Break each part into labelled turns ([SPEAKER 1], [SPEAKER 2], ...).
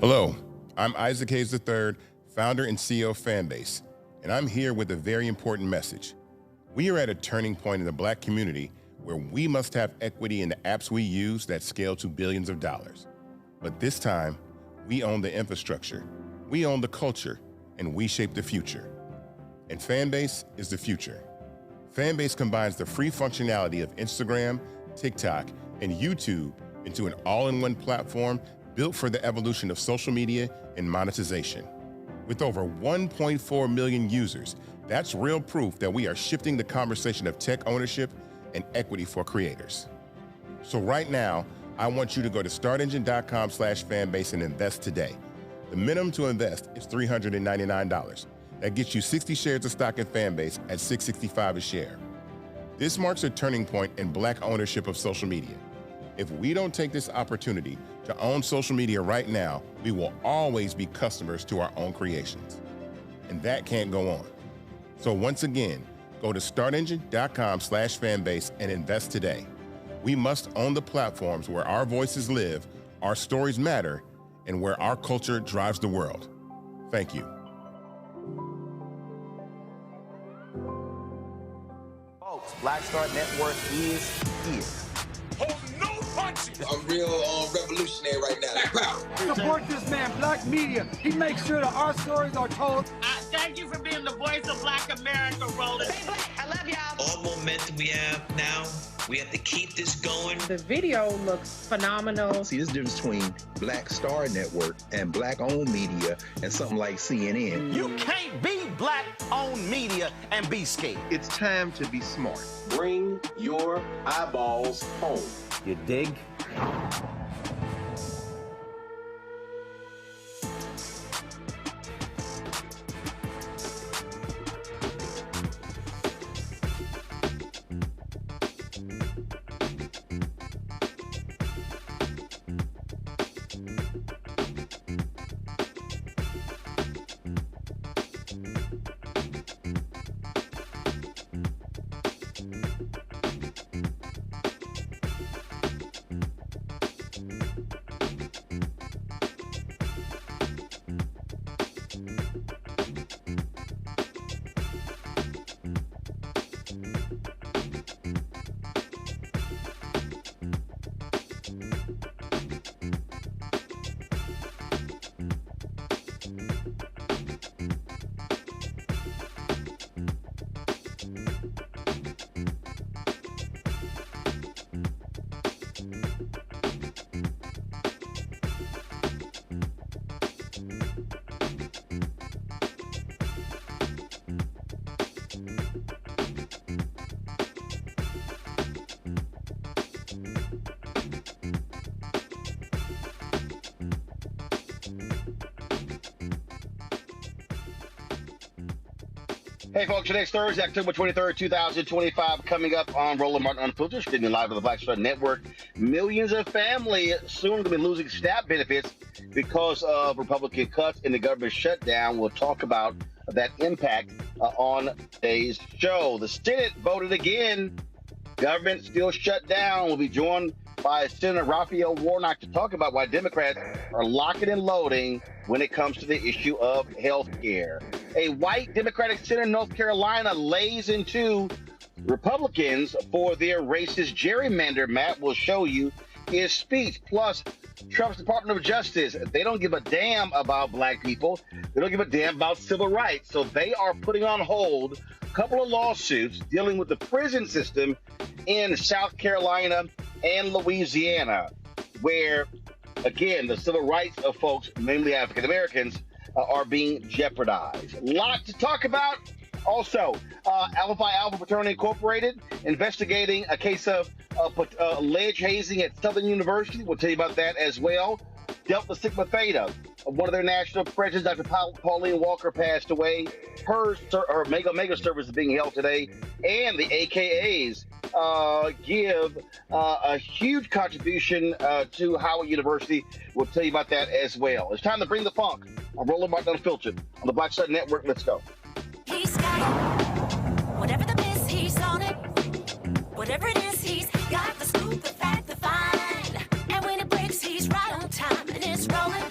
[SPEAKER 1] Hello, I'm Isaac Hayes III, founder and CEO of Fanbase, and I'm here with a very important message. We are at a turning point in the Black community where we must have equity in the apps we use that scale to billions of dollars. But this time, we own the infrastructure, we own the culture, and we shape the future. And Fanbase is the future. Fanbase combines the free functionality of Instagram, TikTok, and YouTube into an all-in-one platform built for the evolution of social media and monetization. With over 1.4 million users, that's real proof that we are shifting the conversation of tech ownership and equity for creators. So right now, I want you to go to startengine.com/fanbase and invest today. The minimum to invest is $399. That gets you 60 shares of stock in Fanbase at $665 a share. This marks a turning point in Black ownership of social media. If we don't take this opportunity to own social media right now, we will always be customers to our own creations. And that can't go on. So once again, go to startengine.com/fanbase and invest today. We must own the platforms where our voices live, our stories matter, and where our culture drives the world. Thank you.
[SPEAKER 2] Folks, Black Star Network is here.
[SPEAKER 3] Hold no punches.
[SPEAKER 4] I'm real revolutionary right now.
[SPEAKER 5] Support this man, Black Media. He makes sure that our stories are told.
[SPEAKER 6] Thank you for being the voice of Black America, Roland.
[SPEAKER 7] Stay black. I love y'all.
[SPEAKER 8] All momentum we have now, we have to keep this going.
[SPEAKER 9] The video looks phenomenal.
[SPEAKER 10] See, this difference between Black Star Network and Black-owned media and something like CNN.
[SPEAKER 2] You can't be Black-owned media and be scared.
[SPEAKER 11] It's time to be smart.
[SPEAKER 12] Bring your eyeballs home.
[SPEAKER 2] You dig?
[SPEAKER 13] Hey folks, today's Thursday, October 23rd, 2025, coming up on Roland Martin Unfiltered, streaming live on the Black Star Network. Millions of families soon going to be losing SNAP benefits because of Republican cuts in the government shutdown. We'll talk about that impact on today's show. The Senate voted again. Government still shut down. We'll be joined by Senator Raphael Warnock to talk about why Democrats are locking and loading when it comes to the issue of health care. A white Democratic senator in North Carolina lays into Republicans for their racist gerrymander. Matt will show you his speech. Plus, Trump's Department of Justice, they don't give a damn about Black people. They don't give a damn about civil rights. So they are putting on hold a couple of lawsuits dealing with the prison system in South Carolina and Louisiana, where, again, the civil rights of folks, mainly African Americans, are being jeopardized. A lot to talk about. Also, Alpha Phi Alpha Fraternity Incorporated investigating a case of alleged hazing at Southern University. We'll tell you about that as well. Delta Sigma Theta, one of their national presidents, Dr. Pauline Walker, passed away. Her mega service is being held today. And the AKAs give a huge contribution to Howard University. We'll tell you about that as well. It's time to bring the funk. I'm Roland Martin Unfiltered on the Black Star Network. Let's go.
[SPEAKER 14] He's got it. Whatever the miss, he's on it. Whatever it is, he's got the scoop, the fact, the find. And when it breaks, he's right on time and it's rolling.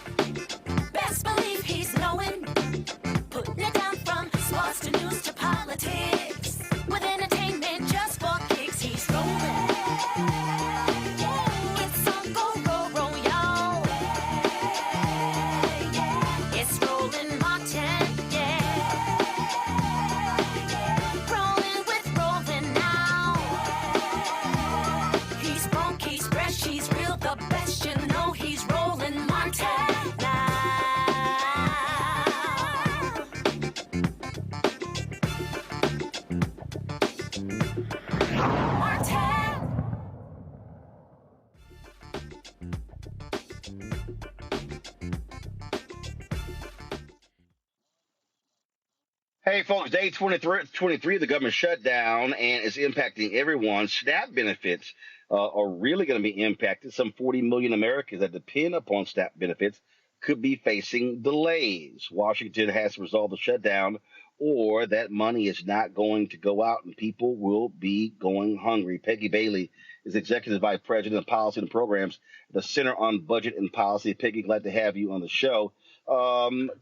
[SPEAKER 13] Hey, folks, day 23 of the government shutdown, and it's impacting everyone. SNAP benefits are really going to be impacted. Some 40 million Americans that depend upon SNAP benefits could be facing delays. Washington has to resolve the shutdown, or that money is not going to go out, and people will be going hungry. Peggy Bailey is Executive Vice President of Policy and Programs at the Center on Budget and Policy. Peggy, glad to have you on the show.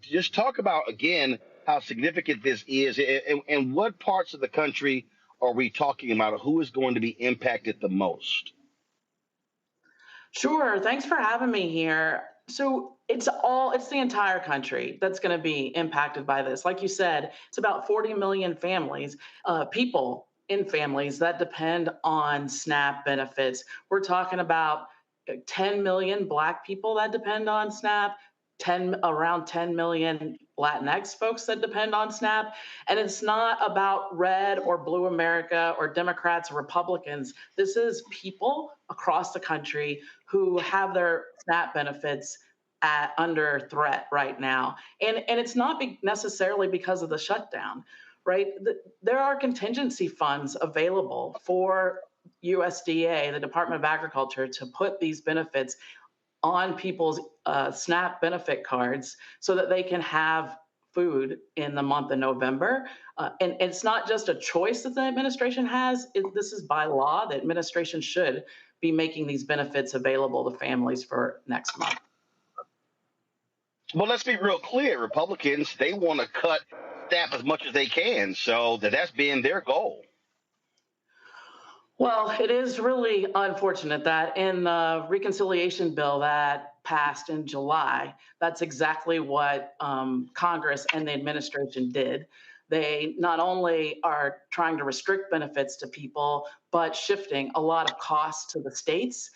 [SPEAKER 13] Just talk about, again, how significant this is, and what parts of the country are we talking about? Who is going to be impacted the most?
[SPEAKER 7] Sure. Thanks for having me here. So it's the entire country that's going to be impacted by this. Like you said, it's about 40 million families, people in families that depend on SNAP benefits. We're talking about 10 million Black people that depend on SNAP, around 10 million Latinx folks that depend on SNAP. And it's not about red or blue America or Democrats or Republicans. This is people across the country who have their SNAP benefits under threat right now. And it's not necessarily because of the shutdown, right? There are contingency funds available for USDA, the Department of Agriculture, to put these benefits on people's SNAP benefit cards so that they can have food in the month of November. And it's not just a choice that the administration has. This is by law. The administration should be making these benefits available to families for next month.
[SPEAKER 13] Well, let's be real clear. Republicans, they want to cut SNAP as much as they can. So that's been their goal.
[SPEAKER 7] Well, it is really unfortunate that in the reconciliation bill that passed in July, that's exactly what Congress and the administration did. They not only are trying to restrict benefits to people, but shifting a lot of costs to the states,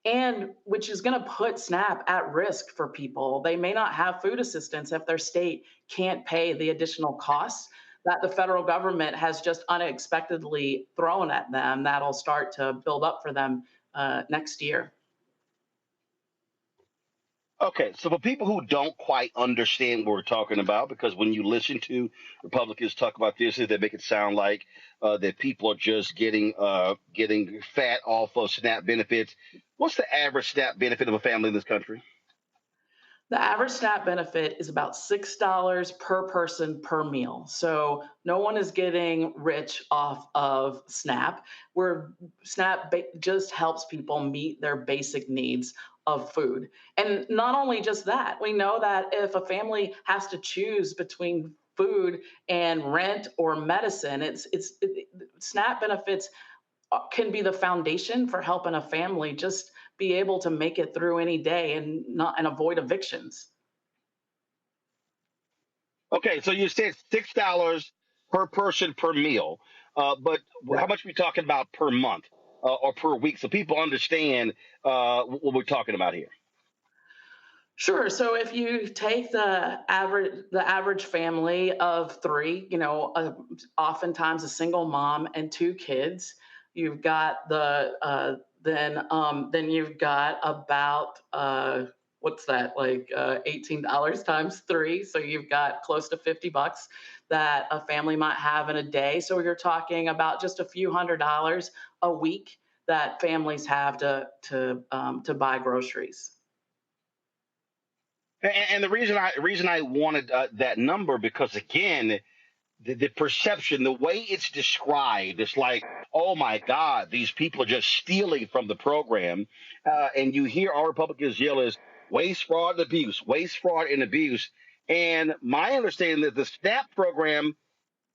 [SPEAKER 7] and which is going to put SNAP at risk for people. They may not have food assistance if their state can't pay the additional costs that the federal government has just unexpectedly thrown at them. That'll start to build up for them next year.
[SPEAKER 13] Okay, so for people who don't quite understand what we're talking about, because when you listen to Republicans talk about this, they make it sound like that people are just getting fat off of SNAP benefits. What's the average SNAP benefit of a family in this country?
[SPEAKER 7] The average SNAP benefit is about $6 per person per meal. So no one is getting rich off of SNAP, where SNAP just helps people meet their basic needs of food. And not only just that, we know that if a family has to choose between food and rent or medicine, SNAP benefits can be the foundation for helping a family just be able to make it through any day and avoid evictions.
[SPEAKER 13] Okay, so you said $6 per person per meal, but how much are we talking about per month or per week, so people understand what we're talking about here?
[SPEAKER 7] Sure. So if you take the average family of three, oftentimes a single mom and two kids, you've got then you've got about what's that, like $18 times three. So you've got close to $50 that a family might have in a day. So you're talking about just a few $100s a week that families have to buy groceries.
[SPEAKER 13] And the reason I wanted that number, because again, the perception, the way it's described, it's like, oh my God, these people are just stealing from the program. And you hear all Republicans yell is waste, fraud, and abuse, waste, fraud, and abuse. And my understanding is that the SNAP program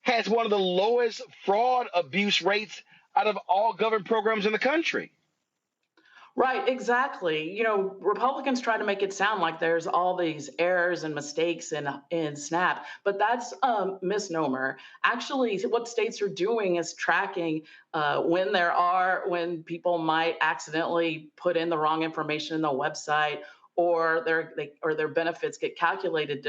[SPEAKER 13] has one of the lowest fraud abuse rates out of all government programs in the country.
[SPEAKER 7] Right, exactly. Republicans try to make it sound like there's all these errors and mistakes in SNAP, but that's a misnomer. Actually, what states are doing is tracking when people might accidentally put in the wrong information in the website, or their benefits get calculated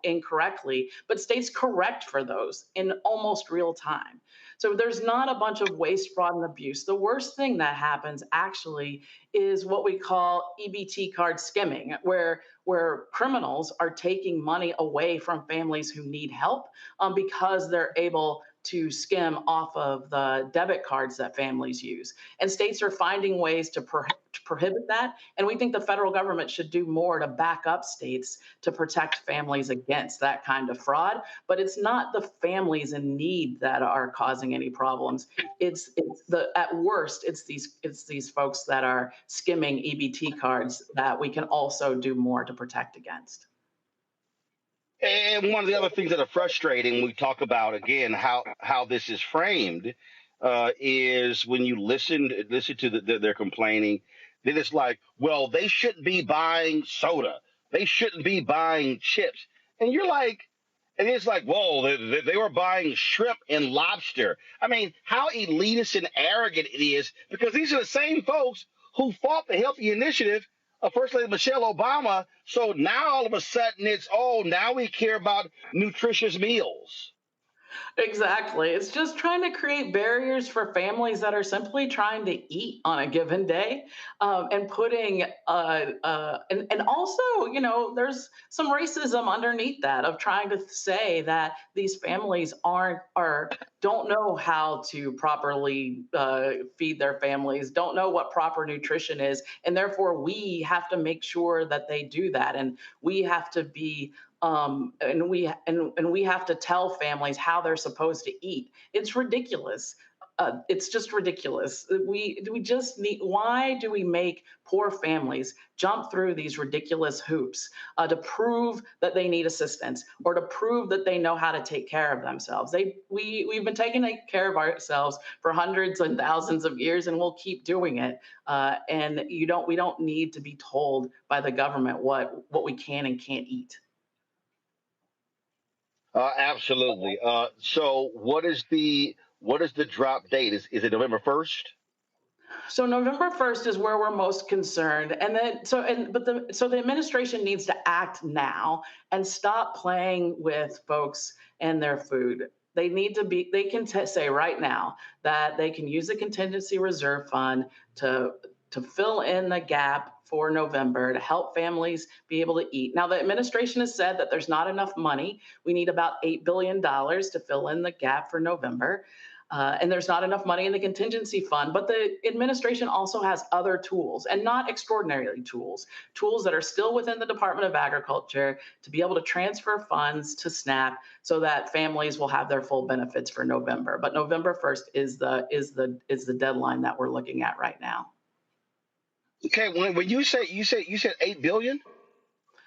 [SPEAKER 7] incorrectly, but states correct for those in almost real time. So there's not a bunch of waste, fraud, and abuse. The worst thing that happens actually is what we call EBT card skimming, where where criminals are taking money away from families who need help because they're able to skim off of the debit cards that families use. And states are finding ways to prohibit that. And we think the federal government should do more to back up states to protect families against that kind of fraud. But it's not the families in need that are causing any problems. It's at worst, it's these folks that are skimming EBT cards that we can also do more to protect against.
[SPEAKER 13] And one of the other things that are frustrating, we talk about again how this is framed, is when you listen to their complaining, then it's like, well, they shouldn't be buying soda, they shouldn't be buying chips, and you're like, and it's like, whoa, they were buying shrimp and lobster. I mean, how elitist and arrogant it is, because these are the same folks who fought the Healthy Initiative of First Lady Michelle Obama. So now all of a sudden it's, oh, now we care about nutritious meals.
[SPEAKER 7] Exactly. It's just trying to create barriers for families that are simply trying to eat on a given day, and putting and also, you know, there's some racism underneath that of trying to say that these families don't know how to properly feed their families, don't know what proper nutrition is, and therefore we have to make sure that they do that, and we have to be and we have to tell families how they're supposed to eat. It's ridiculous. It's just ridiculous. We just need. Why do we make poor families jump through these ridiculous hoops to prove that they need assistance or to prove that they know how to take care of themselves? We've been taking care of ourselves for hundreds and thousands of years, and we'll keep doing it. And we don't need to be told by the government what we can and can't eat.
[SPEAKER 13] Absolutely. So what is the drop date? Is it November 1st?
[SPEAKER 7] So November 1st is where we're most concerned. And then the administration needs to act now and stop playing with folks and their food. They can say right now that they can use the contingency reserve fund to fill in the gap for November to help families be able to eat. Now, the administration has said that there's not enough money. We need about $8 billion to fill in the gap for November. And there's not enough money in the contingency fund. But the administration also has other tools, and not extraordinary tools that are still within the Department of Agriculture to be able to transfer funds to SNAP so that families will have their full benefits for November. But November 1st is the deadline that we're looking at right now.
[SPEAKER 13] Okay, when you said $8 billion?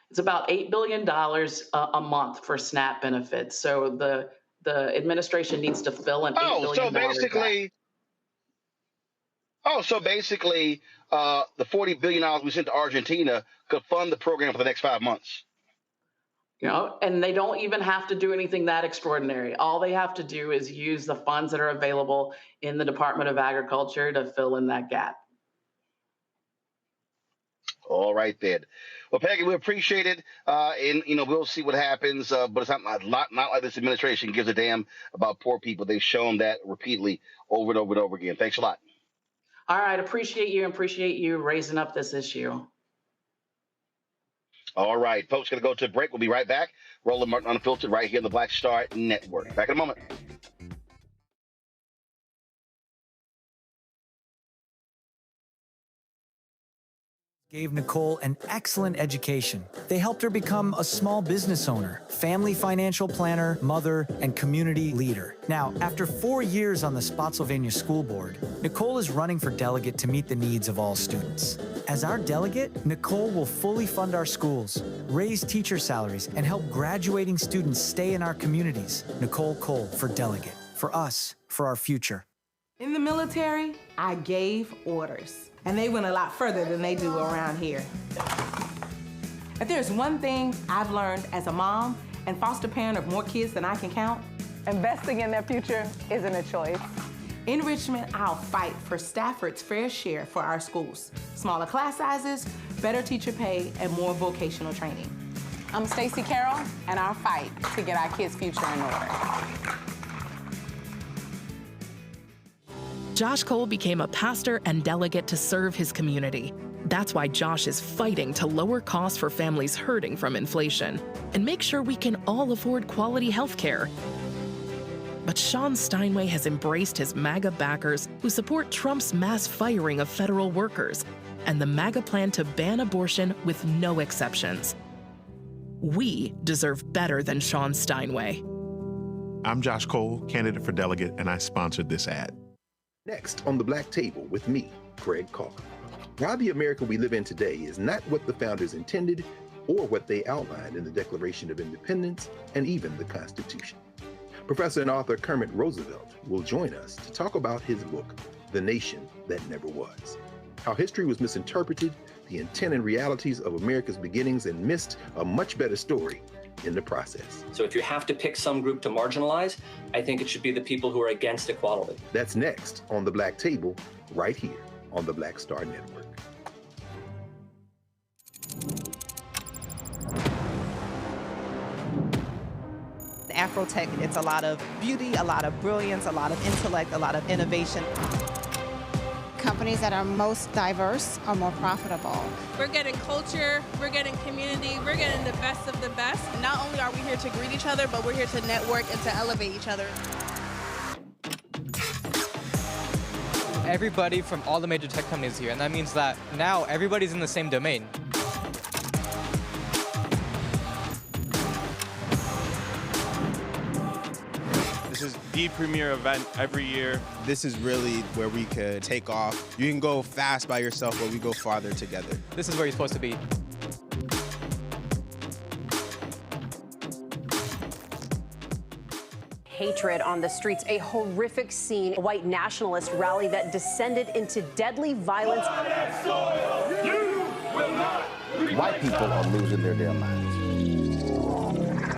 [SPEAKER 7] It's about $8 billion a month for SNAP benefits. So the administration needs to fill an $8 billion
[SPEAKER 13] so basically, the $40 billion we sent to Argentina could fund the program for the next 5 months.
[SPEAKER 7] You know, and they don't even have to do anything that extraordinary. All they have to do is use the funds that are available in the Department of Agriculture to fill in that gap.
[SPEAKER 13] All right, then. Well, Peggy, we appreciate it, and we'll see what happens. But it's not like this administration gives a damn about poor people. They've shown that repeatedly over and over and over again. Thanks a lot.
[SPEAKER 7] All right, appreciate you raising up this issue.
[SPEAKER 13] All right, folks, going to go to a break. We'll be right back. Roland Martin Unfiltered right here on the Black Star Network. Back in a moment.
[SPEAKER 11] Gave Nicole an excellent education. They helped her become a small business owner, family financial planner, mother, and community leader. Now, after 4 years on the Spotsylvania School Board, Nicole is running for delegate to meet the needs of all students. As our delegate, Nicole will fully fund our schools, raise teacher salaries, and help graduating students stay in our communities. Nicole Cole for delegate. For us, for our future.
[SPEAKER 15] In the military, I gave orders. And they went a lot further than they do around here. If there's one thing I've learned as a mom and foster parent of more kids than I can count, investing in their future isn't a choice. In Richmond, I'll fight for Stafford's fair share for our schools. Smaller class sizes, better teacher pay, and more vocational training.
[SPEAKER 16] I'm Stacey Carroll, and I'll fight to get our kids' future in order.
[SPEAKER 17] Josh Cole became a pastor and delegate to serve his community. That's why Josh is fighting to lower costs for families hurting from inflation and make sure we can all afford quality health care. But Sean Steinway has embraced his MAGA backers who support Trump's mass firing of federal workers and the MAGA plan to ban abortion with no exceptions. We deserve better than Sean Steinway.
[SPEAKER 18] I'm Josh Cole, candidate for delegate, and I sponsored this ad.
[SPEAKER 10] Next on the Black Table with me, Greg Carr. Why the America we live in today is not what the founders intended or what they outlined in the Declaration of Independence and even the Constitution. Professor and author Kermit Roosevelt will join us to talk about his book, The Nation That Never Was. How history was misinterpreted, the intent and realities of America's beginnings, and missed a much better story in the process.
[SPEAKER 19] So if you have to pick some group to marginalize, I think it should be the people who are against equality.
[SPEAKER 10] That's next on the Black Table, right here on the Black Star Network.
[SPEAKER 20] Afrotech, it's a lot of beauty, a lot of brilliance, a lot of intellect, a lot of innovation.
[SPEAKER 21] Companies that are most diverse are more profitable.
[SPEAKER 22] We're getting culture, we're getting community, we're getting the best of the best. Not only are we here to greet each other, but we're here to network and to elevate each other.
[SPEAKER 23] Everybody from all the major tech companies here, and that means that now everybody's in the same domain.
[SPEAKER 24] This is the premier event every year.
[SPEAKER 25] This is really where we could take off. You can go fast by yourself, but we go farther together.
[SPEAKER 23] This is where you're supposed to be.
[SPEAKER 26] Hatred on the streets, a horrific scene, a white nationalist rally that descended into deadly violence.
[SPEAKER 27] White people are losing their damn minds.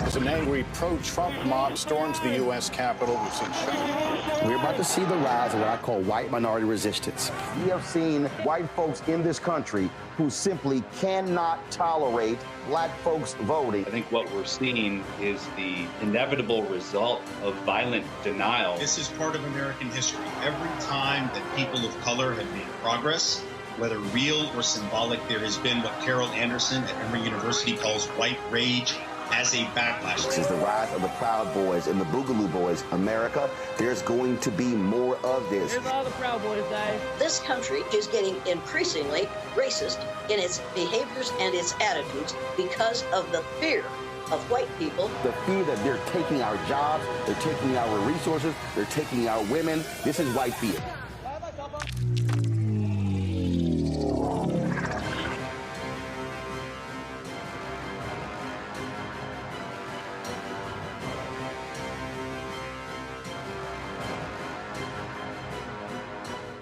[SPEAKER 28] As an angry pro-Trump mob storms the U.S. Capitol, we've seen shooting.
[SPEAKER 27] We're about to see the rise of what I call white minority resistance. We have seen white folks in this country who simply cannot tolerate black folks voting.
[SPEAKER 29] I think what we're seeing is the inevitable result of violent denial.
[SPEAKER 30] This is part of American history. Every time that people of color have made progress, whether real or symbolic, there has been what Carol Anderson at Emory University calls white rage as a backlash.
[SPEAKER 27] This is the rise of the Proud Boys and the Boogaloo Boys. America, there's going to be more of this.
[SPEAKER 31] Here's all the Proud Boys, guys.
[SPEAKER 32] This country is getting increasingly racist in its behaviors and its attitudes because of the fear of white people.
[SPEAKER 27] The fear that they're taking our jobs, they're taking our resources, they're taking our women. This is white fear.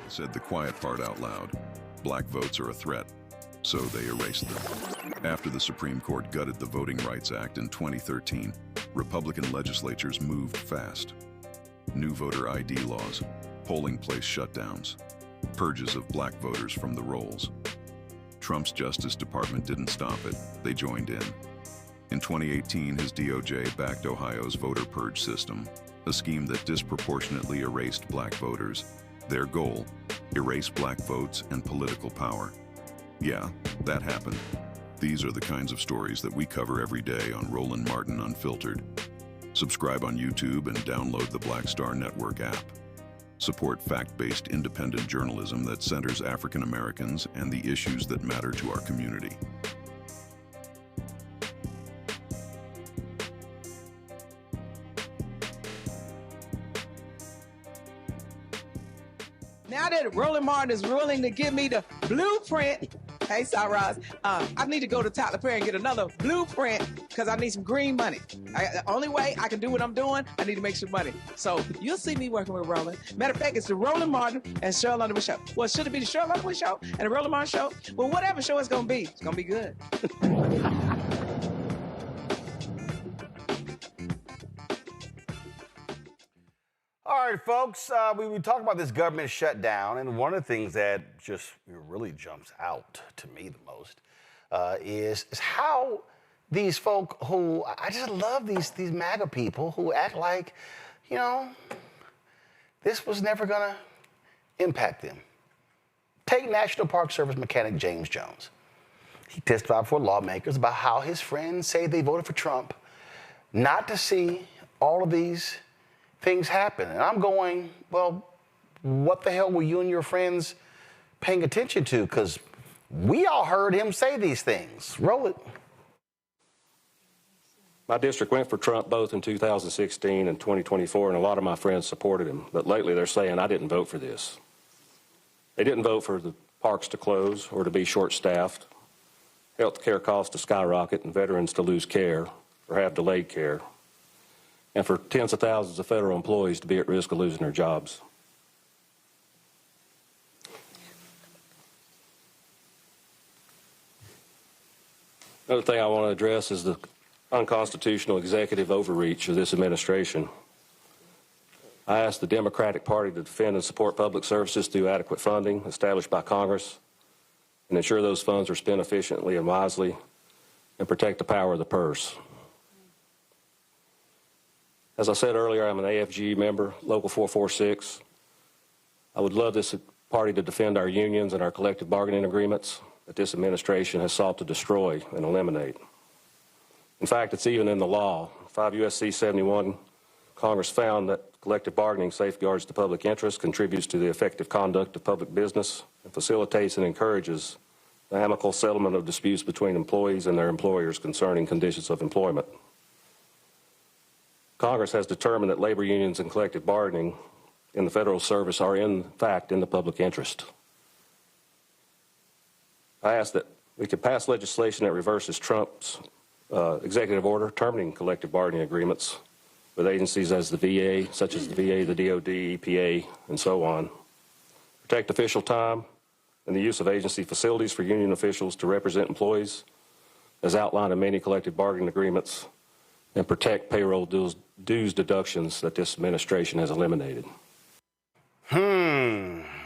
[SPEAKER 33] Said the quiet part out loud. Black votes are a threat, so they erased them. After the Supreme Court gutted the Voting Rights Act in 2013, Republican legislatures moved fast. New voter ID laws, polling place shutdowns, purges of black voters from the rolls. Trump's Justice Department didn't stop it, they joined in. In 2018, his DOJ backed Ohio's voter purge system, a scheme that disproportionately erased black voters. Their goal, erase black votes and political power. Yeah, that happened. These are the kinds of stories that we cover every day on Roland Martin Unfiltered. Subscribe on YouTube and download the Black Star Network app. Support fact-based independent journalism that centers African Americans and the issues that matter to our community.
[SPEAKER 34] Now that Roland Martin is willing to give me the blueprint, hey, Cyrus, I need to go to Tyler Perry and get another blueprint because I need some green money. The only way I can do what I'm doing, I need to make some money. So you'll see me working with Roland. Matter of fact, it's the Roland Martin and Cheryl Underwood show. Well, should it be the Cheryl Underwood show and the Roland Martin show? Well, whatever show it's going to be good.
[SPEAKER 35] All right, folks, we talked about this government shutdown, and one of the things that just really jumps out to me the most is how these folk who, I just love these MAGA people who act like, this was never going to impact them. Take National Park Service mechanic James Jones. He testified before lawmakers about how his friends say they voted for Trump not to see all of these things happen. And I'm going, well, what the hell were you and your friends paying attention to? Because we all heard him say these things. Roll it.
[SPEAKER 1] My district went for Trump both in 2016 and 2024, and a lot of my friends supported him. But lately they're saying I didn't vote for this. They didn't vote for the parks to close or to be short-staffed, health care costs to skyrocket, and veterans to lose care or have delayed care, and for tens of thousands of federal employees to be at risk of losing their jobs. Another thing I want to address is the unconstitutional executive overreach of this administration. I asked the Democratic Party to defend and support public services through adequate funding established by Congress and ensure those funds are spent efficiently and wisely and protect the power of the purse. As I said earlier, I'm an AFG member, Local 446. I would love this party to defend our unions and our collective bargaining agreements that this administration has sought to destroy and eliminate. In fact, it's even in the law. 5 U.S.C. 71, Congress found that collective bargaining safeguards the public interest, contributes to the effective conduct of public business, and facilitates and encourages the amicable settlement of disputes between employees and their employers concerning conditions of employment. Congress has determined that labor unions and collective bargaining in the federal service are in fact in the public interest. I ask that we could pass legislation that reverses Trump's executive order terminating collective bargaining agreements with agencies as the VA, such as the VA, the DOD, EPA, and so on. Protect official time and the use of agency facilities for union officials to represent employees as outlined in many collective bargaining agreements, and protect payroll dues deductions that this administration has eliminated.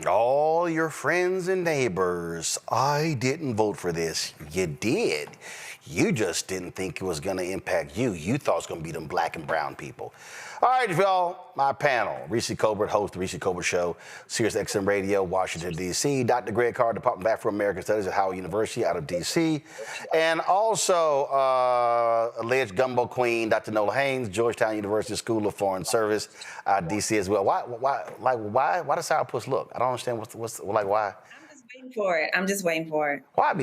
[SPEAKER 35] All your friends and neighbors, I didn't vote for this. You did. You just didn't think it was going to impact you. You thought it was going to be them black and brown people. All right, y'all, my panel. Reese Colbert, host of the Reese Colbert Show, Sirius XM Radio, Washington, D.C. Dr. Greg Carr, Department of Afro-American Studies at Howard University out of D.C. And also alleged gumbo queen, Dr. Nola Haynes, Georgetown University School of Foreign Service, D.C. as well. Why does Sourpuss look? I don't understand why.
[SPEAKER 2] I'm just waiting for it.
[SPEAKER 35] Why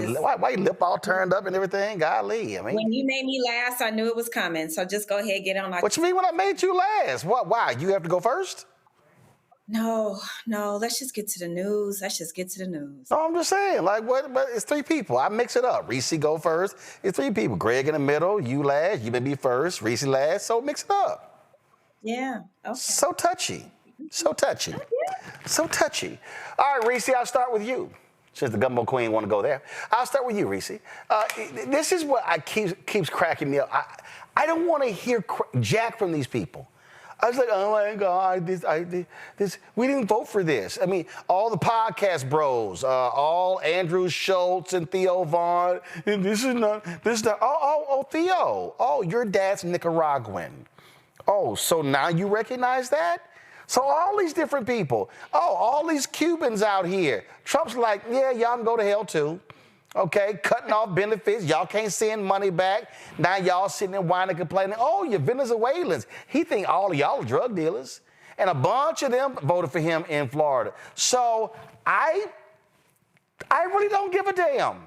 [SPEAKER 35] your lip all turned up and everything? Golly, I mean.
[SPEAKER 2] When you made me last, I knew it was coming. So just go ahead, get on.
[SPEAKER 35] What you mean when I made you last? Why? You have to go first?
[SPEAKER 2] No. Let's just get to the news.
[SPEAKER 35] No, I'm just saying, what? But it's three people. I mix it up. Reese go first. It's three people. Greg in the middle. You last. You may be first. Reese last. So mix it up.
[SPEAKER 2] Yeah. Okay.
[SPEAKER 35] So touchy. So touchy. All right, Reese, I'll start with you. Since the gumbo queen want to go there, I'll start with you, Reese. This is what keeps cracking me up. I don't want to hear jack from these people. I was like, oh my God, this. We didn't vote for this. I mean, all the podcast bros, all Andrew Schultz and Theo Vaughn, and this is not. Oh, Theo. Oh, your dad's Nicaraguan. Oh, so now you recognize that? So all these different people, all these Cubans out here. Trump's like, yeah, y'all can go to hell too. Okay, cutting off benefits. Y'all can't send money back. Now y'all sitting there whining, complaining. Oh, you're Venezuelans. He think all of y'all are drug dealers. And a bunch of them voted for him in Florida. So I really don't give a damn.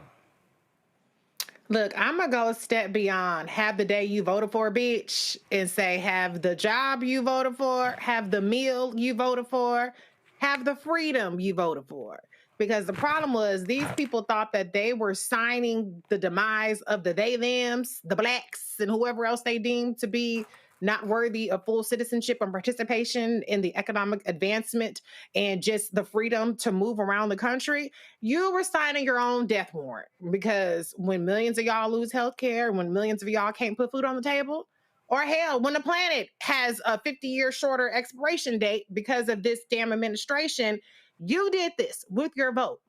[SPEAKER 3] Look, I'm going to go a step beyond. Have the day you voted for, bitch, and say have the job you voted for, have the meal you voted for, have the freedom you voted for. Because the problem was these people thought that they were signing the demise of the they-thems, the blacks, and whoever else they deemed to be not worthy of full citizenship and participation in the economic advancement and just the freedom to move around the country. You were signing your own death warrant, because when millions of y'all lose health care, when millions of y'all can't put food on the table, or hell, when the planet has a 50-year shorter expiration date because of this damn administration, you did this with your vote.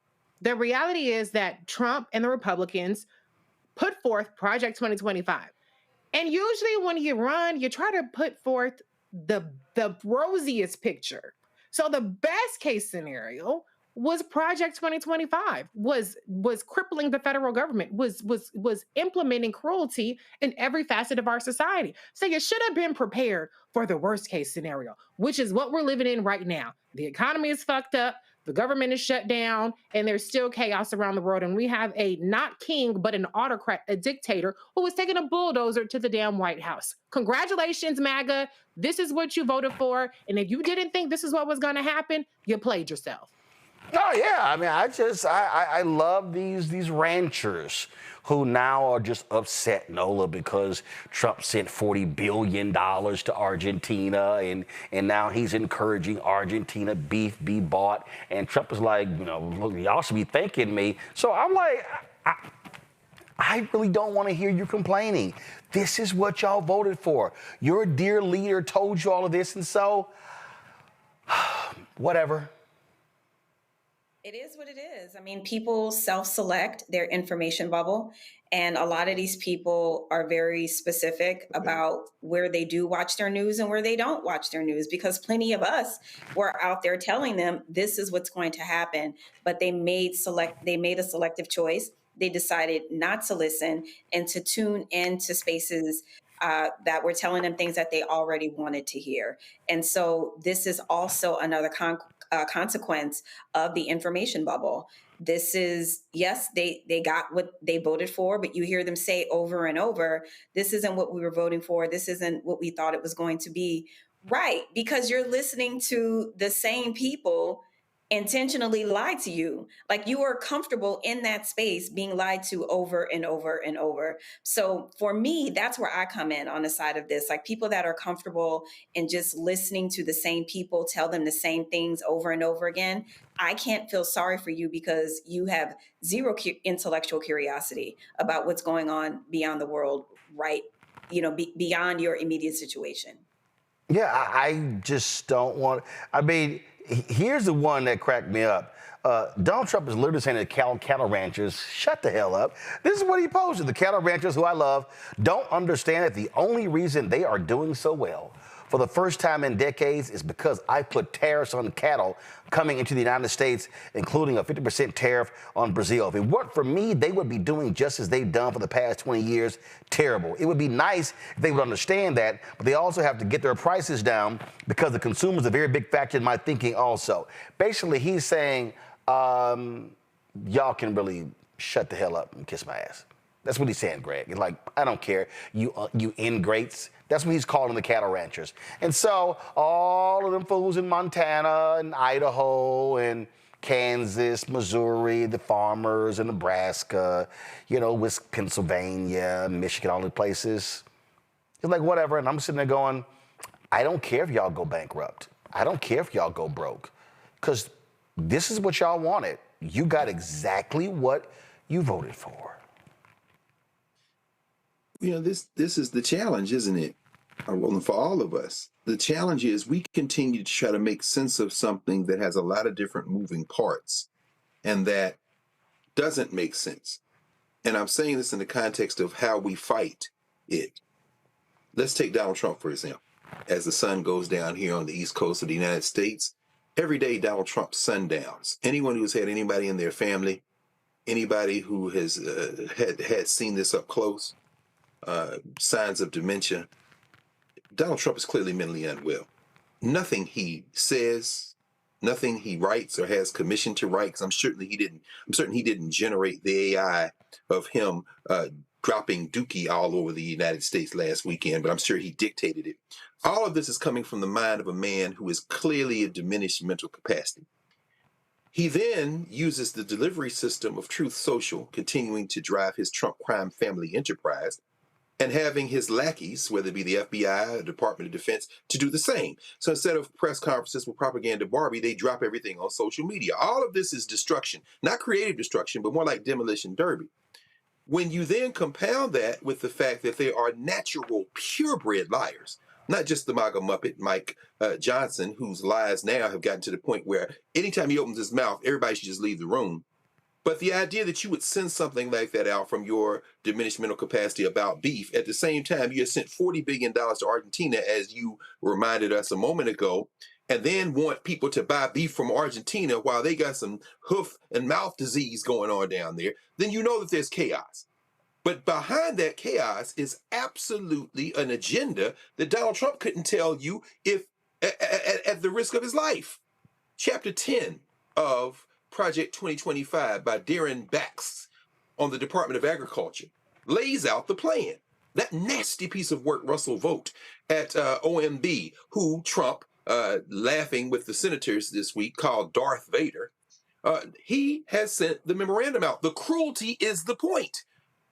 [SPEAKER 3] The reality is that Trump and the Republicans put forth Project 2025. And usually when you run, you try to put forth the rosiest picture. So the best case scenario was Project 2025, was crippling the federal government, was implementing cruelty in every facet of our society. So you should have been prepared for the worst case scenario, which is what we're living in right now. The economy is fucked up, the government is shut down, and there's still chaos around the world. And we have a not king, but an autocrat, a dictator who was taking a bulldozer to the damn White House. Congratulations, MAGA. This is what you voted for. And if you didn't think this is what was going to happen, you played yourself.
[SPEAKER 35] Oh yeah, I mean, I love these ranchers who now are just upset, Nola, because Trump sent $40 billion to Argentina, and now he's encouraging Argentina beef be bought, and Trump is like, you know, look, y'all should be thanking me. So I'm like, I really don't want to hear you complaining. This is what y'all voted for. Your dear leader told you all of this, and so whatever.
[SPEAKER 2] It is what it is. I mean, people self-select their information bubble, and a lot of these people are very specific about where they do watch their news and where they don't watch their news, because plenty of us were out there telling them this is what's going to happen, but they made a selective choice. They decided not to listen and to tune into spaces that were telling them things that they already wanted to hear. And so this is also another consequence of the information bubble. This is, yes, they got what they voted for, but you hear them say over and over, this isn't what we were voting for. This isn't what we thought it was going to be. Right, because you're listening to the same people intentionally lie to you. Like, you are comfortable in that space being lied to over and over and over. So for me, that's where I come in on the side of this. Like, people that are comfortable in just listening to the same people tell them the same things over and over again. I can't feel sorry for you because you have zero intellectual curiosity about what's going on beyond the world, right? You know, beyond your immediate situation.
[SPEAKER 35] Yeah, I just don't want. I mean, here's the one that cracked me up. Donald Trump is literally saying to cattle ranchers, shut the hell up. This is what he posted. The cattle ranchers, who I love, don't understand that the only reason they are doing so well for the first time in decades is because I put tariffs on cattle coming into the United States, including a 50% tariff on Brazil. If it weren't for me, they would be doing just as they've done for the past 20 years. Terrible. It would be nice if they would understand that, but they also have to get their prices down because the consumer is a very big factor in my thinking also. Basically, he's saying, y'all can really shut the hell up and kiss my ass. That's what he's saying, Greg. He's like, I don't care, you ingrates. That's what he's calling the cattle ranchers. And so all of them fools in Montana and Idaho and Kansas, Missouri, the farmers in Nebraska, you know, Pennsylvania, Michigan, all the places. It's like, whatever. And I'm sitting there going, I don't care if y'all go bankrupt. I don't care if y'all go broke. Because this is what y'all wanted. You got exactly what you voted for.
[SPEAKER 10] You know, this is the challenge, isn't it? Well, for all of us, the challenge is we continue to try to make sense of something that has a lot of different moving parts and that doesn't make sense. And I'm saying this in the context of how we fight it. Let's take Donald Trump, for example. As the sun goes down here on the East Coast of the United States, every day Donald Trump sundowns. Anyone who's had anybody in their family, anybody who has had seen this up close, signs of dementia, Donald Trump is clearly mentally unwell. Nothing he says, nothing he writes or has commission to write, because I'm certain he didn't generate the AI of him dropping dookie all over the United States last weekend, but I'm sure he dictated it. All of this is coming from the mind of a man who is clearly a diminished mental capacity. He then uses the delivery system of Truth Social, continuing to drive his Trump crime family enterprise, and having his lackeys, whether it be the FBI or Department of Defense, to do the same. So instead of press conferences with Propaganda Barbie, they drop everything on social media. All of this is destruction, not creative destruction, but more like demolition derby. When you then compound that with the fact that they are natural, purebred liars, not just the MAGA Muppet, Mike Johnson, whose lies now have gotten to the point where anytime he opens his mouth, everybody should just leave the room. But the idea that you would send something like that out from your diminished mental capacity about beef, at the same time, you had sent $40 billion to Argentina, as you reminded us a moment ago, and then want people to buy beef from Argentina while they got some hoof and mouth disease going on down there, then you know that there's chaos. But behind that chaos is absolutely an agenda that Donald Trump couldn't tell you if at the risk of his life. Chapter 10 of Project 2025 by Darren Bax on the Department of Agriculture lays out the plan. That nasty piece of work Russell Vogt at OMB, who Trump, laughing with the senators this week, called Darth Vader, he has sent the memorandum out. The cruelty is the point.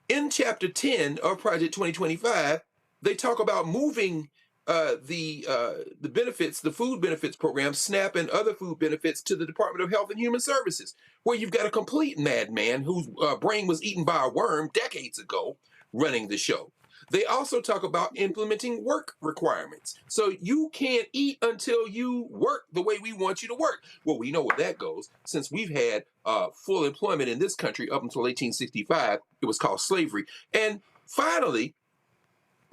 [SPEAKER 10] In Chapter 10 of Project 2025, they talk about moving the benefits, the food benefits program, SNAP and other food benefits to the Department of Health and Human Services, where you've got a complete madman whose brain was eaten by a worm decades ago running the show. They also talk about implementing work requirements. So you can't eat until you work the way we want you to work. Well, we know where that goes. Since we've had full employment in this country up until 1865, it was called slavery. And finally,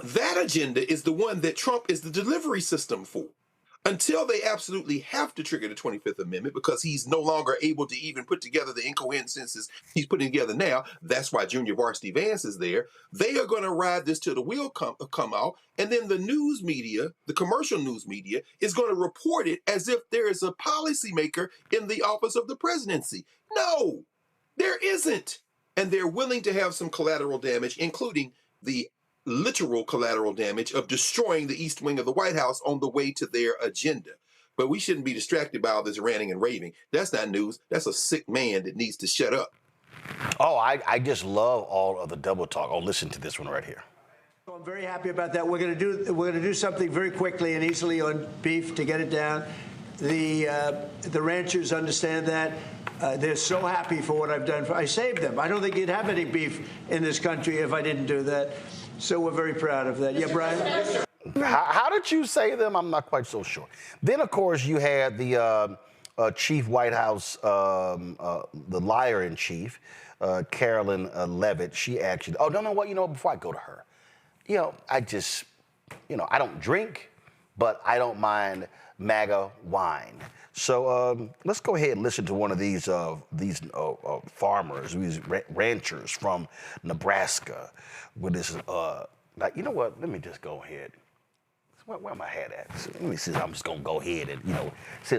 [SPEAKER 10] that agenda is the one that Trump is the delivery system for. Until they absolutely have to trigger the 25th Amendment because he's no longer able to even put together the incoherent sentences he's putting together now. That's why Junior Varsity Vance is there. They are going to ride this till the wheel come out. And then the news media, the commercial news media, is going to report it as if there is a policymaker in the office of the presidency. No, there isn't. And they're willing to have some collateral damage, including the literal collateral damage of destroying the East Wing of the White House on the way to their agenda. But we shouldn't be distracted by all this ranting and raving. That's not news. That's a sick man that needs to shut up.
[SPEAKER 35] Oh, I just love all of the double talk. Oh, listen to this one right here.
[SPEAKER 4] So I'm very happy about that. We're going to do something very quickly and easily on beef to get it down. The ranchers understand that. They're so happy for what I've done. I saved them. I don't think you'd have any beef in this country if I didn't do that. So we're very proud of that. Yeah, Brian?
[SPEAKER 35] How did you say them? I'm not quite so sure. Then, of course, you had the chief White House, the liar in chief, Carolyn Levitt. She actually, oh, no, what? Before I go to her, I just, I don't drink, but I don't mind MAGA wine. So let's go ahead and listen to one of these farmers, these ranchers from Nebraska with this, you know what, let me just go ahead. Where my hat at? So let me see, I'm just going to go ahead and,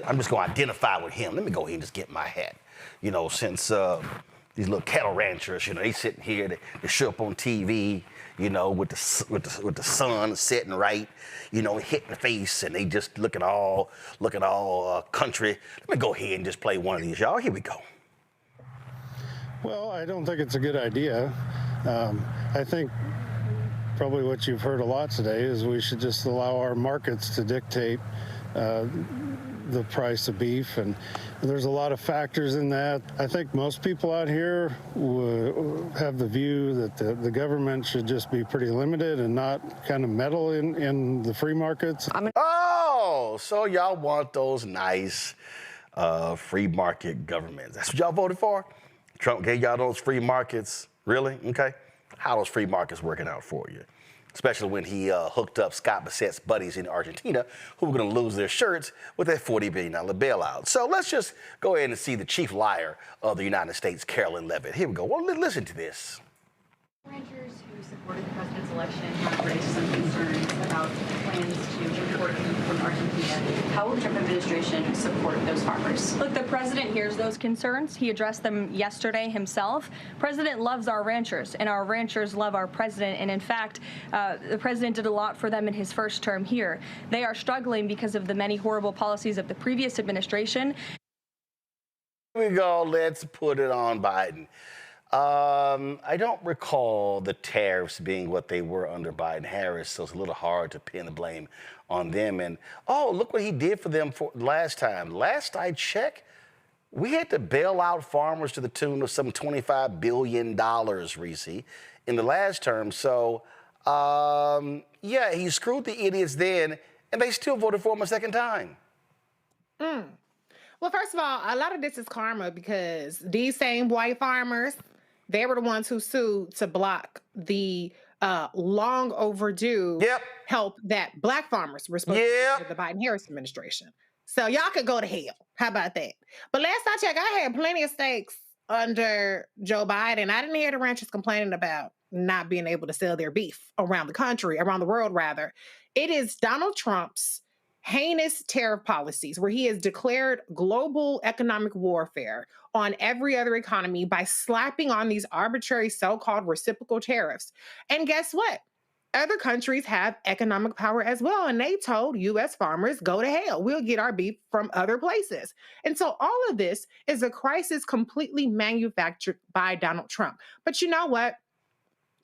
[SPEAKER 35] I'm just going to identify with him. Let me go ahead and just get my hat. Since these little cattle ranchers, they sitting here, they show up on TV, with the sun setting right, hitting the face, and they just looking all country. Let me go ahead and just play one of these, y'all. Here we go.
[SPEAKER 5] Well, I don't think it's a good idea. I think probably what you've heard a lot today is we should just allow our markets to dictate the price of beef, and there's a lot of factors in that. I think most people out here have the view that the government should just be pretty limited and not kind of meddle in the free markets.
[SPEAKER 35] Oh, so y'all want those nice free market governments. That's what y'all voted for? Trump gave y'all those free markets? Really? Okay. How are those free markets working out for you? Especially when he hooked up Scott Bassett's buddies in Argentina, who were going to lose their shirts with that $40 billion bailout. So let's just go ahead and see the chief liar of the United States, Carolyn Levitt. Here we go. Well, listen to this.
[SPEAKER 6] Ranchers who supported the president's election have raised some concerns about plans to import food from Argentina. How will the Trump administration support those farmers?
[SPEAKER 7] Look, the president hears those concerns. He addressed them yesterday himself. President loves our ranchers, and our ranchers love our president. And in fact, the president did a lot for them in his first term here. They are struggling because of the many horrible policies of the previous administration.
[SPEAKER 35] Here we go. Let's put it on Biden. I don't recall the tariffs being what they were under Biden-Harris, so it's a little hard to pin the blame on them. And, oh, look what he did for them last time. Last I checked, we had to bail out farmers to the tune of some $25 billion, Reese, in the last term. So, yeah, he screwed the idiots then, and they still voted for him a second time.
[SPEAKER 3] Well, first of all, a lot of this is karma because these same white farmers, they were the ones who sued to block the long overdue help that black farmers were supposed to get under the Biden-Harris administration. So y'all could go to hell. How about that? But last I checked, I had plenty of steaks under Joe Biden. I didn't hear the ranchers complaining about not being able to sell their beef around the country, around the world, rather. It is Donald Trump's heinous tariff policies where he has declared global economic warfare on every other economy by slapping on these arbitrary so-called reciprocal tariffs. And guess what? Other countries have economic power as well, and they told U.S. farmers, go to hell. We'll get our beef from other places. And so all of this is a crisis completely manufactured by Donald Trump. But you know what?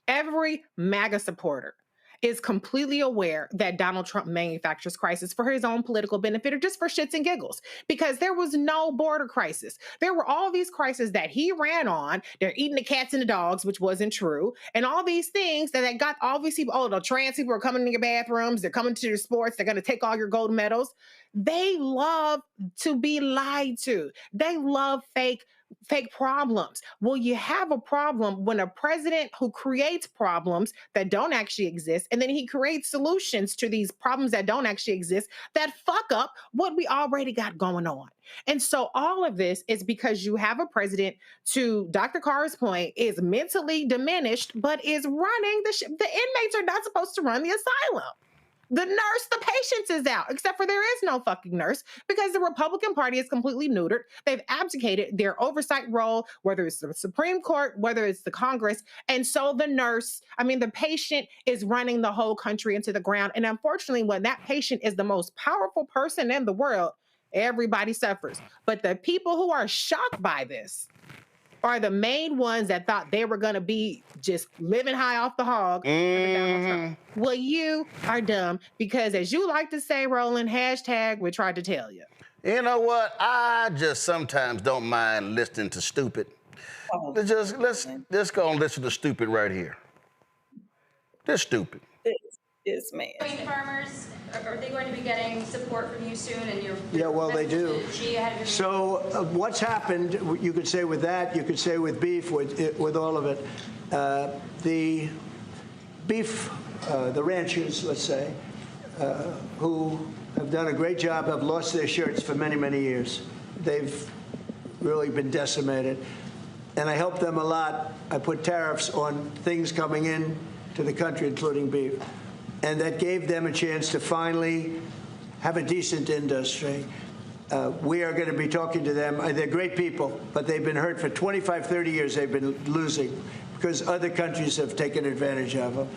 [SPEAKER 3] Every MAGA supporter is completely aware that Donald Trump manufactures crisis for his own political benefit or just for shits and giggles, because there was no border crisis. There were all these crises that he ran on. They're eating the cats and the dogs, which wasn't true. And all these things that got all these people, oh, the trans people are coming to your bathrooms. They're coming to your sports. They're going to take all your gold medals. They love to be lied to. They love fake problems. Well, you have a problem when a president who creates problems that don't actually exist, and then he creates solutions to these problems that don't actually exist that fuck up what we already got going on. And so all of this is because you have a president, to Dr. Carr's point, is mentally diminished, but is running the ship. The inmates are not supposed to run the asylum. The nurse, the patient is out, except for there is no fucking nurse because the Republican Party is completely neutered. They've abdicated their oversight role, whether it's the Supreme Court, whether it's the Congress. And so the patient is running the whole country into the ground. And unfortunately, when that patient is the most powerful person in the world, everybody suffers. But the people who are shocked by this are the main ones that thought they were going to be just living high off the hog. Well, you are dumb because, as you like to say, Roland, hashtag we tried to tell you.
[SPEAKER 8] You know what? I just sometimes don't mind listening to stupid. Let's go and listen to stupid right here. They're stupid.
[SPEAKER 2] This man.
[SPEAKER 6] Farmers, are they going to be getting support from you soon? And
[SPEAKER 4] yeah, well, they do. So what's happened, you could say with that, you could say with beef, with all of it. The beef, the ranchers, let's say, who have done a great job, have lost their shirts for many, many years. They've really been decimated. And I helped them a lot. I put tariffs on things coming in to the country, including beef. And that gave them a chance to finally have a decent industry. We are going to be talking to them. They're great people, but they've been hurt for 25, 30 years. They've been losing because other countries have taken advantage of them.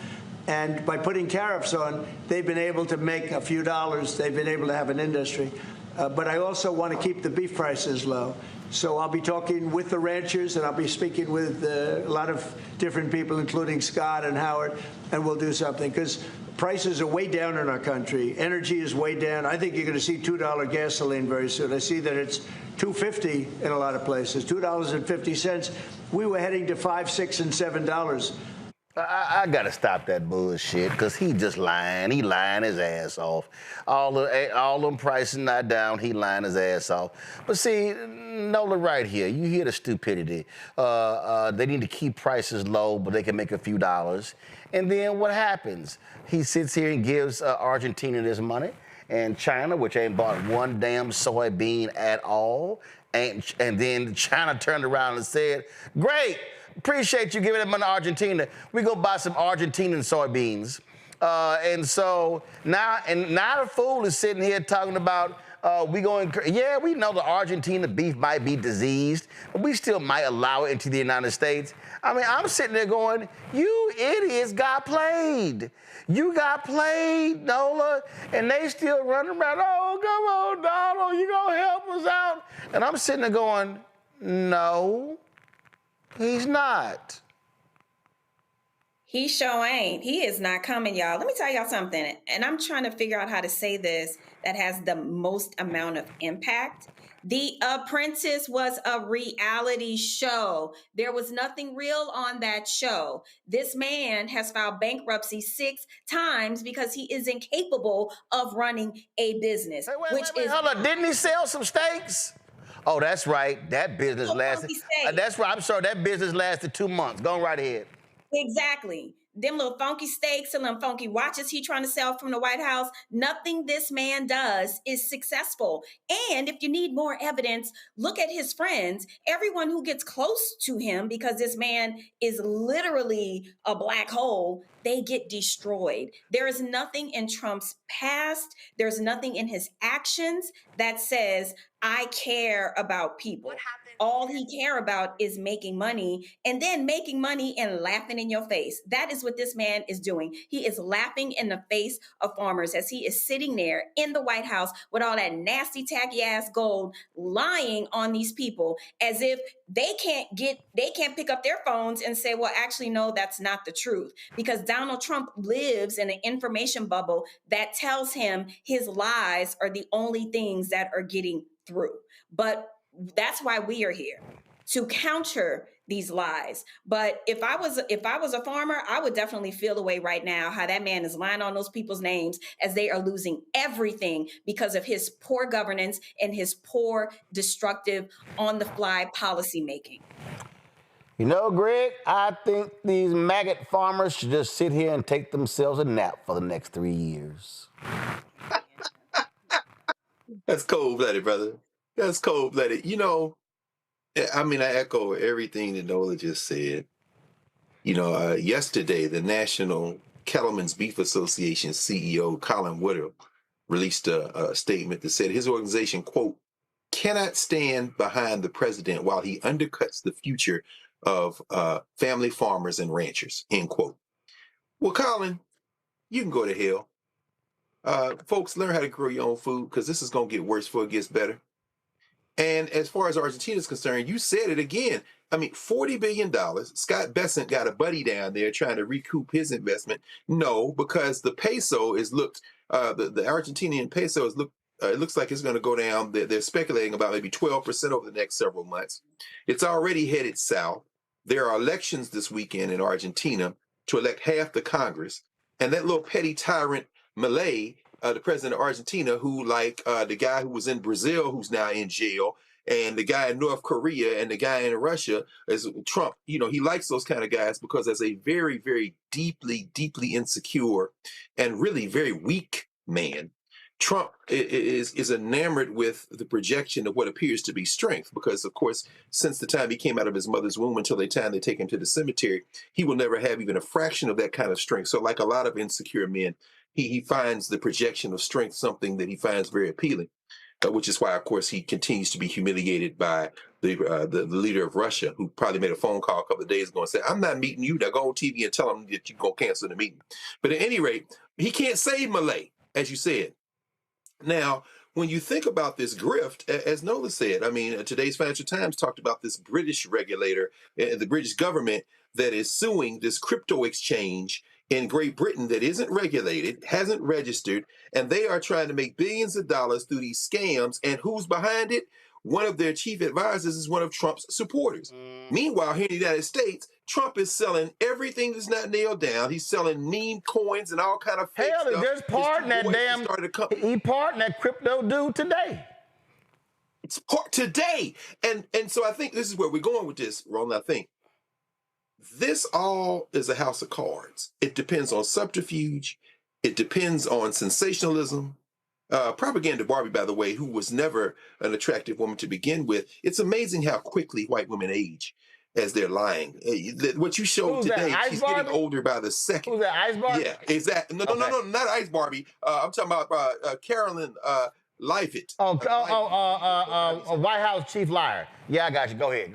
[SPEAKER 4] And by putting tariffs on, they've been able to make a few dollars. They've been able to have an industry. But I also want to keep the beef prices low. So I'll be talking with the ranchers, and I'll be speaking with a lot of different people, including Scott and Howard, and we'll do something. Because prices are way down in our country. Energy is way down. I think you're going to see $2 gasoline very soon. I see that it's $2.50 in a lot of places, $2.50. We were heading to $5, $6, and $7.
[SPEAKER 8] I got to stop that bullshit because he just lying. He lying his ass off. All them prices not down. He lying his ass off. But see, Nola, right here, you hear the stupidity. They need to keep prices low, but they can make a few dollars. And then what happens? He sits here and gives Argentina this money, and China, which ain't bought one damn soybean at all. And then China turned around and said, great. Appreciate you giving that money to Argentina. We go buy some Argentinian soybeans. And so now the fool is sitting here talking about we know the Argentina beef might be diseased, but we still might allow it into the United States. I mean, I'm sitting there going, you idiots got played. You got played, Nola, and they still running around, oh, come on, Donald, you gonna help us out? And I'm sitting there going, no. He's not.
[SPEAKER 2] He sure ain't. He is not coming, y'all. Let me tell y'all something. And I'm trying to figure out how to say this that has the most amount of impact. The Apprentice was a reality show. There was nothing real on that show. This man has filed bankruptcy 6 times because he is incapable of running a business.
[SPEAKER 8] Wait, hold on. Didn't he sell some steaks? Oh, that's right. That business lasted. That's right. I'm sorry. That business lasted 2 months. Go right ahead.
[SPEAKER 2] Exactly. them little funky steaks and them funky watches he trying to sell from the White House, nothing this man does is successful. And if you need more evidence, look at his friends, everyone who gets close to him, because this man is literally a black hole, they get destroyed. There is nothing in Trump's past, there's nothing in his actions that says, I care about people. All he care about is making money, and then making money and laughing in your face. That is what this man is doing. He is laughing in the face of farmers as he is sitting there in the White House with all that nasty tacky ass gold, lying on these people as if they can't pick up their phones and say, well, actually, no, that's not the truth. Because Donald Trump lives in an information bubble that tells him his lies are the only things that are getting through. But that's why we are here, to counter these lies. But if I was a farmer, I would definitely feel the way right now how that man is lying on those people's names as they are losing everything because of his poor governance and his poor, destructive, on-the-fly policy making.
[SPEAKER 8] You know, Greg, I think these maggot farmers should just sit here and take themselves a nap for the next 3 years.
[SPEAKER 10] That's cold-blooded, brother. That's cold-blooded. You know, I mean, I echo everything that Nola just said. You know, yesterday, the National Cattlemen's Beef Association CEO, Colin Woodall, released a statement that said his organization, quote, cannot stand behind the president while he undercuts the future of family farmers and ranchers, end quote. Well, Colin, you can go to hell. Folks, learn how to grow your own food, because this is going to get worse before it gets better. And as far as Argentina is concerned, you said it again. I mean, $40 billion. Scott Bessent got a buddy down there trying to recoup his investment. No, because the peso is looked, the Argentinian peso is looked, it looks like it's going to go down. They're speculating about maybe 12% over the next several months. It's already headed south. There are elections this weekend in Argentina to elect half the Congress. And that little petty tyrant Milei, the president of Argentina, who like the guy who was in Brazil, who's now in jail, and the guy in North Korea and the guy in Russia, is Trump. You know, he likes those kind of guys because as a very, very deeply, deeply insecure and really very weak man, Trump is enamored with the projection of what appears to be strength, because, of course, since the time he came out of his mother's womb until the time they take him to the cemetery, he will never have even a fraction of that kind of strength. So like a lot of insecure men, he finds the projection of strength something that he finds very appealing, which is why, of course, he continues to be humiliated by the leader of Russia, who probably made a phone call a couple of days ago and said, I'm not meeting you. Now go on TV and tell him that you're going to cancel the meeting. But at any rate, he can't save Milei, as you said. Now, when you think about this grift, as Nola said, I mean, today's Financial Times talked about this British regulator, the British government that is suing this crypto exchange in Great Britain that isn't regulated, hasn't registered, and they are trying to make billions of dollars through these scams. And who's behind it? One of their chief advisors is one of Trump's supporters. Meanwhile, here in the United States, Trump is selling everything that's not nailed down. He's selling meme coins and all kind of fake stuff.
[SPEAKER 8] Hell, he just pardoned that he pardoned that crypto dude today.
[SPEAKER 10] It's today. And so I think this is where we're going with this, Roland. I think this all is a house of cards. It depends on subterfuge. It depends on sensationalism. Propaganda Barbie, by the way, who was never an attractive woman to begin with. It's amazing how quickly white women age as they're lying. What you showed today, she's getting older by the second.
[SPEAKER 8] Who's that, Ice Barbie?
[SPEAKER 10] Yeah, exactly. No, not Ice Barbie. I'm talking about Carolyn Leavitt.
[SPEAKER 8] White House chief liar. Yeah, I got you. Go ahead.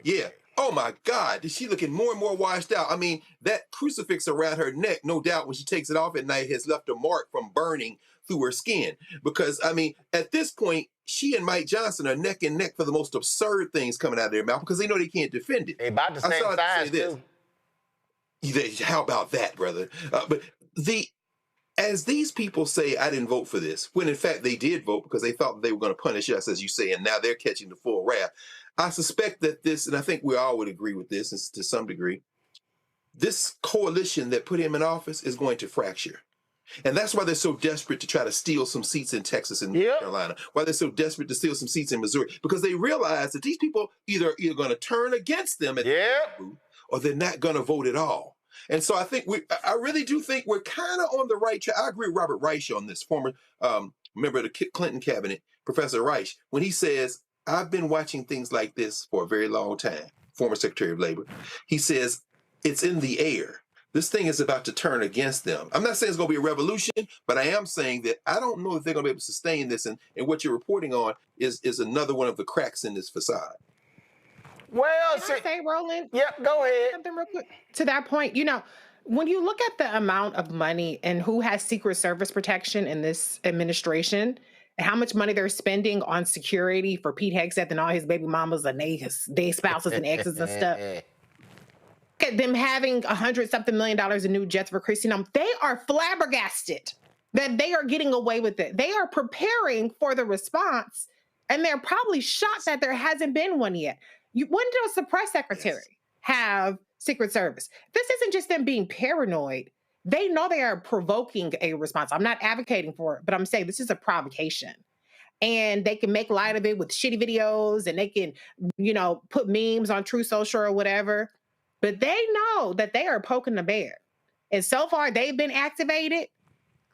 [SPEAKER 10] Yeah. Oh my God, is she looking more and more washed out? I mean, that crucifix around her neck, no doubt when she takes it off at night, has left a mark from burning through her skin. Because, I mean, at this point, she and Mike Johnson are neck and neck for the most absurd things coming out of their mouth because they know they can't defend it.
[SPEAKER 8] They about the same size, too.
[SPEAKER 10] How about that, brother? As these people say, I didn't vote for this, when in fact they did vote because they thought they were going to punish us, as you say, and now they're catching the full wrath. I suspect that this, and I think we all would agree with this to some degree, this coalition that put him in office is going to fracture. And that's why they're so desperate to try to steal some seats in Texas and North Carolina, why they're so desperate to steal some seats in Missouri, because they realize that these people either going to turn against them at the booth, or they're not going to vote at all. And so I think I really do think we're kind of on the right track. I agree with Robert Reich on this, former member of the Clinton cabinet, Professor Reich, when he says, I've been watching things like this for a very long time, former Secretary of Labor. He says, it's in the air. This thing is about to turn against them. I'm not saying it's going to be a revolution, but I am saying that I don't know if they're going to be able to sustain this. And what you're reporting on is another one of the cracks in this facade.
[SPEAKER 35] Well,
[SPEAKER 3] Can I say, Roland?
[SPEAKER 35] Yep, go ahead.
[SPEAKER 3] Something real quick to that point. You know, when you look at the amount of money and who has Secret Service protection in this administration, and how much money they're spending on security for Pete Hegseth and all his baby mamas and their spouses and exes and stuff. Look at them having $100-something million in new jets for Christine. They are flabbergasted that they are getting away with it. They are preparing for the response, and they're probably shocked that there hasn't been one yet. When does the press secretary have Secret Service? This isn't just them being paranoid. They know they are provoking a response. I'm not advocating for it, but I'm saying this is a provocation. And they can make light of it with shitty videos, and they can, put memes on True Social or whatever. But they know that they are poking the bear. And so far, they've been activated.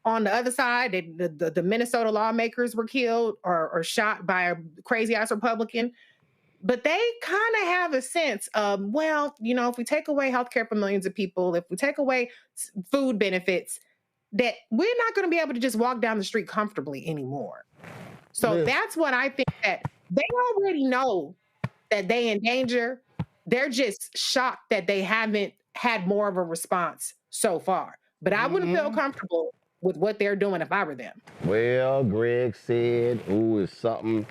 [SPEAKER 3] On the other side, the Minnesota lawmakers were killed or shot by a crazy-ass Republican. But they kind of have a sense of, if we take away healthcare for millions of people, if we take away food benefits, that we're not going to be able to just walk down the street comfortably anymore. So that's what I think, that they already know that they in danger. They're just shocked that they haven't had more of a response so far. But I wouldn't feel comfortable with what they're doing if I were them.
[SPEAKER 8] Well, Greg said, it's something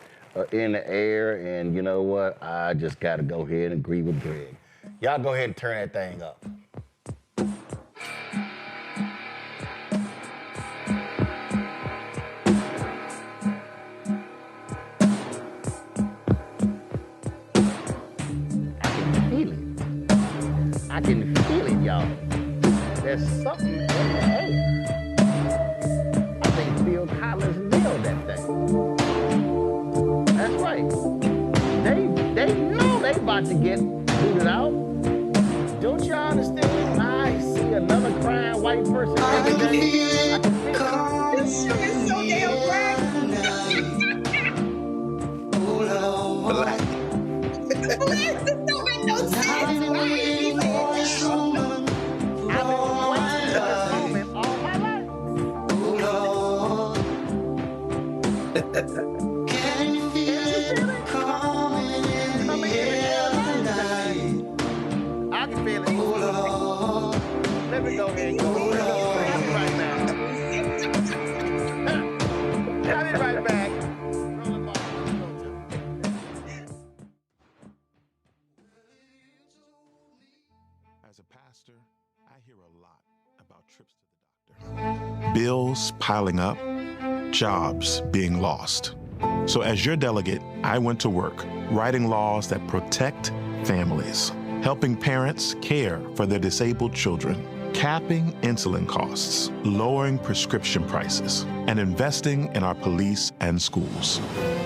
[SPEAKER 8] in the air, and you know what? I just got to go ahead and agree with Greg. Y'all go ahead and turn that thing up. I can feel it, y'all. There's something in the air. I think Phil Collins nailed that thing. That's right. They know they about to get booted out. Don't y'all understand? I see another crying white person every day. I can feel it.
[SPEAKER 2] This shit is so damn crack. Please, this don't make no sense. Why is he saying this?
[SPEAKER 8] I've been waiting for this moment all my life.
[SPEAKER 9] Can you feel it coming in the air tonight?
[SPEAKER 8] I can feel it. Let me go ahead and go. I'll be right back. I'll be right back.
[SPEAKER 11] As a pastor, I hear a lot about trips to the doctor. Bills piling up, jobs being lost. So as your delegate, I went to work writing laws that protect families, helping parents care for their disabled children, capping insulin costs, lowering prescription prices, and investing in our police and schools.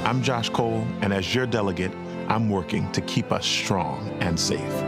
[SPEAKER 11] I'm Josh Cole, and as your delegate, I'm working to keep us strong and safe.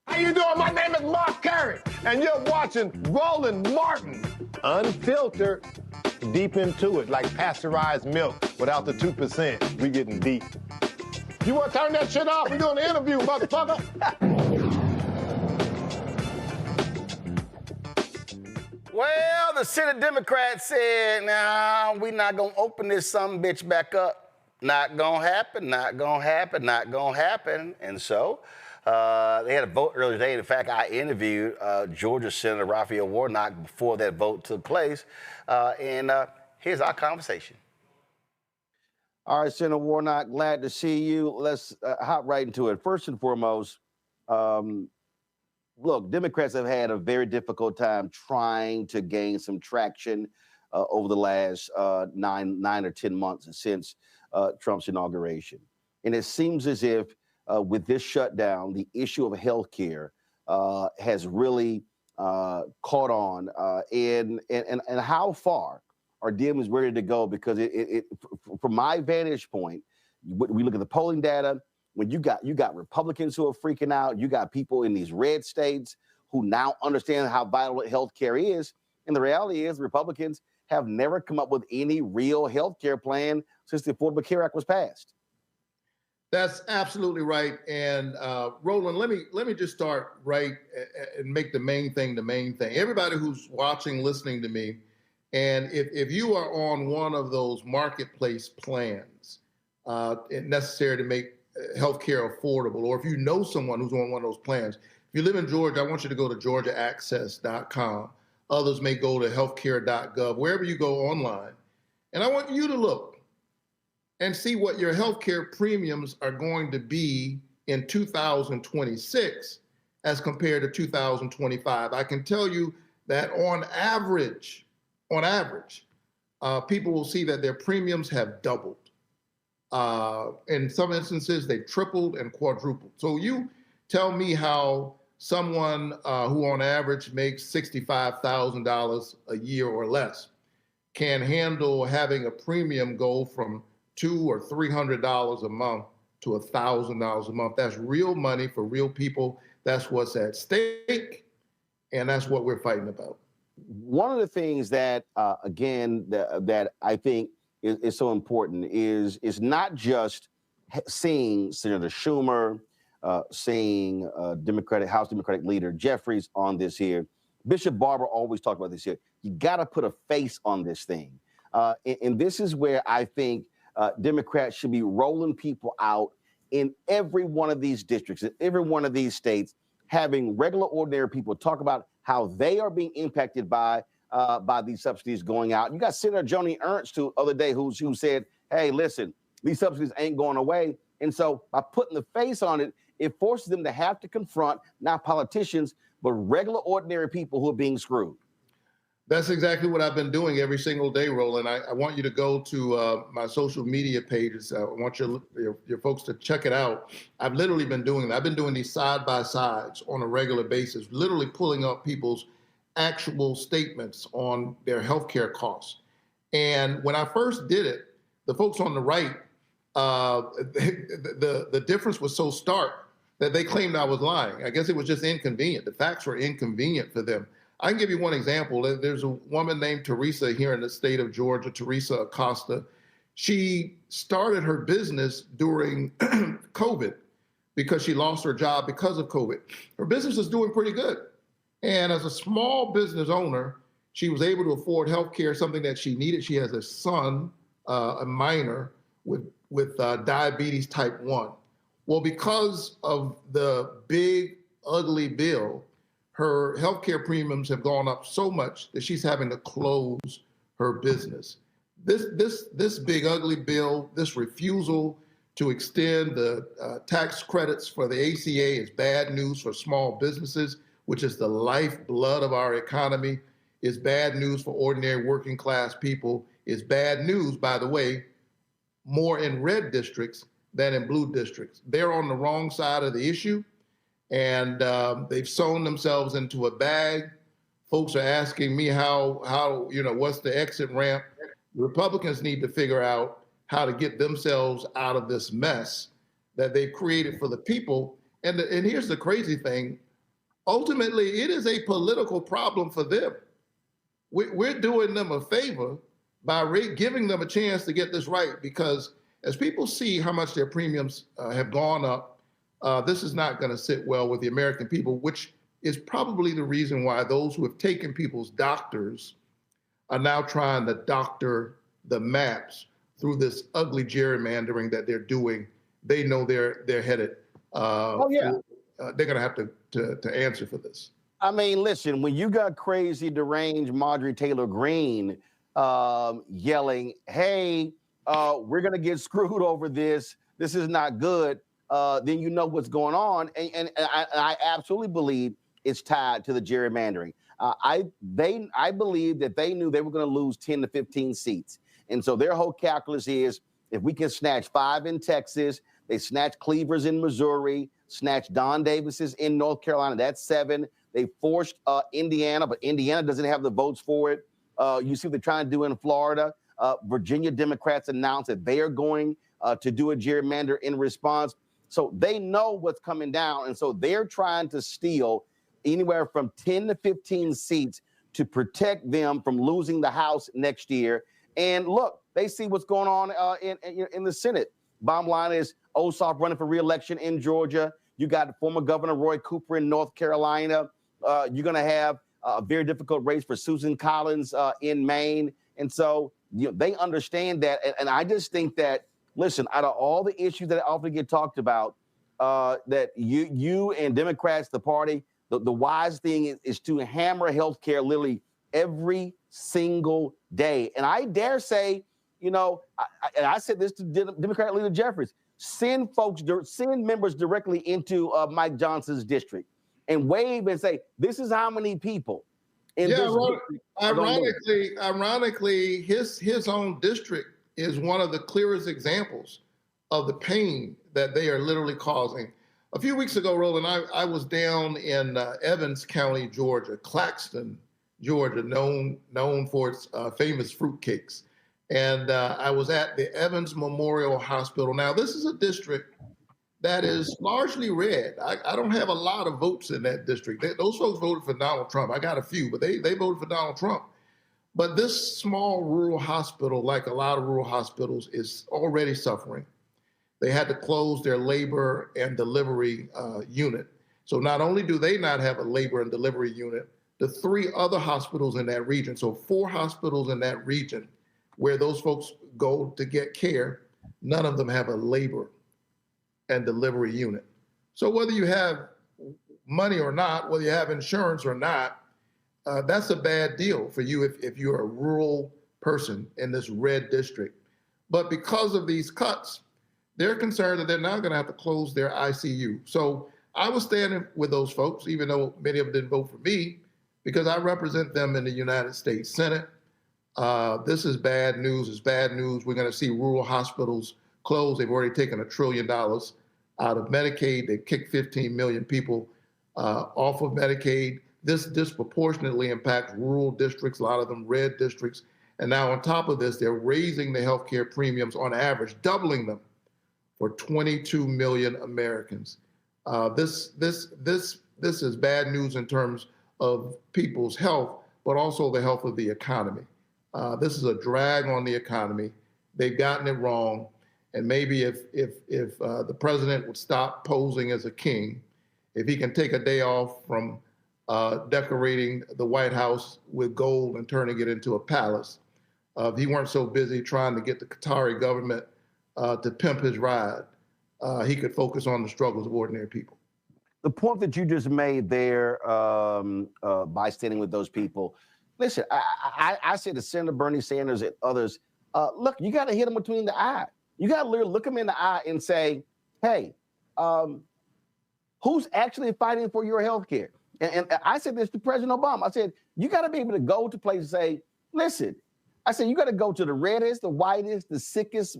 [SPEAKER 12] How you doing? My name is Mark Curry, and you're watching Roland Martin, unfiltered, deep into it, like pasteurized milk without the 2%. We getting deep. You want to turn that shit off? We're doing the interview, motherfucker.
[SPEAKER 8] Well, the Senate Democrats said, nah, we're not going to open this sumbitch back up. Not going to happen, not going to happen, not going to happen. And so
[SPEAKER 35] They had a vote earlier today. In fact, I interviewed Georgia Senator Raphael Warnock before that vote took place. And here's our conversation.
[SPEAKER 27] All right, Senator Warnock, glad to see you. Let's hop right into it. First and foremost, look, Democrats have had a very difficult time trying to gain some traction over the last 9 or 10 months since Trump's inauguration. And it seems as if with this shutdown, the issue of health care has really caught on. And how far are Dems ready to go? Because from my vantage point, we look at the polling data. When you got Republicans who are freaking out, you got people in these red states who now understand how vital health care is. And the reality is Republicans have never come up with any real health care plan since the Affordable Care Act was passed.
[SPEAKER 13] That's absolutely right. And Roland, let me just start right and make the main thing the main thing. Everybody who's watching, listening to me, and if you are on one of those marketplace plans necessary to make healthcare affordable, or if you know someone who's on one of those plans, if you live in Georgia, I want you to go to georgiaaccess.com. Others may go to healthcare.gov, wherever you go online. And I want you to look and see what your healthcare premiums are going to be in 2026 as compared to 2025. I can tell you that on average, people will see that their premiums have doubled. In some instances, they've tripled and quadrupled. So you tell me how someone who on average makes $65,000 a year or less can handle having a premium go from $200 or $300 a month to $1,000 a month. That's real money for real people. That's what's at stake, and that's what we're fighting about.
[SPEAKER 27] One of the things that, again, that I think is so important is not just seeing Senator Schumer, seeing House Democratic leader Jeffries on this here. Bishop Barber always talked about this here. You got to put a face on this thing. And this is where I think Democrats should be rolling people out in every one of these districts, in every one of these states, having regular, ordinary people talk about how they are being impacted by these subsidies going out. You got Senator Joni Ernst the other day who said, hey, listen, these subsidies ain't going away. And so by putting the face on it, it forces them to have to confront not politicians, but regular, ordinary people who are being screwed.
[SPEAKER 13] That's exactly what I've been doing every single day, Roland. I want you to go to my social media pages. I want your folks to check it out. I've literally been doing that. I've been doing these side-by-sides on a regular basis, literally pulling up people's actual statements on their healthcare costs. And when I first did it, the folks on the right, the difference was so stark that they claimed I was lying. I guess it was just inconvenient. The facts were inconvenient for them. I can give you one example. There's a woman named Teresa here in the state of Georgia, Teresa Acosta. She started her business during COVID because she lost her job because of COVID. Her business is doing pretty good. And as a small business owner, she was able to afford health care, something that she needed. She has a son, a minor, with diabetes type 1. Well, because of the big, ugly bill, her healthcare premiums have gone up so much that she's having to close her business. This big ugly bill, this refusal to extend the tax credits for the ACA is bad news for small businesses, which is the lifeblood of our economy, is bad news for ordinary working class people, is bad news, by the way, more in red districts than in blue districts. They're on the wrong side of the issue. And they've sewn themselves into a bag. Folks are asking me how what's the exit ramp? Republicans need to figure out how to get themselves out of this mess that they've created for the people. And here's the crazy thing. Ultimately, it is a political problem for them. We're doing them a favor by giving them a chance to get this right, because as people see how much their premiums have gone up, this is not going to sit well with the American people, which is probably the reason why those who have taken people's doctors are now trying to doctor the maps through this ugly gerrymandering that they're doing. They know they're headed they're going to have to answer for this.
[SPEAKER 27] I mean, listen, when you got crazy, deranged Marjorie Taylor Greene yelling, hey, we're going to get screwed over this. This is not good. Then you know what's going on. And I absolutely believe it's tied to the gerrymandering. I believe that they knew they were going to lose 10 to 15 seats. And so their whole calculus is if we can snatch 5 in Texas, they snatch Cleavers in Missouri, snatch Don Davis's in North Carolina, that's 7. They forced Indiana, but Indiana doesn't have the votes for it. You see what they're trying to do in Florida. Virginia Democrats announced that they are going to do a gerrymander in response. So they know what's coming down. And so they're trying to steal anywhere from 10 to 15 seats to protect them from losing the House next year. And look, they see what's going on in the Senate. Bottom line is Ossoff running for re-election in Georgia. You got former Governor Roy Cooper in North Carolina. You're going to have a very difficult race for Susan Collins in Maine. And so they understand that. And I just think that, listen, out of all the issues that often get talked about, that you and Democrats, the party, the wise thing is to hammer healthcare literally every single day. And I dare say, and I said this to Democrat leader Jeffries, send members directly into Mike Johnson's district and wave and say, this is how many people in this district.
[SPEAKER 13] Ironically, his own district is one of the clearest examples of the pain that they are literally causing. A few weeks ago, Roland, I was down in Evans County, Georgia, Claxton, Georgia, known for its famous fruitcakes. And I was at the Evans Memorial Hospital. Now, this is a district that is largely red. I don't have a lot of votes in that district. Those folks voted for Donald Trump. I got a few, but they voted for Donald Trump. But this small rural hospital, like a lot of rural hospitals, is already suffering. They had to close their labor and delivery unit. So not only do they not have a labor and delivery unit, the 3 other hospitals in that region, so 4 hospitals in that region where those folks go to get care, none of them have a labor and delivery unit. So whether you have money or not, whether you have insurance or not, that's a bad deal for you if you're a rural person in this red district. But because of these cuts, they're concerned that they're now going to have to close their ICU. So I was standing with those folks, even though many of them didn't vote for me, because I represent them in the United States Senate. This is bad news. It's bad news. We're going to see rural hospitals close. They've already taken $1 trillion out of Medicaid. They've kicked 15 million people off of Medicaid. This disproportionately impacts rural districts, a lot of them red districts. And now on top of this, they're raising the healthcare premiums on average, doubling them for 22 million Americans. This is bad news in terms of people's health, but also the health of the economy. This is a drag on the economy. They've gotten it wrong. And maybe if the president would stop posing as a king, if he can take a day off from decorating the White House with gold and turning it into a palace, if he weren't so busy trying to get the Qatari government to pimp his ride, he could focus on the struggles of ordinary people.
[SPEAKER 27] The point that you just made there by standing with those people, listen, I said to Senator Bernie Sanders and others, look, you got to hit them between the eye. You got to literally look them in the eye and say, hey, who's actually fighting for your health care? And I said this to President Obama. I said, you got to be able to go to places and say, listen, I said, you got to go to the reddest, the whitest, the sickest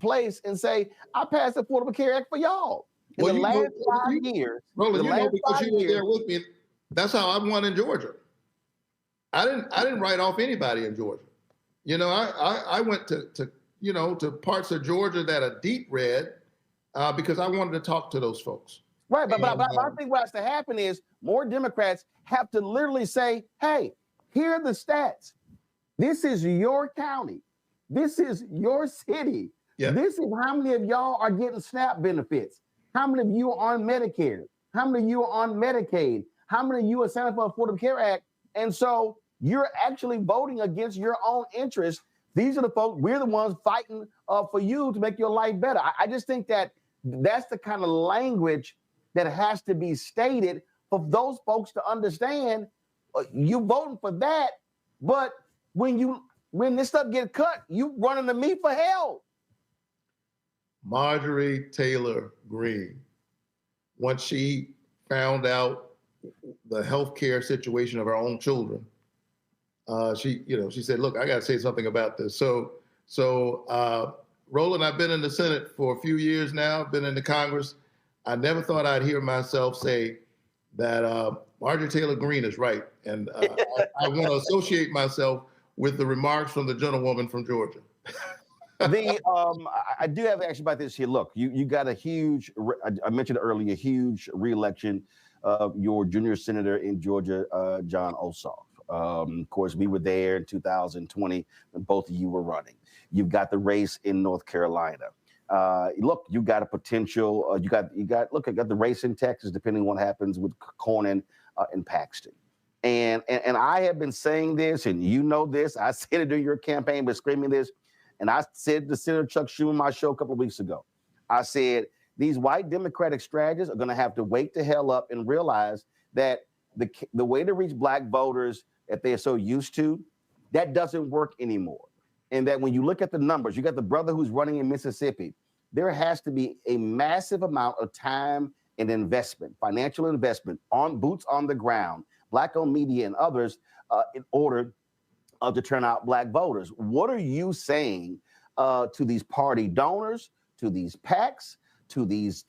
[SPEAKER 27] place and say, I passed the Affordable Care Act for y'all. In the last 5 years.
[SPEAKER 13] Roland, you know, because you were there with me, that's how I won in Georgia. I didn't write off anybody in Georgia. You know, I went to parts of Georgia that are deep red because I wanted to talk to those folks.
[SPEAKER 27] Right, but I think what has to happen is more Democrats have to literally say, hey, here are the stats. This is your county. This is your city. Yeah. This is how many of y'all are getting SNAP benefits. How many of you are on Medicare? How many of you are on Medicaid? How many of you are signing for the Affordable Care Act? And so you're actually voting against your own interests. These are the folks, we're the ones fighting for you to make your life better. I just think that that's the kind of language that has to be stated for those folks to understand you voting for that, but when this stuff get cut, you running to me for help.
[SPEAKER 13] Marjorie Taylor Greene, once she found out the healthcare situation of her own children, she said, "Look, I got to say something about this." So, Roland, I've been in the Senate for a few years now, been in the Congress. I never thought I'd hear myself say that Marjorie Taylor Greene is right, and I want to associate myself with the remarks from the gentlewoman from Georgia.
[SPEAKER 27] I do have action about this here. Look, you got a huge, I mentioned earlier, a huge reelection of your junior senator in Georgia, John Ossoff. Of course, we were there in 2020 when both of you were running. You've got the race in North Carolina. Look, you got a potential. You got the race in Texas, depending on what happens with Cornyn and Paxton. And I have been saying this, and you know this. I said it during your campaign, but screaming this. And I said to Senator Chuck Schumer on my show a couple of weeks ago, I said, these white Democratic strategists are going to have to wake the hell up and realize that the way to reach black voters that they're so used to, that doesn't work anymore. And that when you look at the numbers, you got the brother who's running in Mississippi, there has to be a massive amount of time and investment, financial investment on boots on the ground, black-owned media and others in order to turn out black voters. What are you saying to these party donors, to these PACs, to these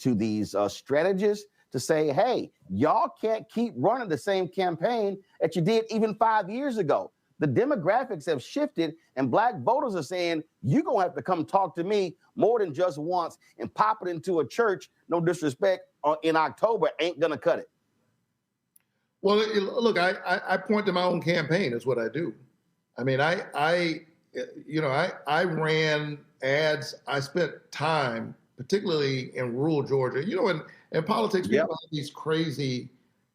[SPEAKER 27] strategists to say, hey, y'all can't keep running the same campaign that you did even 5 years ago. The demographics have shifted, and black voters are saying, you're going to have to come talk to me more than just once, and pop it into a church, no disrespect, in October ain't going to cut it.
[SPEAKER 13] Well, look, I point to my own campaign is what I do. I mean, I ran ads. I spent time, particularly in rural Georgia. You know, in politics, we have these crazy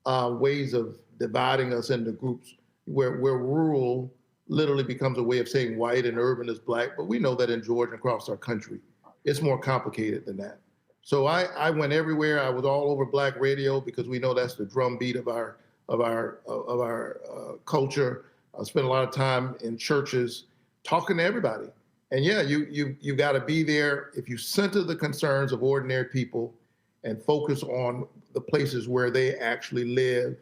[SPEAKER 13] ways of dividing us into groups where rural literally becomes a way of saying white and urban is black. But we know that in Georgia and across our country, it's more complicated than that. So I went everywhere. I was all over black radio because we know that's the drumbeat of our culture. I spent a lot of time in churches talking to everybody. And yeah, you got to be there. If you center the concerns of ordinary people and focus on the places where they actually live,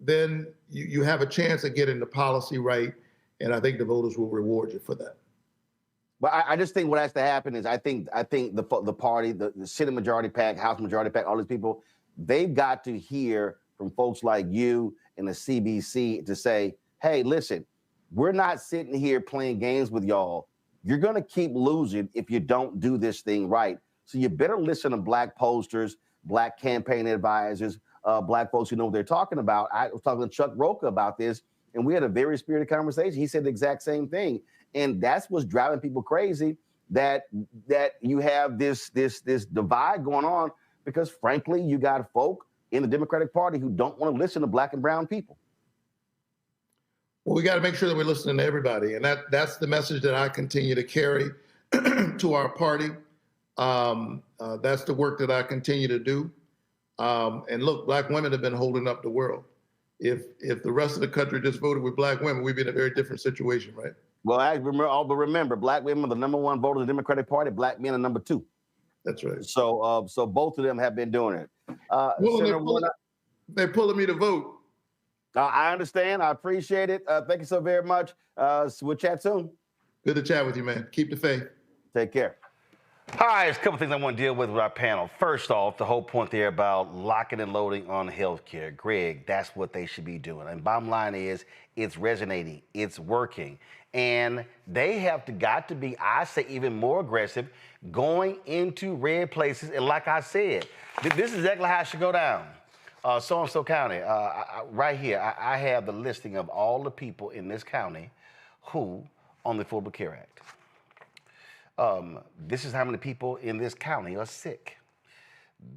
[SPEAKER 13] then you have a chance of getting the policy right. And I think the voters will reward you for that.
[SPEAKER 27] But I just think what has to happen is I think the party, the Senate majority PAC, House majority PAC, all these people, they've got to hear from folks like you and the CBC to say, hey, listen, we're not sitting here playing games with y'all. You're going to keep losing if you don't do this thing right. So you better listen to black posters, black campaign advisors, black folks who know what they're talking about. I was talking to Chuck Rocha about this, and we had a very spirited conversation. He said the exact same thing. And that's what's driving people crazy, that you have this divide going on because, frankly, you got folk in the Democratic Party who don't want to listen to black and brown people.
[SPEAKER 13] Well, we got to make sure that we're listening to everybody. And that's the message that I continue to carry to our party. That's the work that I continue to do. And look, black women have been holding up the world. If the rest of the country just voted with black women, we'd be in a very different situation, right?
[SPEAKER 27] Well, remember, black women are the number one voter of the Democratic Party. Black men are number two.
[SPEAKER 13] That's right.
[SPEAKER 27] So both of them have been doing it.
[SPEAKER 13] They're pulling me to vote.
[SPEAKER 27] I understand. I appreciate it. Thank you so very much. We'll chat soon.
[SPEAKER 13] Good to chat with you, man. Keep the faith.
[SPEAKER 27] Take care.
[SPEAKER 35] All right, there's a couple things I want to deal with our panel. First off, the whole point there about locking and loading on healthcare. Greg, that's what they should be doing. And bottom line is, it's resonating, it's working. And they got to be, I say, even more aggressive going into red places. And like I said, this is exactly how it should go down. So-and-so county, right here, I have the listing of all the people in this county who on the Affordable Care Act. This is how many people in this county are sick.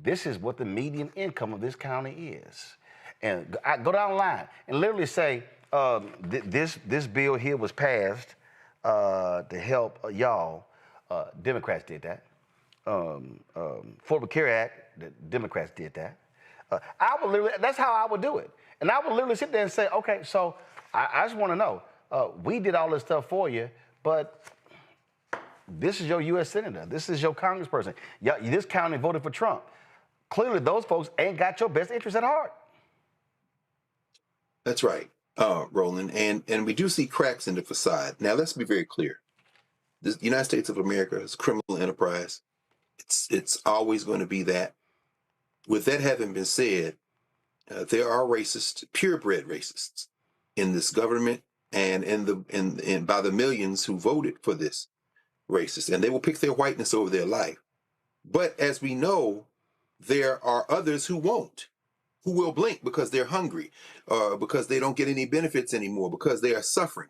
[SPEAKER 35] This is what the median income of this county is. And I go down the line and literally say, this bill here was passed to help y'all. Democrats did that. Affordable Care Act, the Democrats did that. I would literally, that's how I would do it. And I would literally sit there and say, okay, so I just want to know, we did all this stuff for you, but this is your U.S. Senator. This is your congressperson. This county voted for Trump. Clearly, those folks ain't got your best interest at heart.
[SPEAKER 10] That's right, Roland. And we do see cracks in the facade. Now, let's be very clear. The United States of America is a criminal enterprise. It's always going to be that. With that having been said, there are racists, purebred racists, in this government and by the millions who voted for this racist, and they will pick their whiteness over their life. But as we know, there are others who won't, who will blink because they're hungry, because they don't get any benefits anymore, because they are suffering.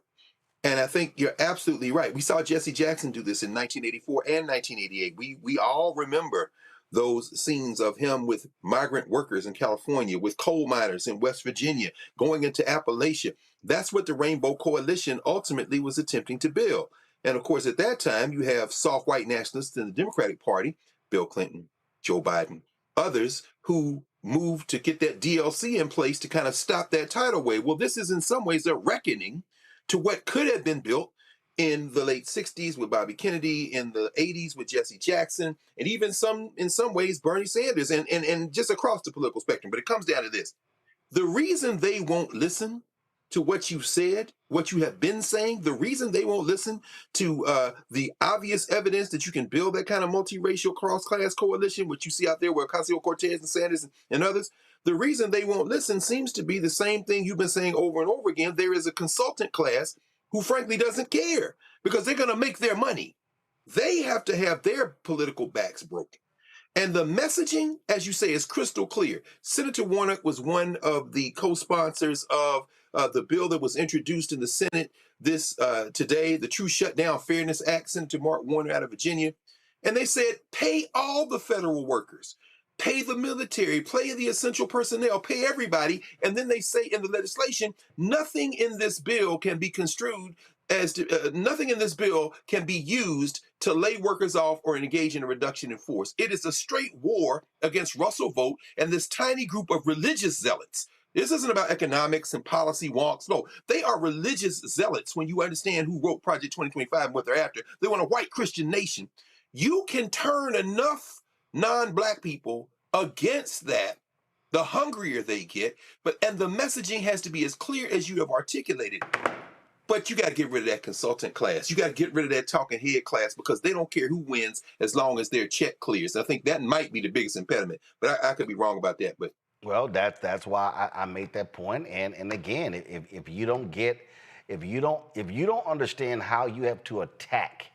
[SPEAKER 10] And I think you're absolutely right. We saw Jesse Jackson do this in 1984 and 1988. We all remember those scenes of him with migrant workers in California, with coal miners in West Virginia, going into Appalachia. That's what the Rainbow Coalition ultimately was attempting to build. And of course, at that time, you have soft white nationalists in the Democratic Party, Bill Clinton, Joe Biden, others who moved to get that DLC in place to kind of stop that tidal wave. Well, this is in some ways a reckoning to what could have been built in the late 60s with Bobby Kennedy, in the 80s with Jesse Jackson, and even in some ways Bernie Sanders, and just across the political spectrum. But it comes down to this. The reason they won't listen to what you said, what you have been saying, the reason they won't listen to the obvious evidence that you can build that kind of multiracial cross-class coalition, which you see out there with Ocasio-Cortez and Sanders and others, the reason they won't listen seems to be the same thing you've been saying over and over again. There is a consultant class who frankly doesn't care because they're going to make their money. They have to have their political backs broken. And the messaging, as you say, is crystal clear. Senator Warnock was one of the co-sponsors of the bill that was introduced in the Senate today, the True Shutdown Fairness Act, Senator Mark Warner out of Virginia. And they said, pay all the federal workers, pay the military, pay the essential personnel, pay everybody. And then they say in the legislation, nothing in this bill can be construed as to, nothing in this bill can be used to lay workers off or engage in a reduction in force. It is a straight war against Russell Vogt and this tiny group of religious zealots. This isn't about economics and policy wonks. No, they are religious zealots when you understand who wrote Project 2025 and what they're after. They want a white Christian nation. You can turn enough non-black people against that, the hungrier they get, and the messaging has to be as clear as you have articulated. But you got to get rid of that consultant class. You got to get rid of that talking head class because they don't care who wins as long as their check clears. I think that might be the biggest impediment, but I could be wrong about that. But
[SPEAKER 35] well, that's why I made that point. And again, if you don't understand how you have to attack,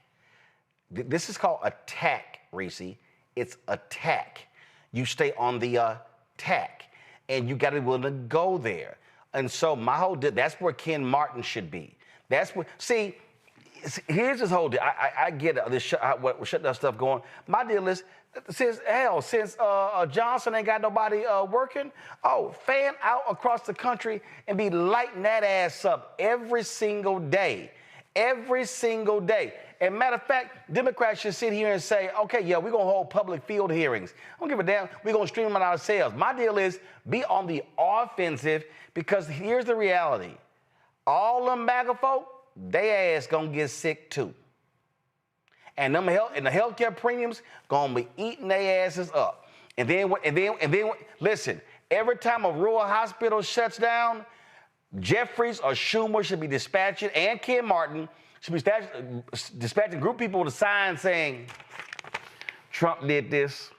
[SPEAKER 35] this is called attack, Reese. It's attack. You stay on the attack, and you got to be willing to go there. And so that's where Ken Martin should be. That's where, see, here's this whole deal. I get this what shutdown stuff going. My deal is, since Johnson ain't got nobody working, fan out across the country and be lighting that ass up every single day. Every single day. And matter of fact, Democrats should sit here and say, okay, yeah, we're going to hold public field hearings. I don't give a damn. We're going to stream them ourselves. My deal is be on the offensive because here's the reality. All them MAGA folk, they ass going to get sick too. And the healthcare premiums going to be eating their asses up. And then, listen, every time a rural hospital shuts down, Jeffries or Schumer should be dispatching, and Ken Martin should be dispatching group people with a sign saying, Trump did this,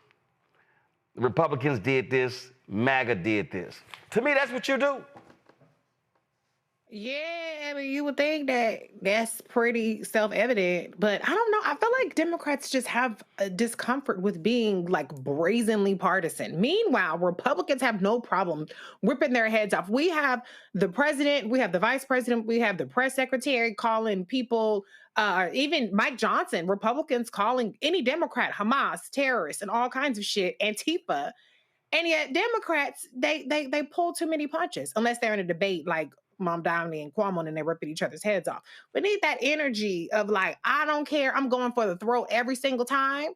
[SPEAKER 35] the Republicans did this, MAGA did this. To me, that's what you do.
[SPEAKER 3] Yeah, I mean, you would think that that's pretty self-evident, but I don't know. I feel like Democrats just have a discomfort with being like brazenly partisan. Meanwhile, Republicans have no problem ripping their heads off. We have the president, we have the vice president, we have the press secretary calling people, even Mike Johnson, Republicans calling any Democrat Hamas, terrorists, and all kinds of shit, Antifa. And yet Democrats, they pull too many punches unless they're in a debate like Mom Downey and Cuomo and they're ripping each other's heads off. We need that energy of like, I don't care, I'm going for the throat every single time.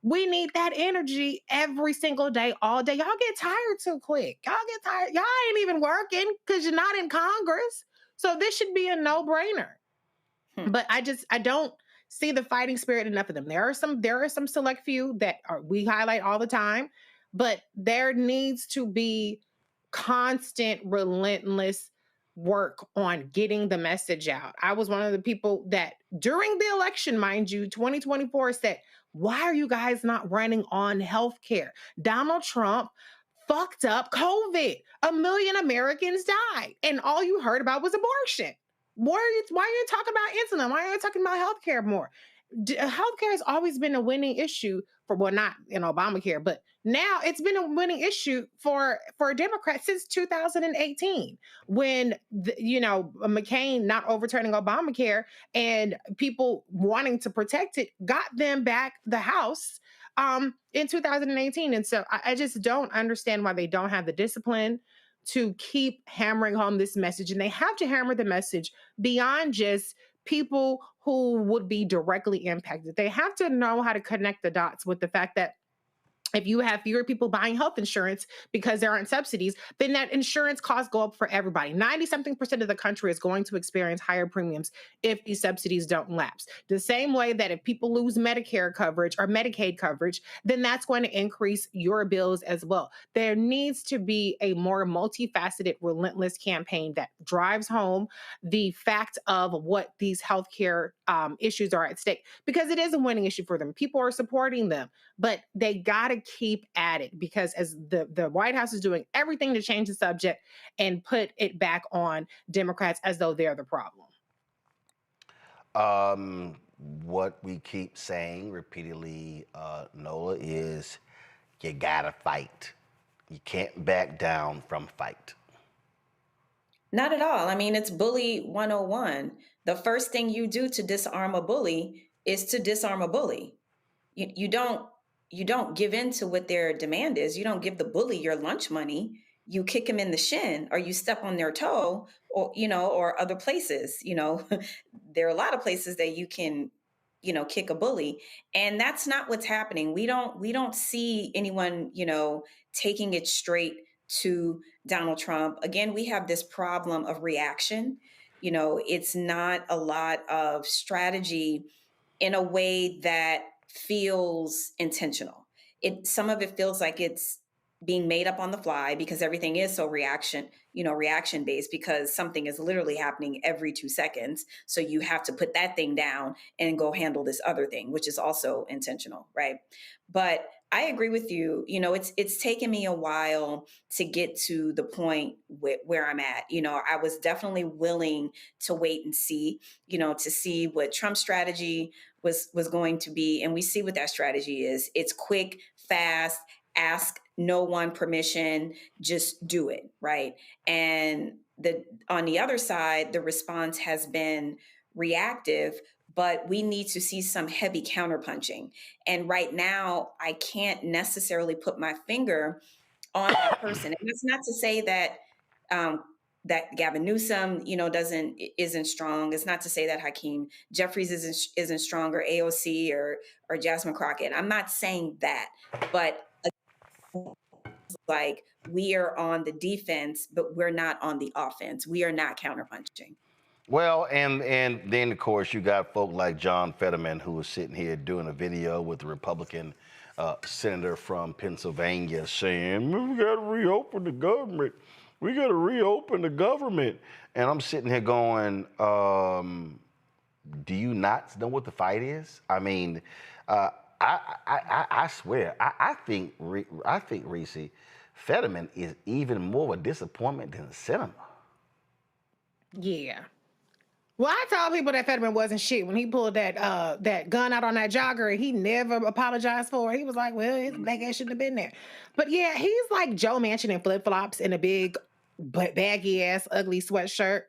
[SPEAKER 3] We need that energy every single day, all day. Y'all get tired too quick. Y'all get tired. Y'all ain't even working because you're not in Congress. So this should be a no-brainer. But I don't see the fighting spirit in enough of them. There are some select few that we highlight all the time, but there needs to be constant, relentless work on getting the message out. I was one of the people that during the election, mind you, 2024 said, why are you guys not running on healthcare? Donald Trump fucked up COVID. 1 million Americans died, and all you heard about was abortion. Why are you talking about insulin? Why are you talking about healthcare more? Healthcare has always been a winning issue for, well, not in Obamacare, but now it's been a winning issue for Democrats since 2018, when McCain not overturning Obamacare and people wanting to protect it got them back the House in 2018. And so I just don't understand why they don't have the discipline to keep hammering home this message. And they have to hammer the message beyond just people who would be directly impacted. They have to know how to connect the dots with the fact that if you have fewer people buying health insurance because there aren't subsidies, then that insurance costs go up for everybody. 90-something% of the country is going to experience higher premiums if these subsidies don't lapse. The same way that if people lose Medicare coverage or Medicaid coverage, then that's going to increase your bills as well. There needs to be a more multifaceted, relentless campaign that drives home the fact of what these healthcare issues are at stake, because it is a winning issue for them. People are supporting them, but they got to keep at it, because as the White House is doing everything to change the subject and put it back on Democrats as though they're the problem.
[SPEAKER 8] What we keep saying repeatedly, Nola, is you gotta fight. You can't back down from fight.
[SPEAKER 2] Not at all. I mean, it's bully 101. The first thing you do to disarm a bully is to disarm a bully. You don't give in to what their demand is. You don't give the bully your lunch money. You kick them in the shin, or you step on their toe, or other places. There are a lot of places that you can, kick a bully, and that's not what's happening. We don't see anyone, taking it straight to Donald Trump. Again, we have this problem of reaction. It's not a lot of strategy in a way that feels intentional. Some of it feels like it's being made up on the fly, because everything is so reaction based, because something is literally happening every 2 seconds. So you have to put that thing down and go handle this other thing, which is also intentional, right? But I agree with you. It's taken me a while to get to the point where I'm at. I was definitely willing to wait and see, to see what Trump's strategy was going to be. And we see what that strategy is. It's quick, fast, ask no one permission, just do it, right? And on the other side, the response has been reactive, but we need to see some heavy counterpunching. And right now, I can't necessarily put my finger on that person. And that's not to say that that Gavin Newsom, isn't strong. It's not to say that Hakeem Jeffries isn't strong, or AOC or Jasmine Crockett. I'm not saying that, but like, we are on the defense, but we're not on the offense. We are not counterpunching.
[SPEAKER 8] Well, and then, of course, you got folk like John Fetterman, who was sitting here doing a video with the Republican senator from Pennsylvania saying, we got to reopen the government. We got to reopen the government. And I'm sitting here going, do you not know what the fight is? I mean, I swear, I think Reese, Fetterman is even more of a disappointment than Sinema.
[SPEAKER 3] Yeah. Well, I told people that Fetterman wasn't shit when he pulled that gun out on that jogger. He never apologized for it. He was like, well, his black ass shouldn't have been there. But yeah, he's like Joe Manchin in flip-flops and a big baggy ass ugly sweatshirt.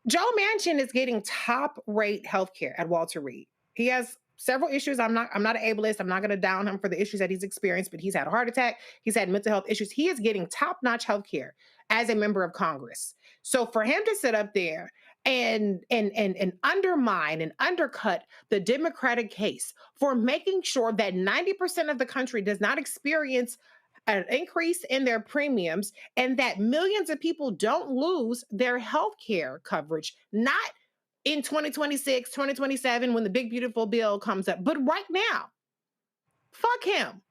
[SPEAKER 3] Joe Manchin is getting top-rate healthcare at Walter Reed. He has several issues. I'm not an ableist. I'm not going to down him for the issues that he's experienced, but he's had a heart attack. He's had mental health issues. He is getting top-notch healthcare as a member of Congress. So for him to sit up there and undermine and undercut the Democratic case for making sure that 90% of the country does not experience an increase in their premiums and that millions of people don't lose their health care coverage, not in 2026, 2027, when the big beautiful bill comes up, but right now. Fuck him.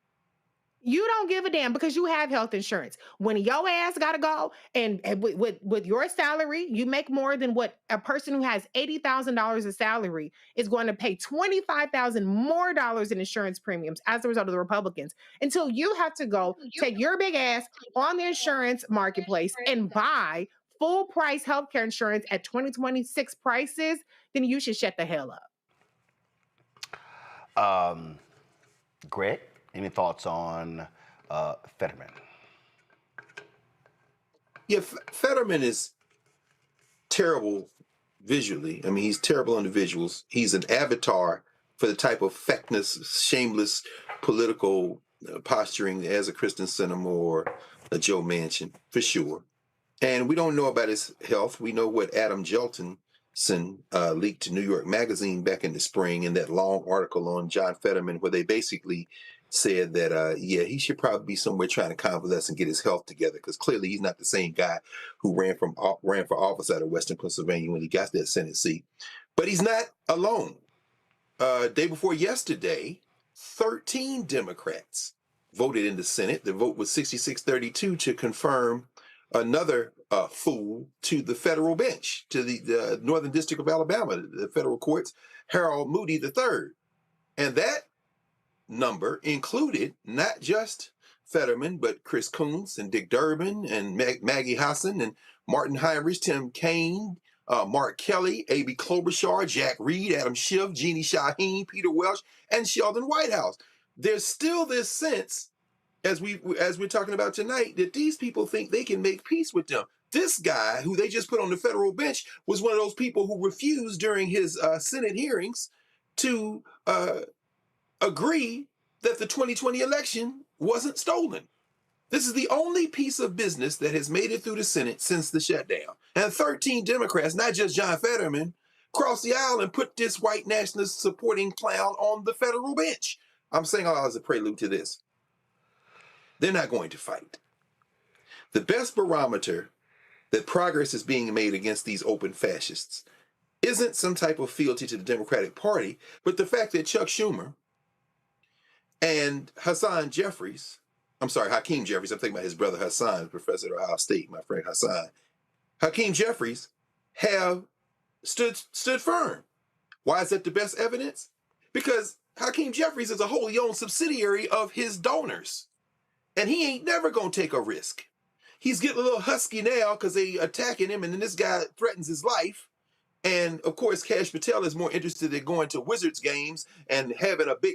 [SPEAKER 3] You don't give a damn because you have health insurance. When your ass gotta go, and with your salary, you make more than what a person who has $80,000 of salary is going to pay $25,000 more dollars in insurance premiums as a result of the Republicans. Until you have to go take your big ass on the insurance marketplace and buy full price healthcare insurance at 2026 prices, then you should shut the hell up.
[SPEAKER 35] Greg, any thoughts on Fetterman?
[SPEAKER 10] Yeah, Fetterman is terrible visually. I mean, he's terrible on the visuals. He's an avatar for the type of feckless, shameless political posturing as a Kristen Sinema or a Joe Manchin, for sure. And we don't know about his health. We know what Adam Jeltonson leaked to New York Magazine back in the spring in that long article on John Fetterman, where they basically said that, yeah, he should probably be somewhere trying to convalesce and get his health together, because clearly he's not the same guy who ran for office out of Western Pennsylvania when he got that Senate seat. But he's not alone. Day before yesterday, 13 Democrats voted in the Senate. The vote was 66-32 to confirm another fool to the federal bench, to the Northern District of Alabama, the federal courts, Harold Moody III. And that number included not just Fetterman, but Chris Coons and Dick Durbin and Maggie Hassan and Martin Heinrich, Tim Kaine, Mark Kelly, A.B. Klobuchar, Jack Reed, Adam Schiff, Jeannie Shaheen, Peter Welch, and Sheldon Whitehouse. There's still this sense, as we're talking about tonight, that these people think they can make peace with them. This guy, who they just put on the federal bench, was one of those people who refused during his Senate hearings to agree that the 2020 election wasn't stolen. This is the only piece of business that has made it through the Senate since the shutdown. And 13 Democrats, not just John Fetterman, crossed the aisle and put this white nationalist supporting clown on the federal bench. I'm saying all as a prelude to this. They're not going to fight. The best barometer that progress is being made against these open fascists isn't some type of fealty to the Democratic Party, but the fact that Chuck Schumer and Hakeem Jeffries, I'm thinking about his brother Hassan, professor at Ohio State, my friend Hassan. Hakeem Jeffries have stood firm. Why is that the best evidence? Because Hakeem Jeffries is a wholly owned subsidiary of his donors, and he ain't never gonna take a risk. He's getting a little husky now because they attacking him, and then this guy threatens his life. And of course, Kash Patel is more interested in going to Wizards games and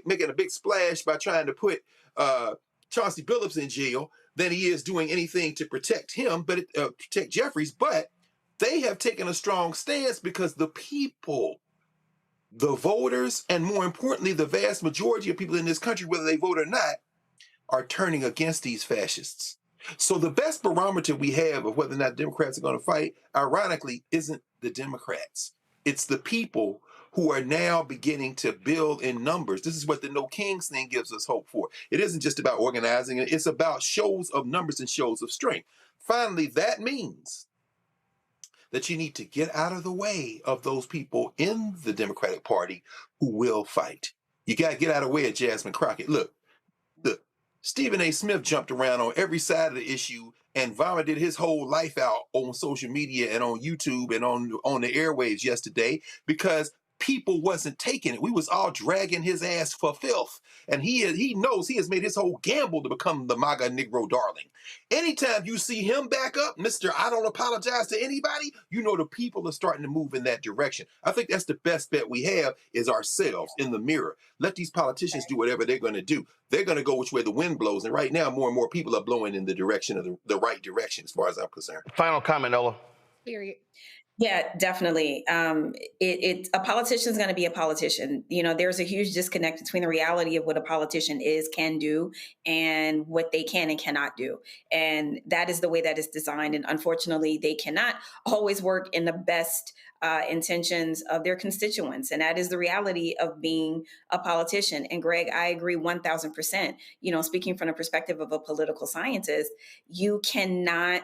[SPEAKER 10] making a big splash by trying to put Chauncey Billups in jail than he is doing anything to protect him, but protect Jeffries. But they have taken a strong stance because the people, the voters, and more importantly, the vast majority of people in this country, whether they vote or not, are turning against these fascists. So the best barometer we have of whether or not Democrats are going to fight, ironically, isn't the Democrats. It's the people who are now beginning to build in numbers. This is what the No Kings thing gives us hope for. It isn't just about organizing. It's about shows of numbers and shows of strength. Finally, that means that you need to get out of the way of those people in the Democratic Party who will fight. You got to get out of the way of Jasmine Crockett. Look, Stephen A. Smith jumped around on every side of the issue and vomited his whole life out on social media and on YouTube and on the airwaves yesterday because people wasn't taking it. We was all dragging his ass for filth. And he knows he has made his whole gamble to become the MAGA Negro darling. Anytime you see him back up, Mr. I don't apologize to anybody, you know the people are starting to move in that direction. I think that's the best bet we have is ourselves in the mirror. Let these politicians do whatever they're going to do. They're going to go which way the wind blows. And right now, more and more people are blowing in the direction of the right direction as far as I'm concerned.
[SPEAKER 35] Final comment, Ola.
[SPEAKER 2] Period. Yeah, definitely. A politician is going to be a politician. You know, there's a huge disconnect between the reality of what a politician can do, and what they can and cannot do. And that is the way that it's designed. And unfortunately, they cannot always work in the best intentions of their constituents. And that is the reality of being a politician. And Greg, I agree 1000%. You know, speaking from the perspective of a political scientist, you cannot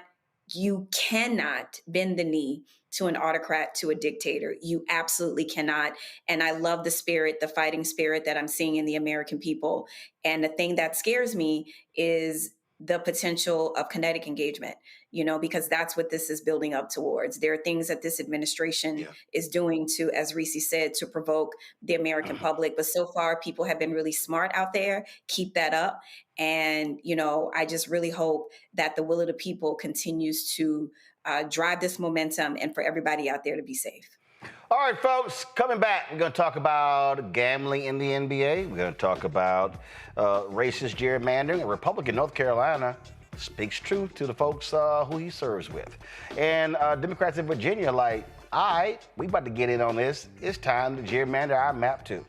[SPEAKER 2] bend the knee to an autocrat, to a dictator. You absolutely cannot. And I love the spirit, the fighting spirit that I'm seeing in the American people. And the thing that scares me is the potential of kinetic engagement, you know, because that's what this is building up towards. There are things that this administration is doing to, as Reese said, to provoke the American public. But so far, people have been really smart out there. Keep that up. And, you know, I just really hope that the will of the people continues to drive this momentum and for everybody out there to be safe.
[SPEAKER 35] All right, folks, coming back, we're going to talk about gambling in the NBA. We're going to talk about racist gerrymandering. A Republican North Carolina speaks truth to the folks who he serves with. And Democrats in Virginia are like, all right, we about to get in on this. It's time to gerrymander our map, too.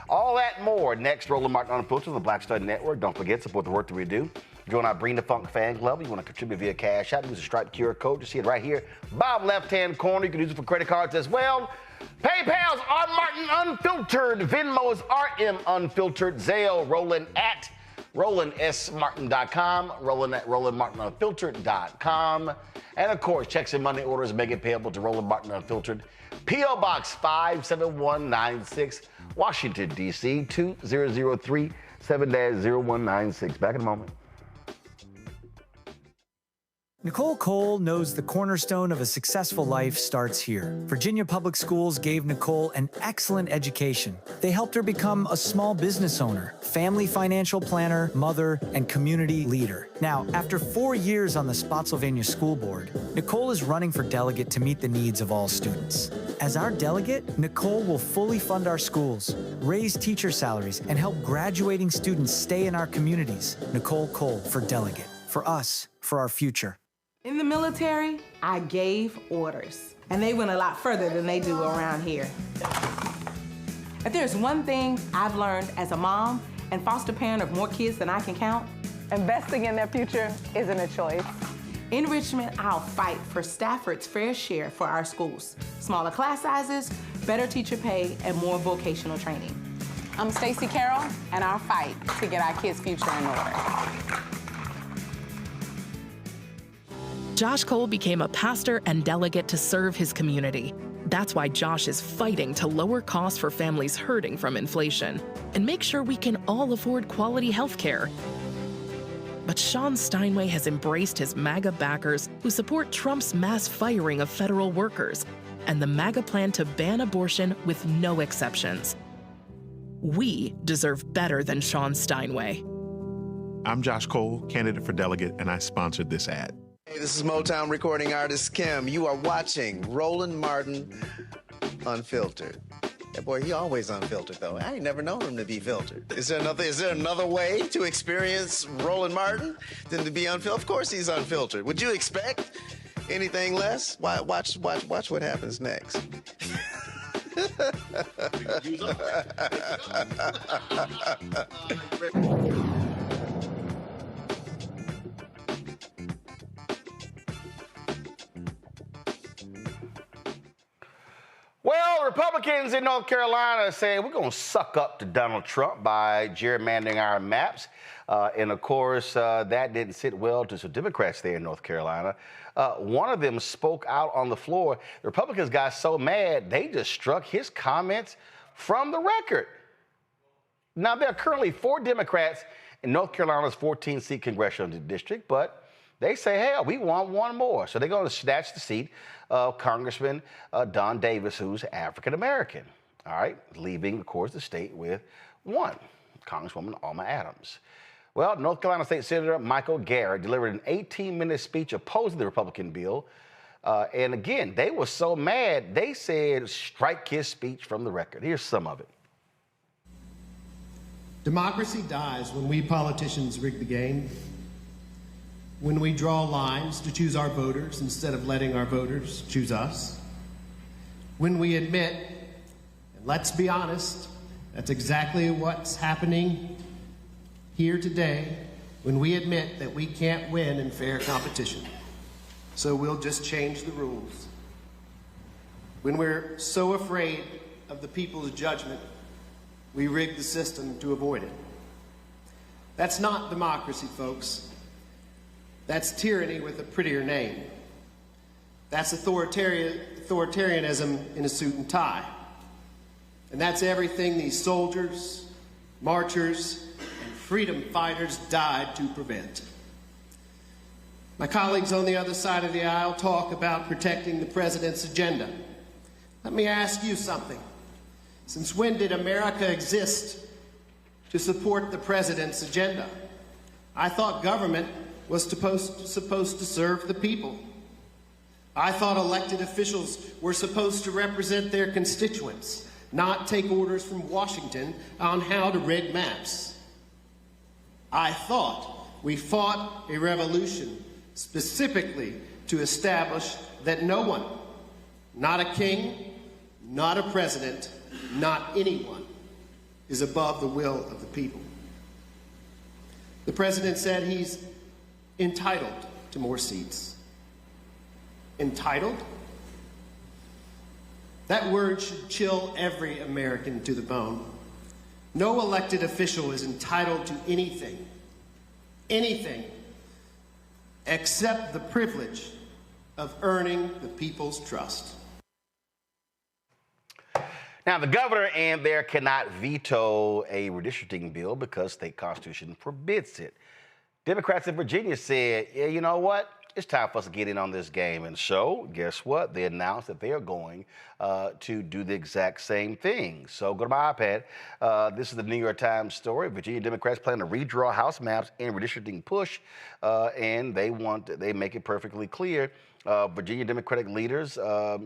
[SPEAKER 35] All that and more next. Roland Martin Unfiltered on the Black Stud Network. Don't forget, support the work that we do. Join our Bring the Funk fan club. You want to contribute via Cash App, use a Stripe QR code. You see it right here, bottom left-hand corner. You can use it for credit cards as well. PayPal's R Martin Unfiltered. Venmo's RM Unfiltered. Zelle, Roland at RolandSMartin.com. Roland at RolandMartinUnfiltered.com. And of course, checks and money orders make it payable to Roland Martin Unfiltered. P.O. Box 57196, Washington, D.C. 20037-0196. Back in a moment.
[SPEAKER 14] Nicole Cole knows the cornerstone of a successful life starts here. Virginia Public Schools gave Nicole an excellent education. They helped her become a small business owner, family financial planner, mother, and community leader. Now, after 4 years on the Spotsylvania School Board, Nicole is running for delegate to meet the needs of all students. As our delegate, Nicole will fully fund our schools, raise teacher salaries, and help graduating students stay in our communities. Nicole Cole for delegate. For us, for our future.
[SPEAKER 15] In the military, I gave orders, and they went a lot further than they do around here. If there's one thing I've learned as a mom and foster parent of more kids than I can count, investing in their future isn't a choice. In Richmond, I'll fight for Stafford's fair share for our schools. Smaller class sizes, better teacher pay, and more vocational training.
[SPEAKER 16] I'm Stacey Carroll, and I'll fight to get our kids' future in order.
[SPEAKER 17] Josh Cole became a pastor and delegate to serve his community. That's why Josh is fighting to lower costs for families hurting from inflation and make sure we can all afford quality health care. But Sean Steinway has embraced his MAGA backers who support Trump's mass firing of federal workers and the MAGA plan to ban abortion with no exceptions. We deserve better than Sean Steinway.
[SPEAKER 11] I'm Josh Cole, candidate for delegate, and I sponsored this ad.
[SPEAKER 18] Hey, this is Motown recording artist Kim. You are watching Roland Martin Unfiltered. That boy, he always unfiltered though. I ain't never known him to be filtered. Is there another way to experience Roland Martin than to be unfiltered? Of course he's unfiltered. Would you expect anything less? Watch what happens next.
[SPEAKER 35] Well, Republicans in North Carolina are saying we're going to suck up to Donald Trump by gerrymandering our maps. And, of course, that didn't sit well to some Democrats there in North Carolina. One of them spoke out on the floor. The Republicans got so mad, they just struck his comments from the record. Now, there are currently 4 Democrats in North Carolina's 14-seat congressional district, but they say, hell, we want one more. So they're going to snatch the seat of Congressman Don Davis, who's African-American, all right, leaving, of course, the state with one, Congresswoman Alma Adams. Well, North Carolina State Senator Michael Garrett delivered an 18-minute speech opposing the Republican bill. And again, they were so mad, they said strike his speech from the record. Here's some of it.
[SPEAKER 19] Democracy dies when we politicians rig the game, when we draw lines to choose our voters instead of letting our voters choose us, when we admit, and let's be honest, that's exactly what's happening here today, when we admit that we can't win in fair competition. So we'll just change the rules. When we're so afraid of the people's judgment, we rig the system to avoid it. That's not democracy, folks. That's tyranny with a prettier name. That's authoritarianism in a suit and tie. And that's everything these soldiers, marchers, and freedom fighters died to prevent. My colleagues on the other side of the aisle talk about protecting the president's agenda. Let me ask you something. Since when did America exist to support the president's agenda? I thought government was supposed to serve the people. I thought elected officials were supposed to represent their constituents, not take orders from Washington on how to rig maps. I thought we fought a revolution specifically to establish that no one, not a king, not a president, not anyone, is above the will of the people. The president said he's entitled to more seats. Entitled? That word should chill every American to the bone. No elected official is entitled to anything, except the privilege of earning the people's trust.
[SPEAKER 35] Now, the governor and there cannot veto a redistricting bill because state constitution forbids it. Democrats in Virginia said, yeah, you know what? It's time for us to get in on this game. And so, guess what? They announced that they are going to do the exact same thing. So go to my iPad. This is the New York Times story. Virginia Democrats plan to redraw House maps in redistricting push, and they make it perfectly clear. Virginia Democratic leaders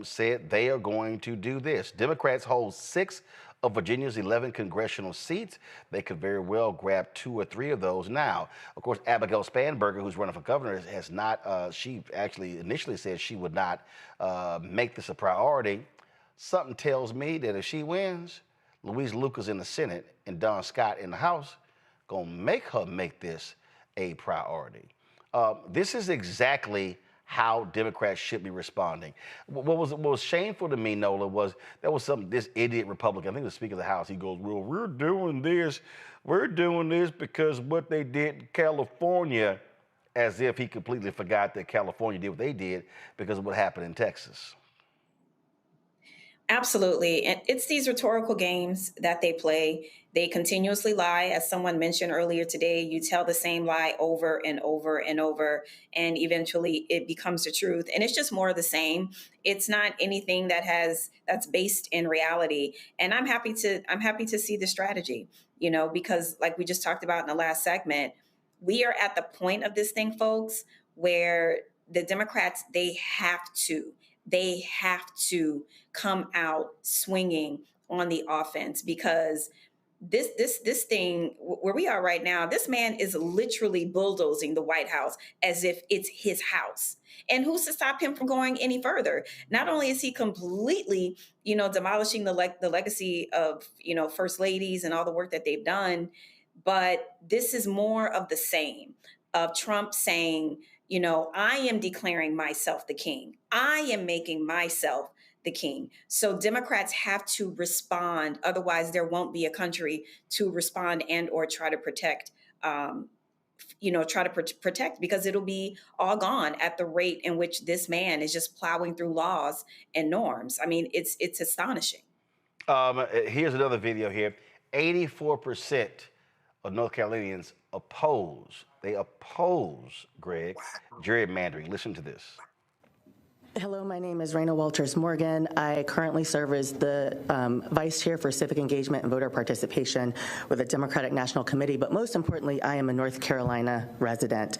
[SPEAKER 35] said they are going to do this. Democrats hold 6 of Virginia's 11 congressional seats. They could very well grab 2 or 3 of those now. Of course, Abigail Spanberger, who's running for governor, has not, she actually initially said she would not make this a priority. Something tells me that if she wins, Louise Lucas in the Senate and Don Scott in the House gonna make her make this a priority. This is exactly how Democrats should be responding. What was shameful to me, Nola, was this idiot Republican, I think the Speaker of the House, he goes, well, we're doing this because what they did in California, as if he completely forgot that California did what they did because of what happened in Texas.
[SPEAKER 2] Absolutely. And it's these rhetorical games that they play. They continuously lie. As someone mentioned earlier today, you tell the same lie over and over and over, and eventually it becomes the truth. And it's just more of the same. It's not anything that's based in reality. And I'm happy to see the strategy, because like we just talked about in the last segment, we are at the point of this thing, folks, where the Democrats, they have to come out swinging on the offense, because this thing where we are right now, this man is literally bulldozing the White House as if it's his house. And who's to stop him from going any further? Not only is he completely, demolishing the legacy of, first ladies and all the work that they've done, but this is more of the same of Trump saying, I am declaring myself the king. I am making myself the king. So Democrats have to respond. Otherwise, there won't be a country to respond and or try to protect, protect, because it'll be all gone at the rate in which this man is just plowing through laws and norms. I mean, it's astonishing.
[SPEAKER 35] Here's another video here. 84% of North Carolinians oppose, Greg, gerrymandering. Listen to this.
[SPEAKER 1] Hello, my name is Raina Walters Morgan. I currently serve as the Vice Chair for Civic Engagement and Voter Participation with the Democratic National Committee, but most importantly, I am a North Carolina resident.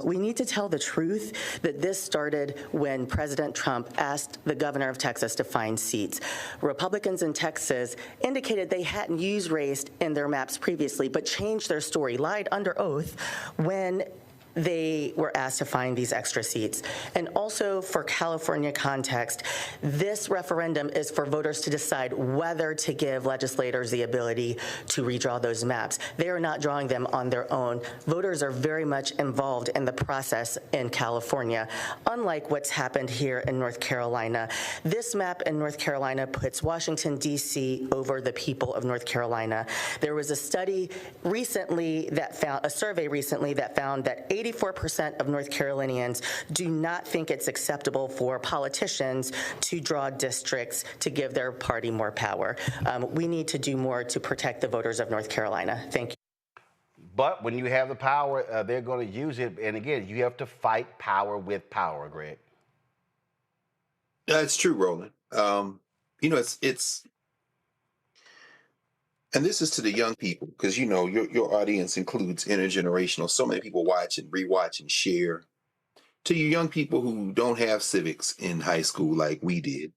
[SPEAKER 1] We need to tell the truth that this started when President Trump asked the governor of Texas to find seats. Republicans in Texas indicated they hadn't used race in their maps previously, but changed their story, lied under oath when they were asked to find these extra seats. And also for California context, this referendum is for voters to decide whether to give legislators the ability to redraw those maps. They are not drawing them on their own. Voters are very much involved in the process in California, unlike what's happened here in North Carolina. This map in North Carolina puts Washington, D.C. over the people of North Carolina. There was a study recently that found, a survey recently that found that 84% of North Carolinians do not think it's acceptable for politicians to draw districts to give their party more power. We need to do more to protect the voters of North Carolina. Thank you.
[SPEAKER 35] But when you have the power, they're going to use it. And again, you have to fight power with power, Greg.
[SPEAKER 10] That's true, Roland. You know, it's, and this is to the young people, because you know your audience includes intergenerational. So many people watch and rewatch and share. To you young people who don't have civics in high school like we did,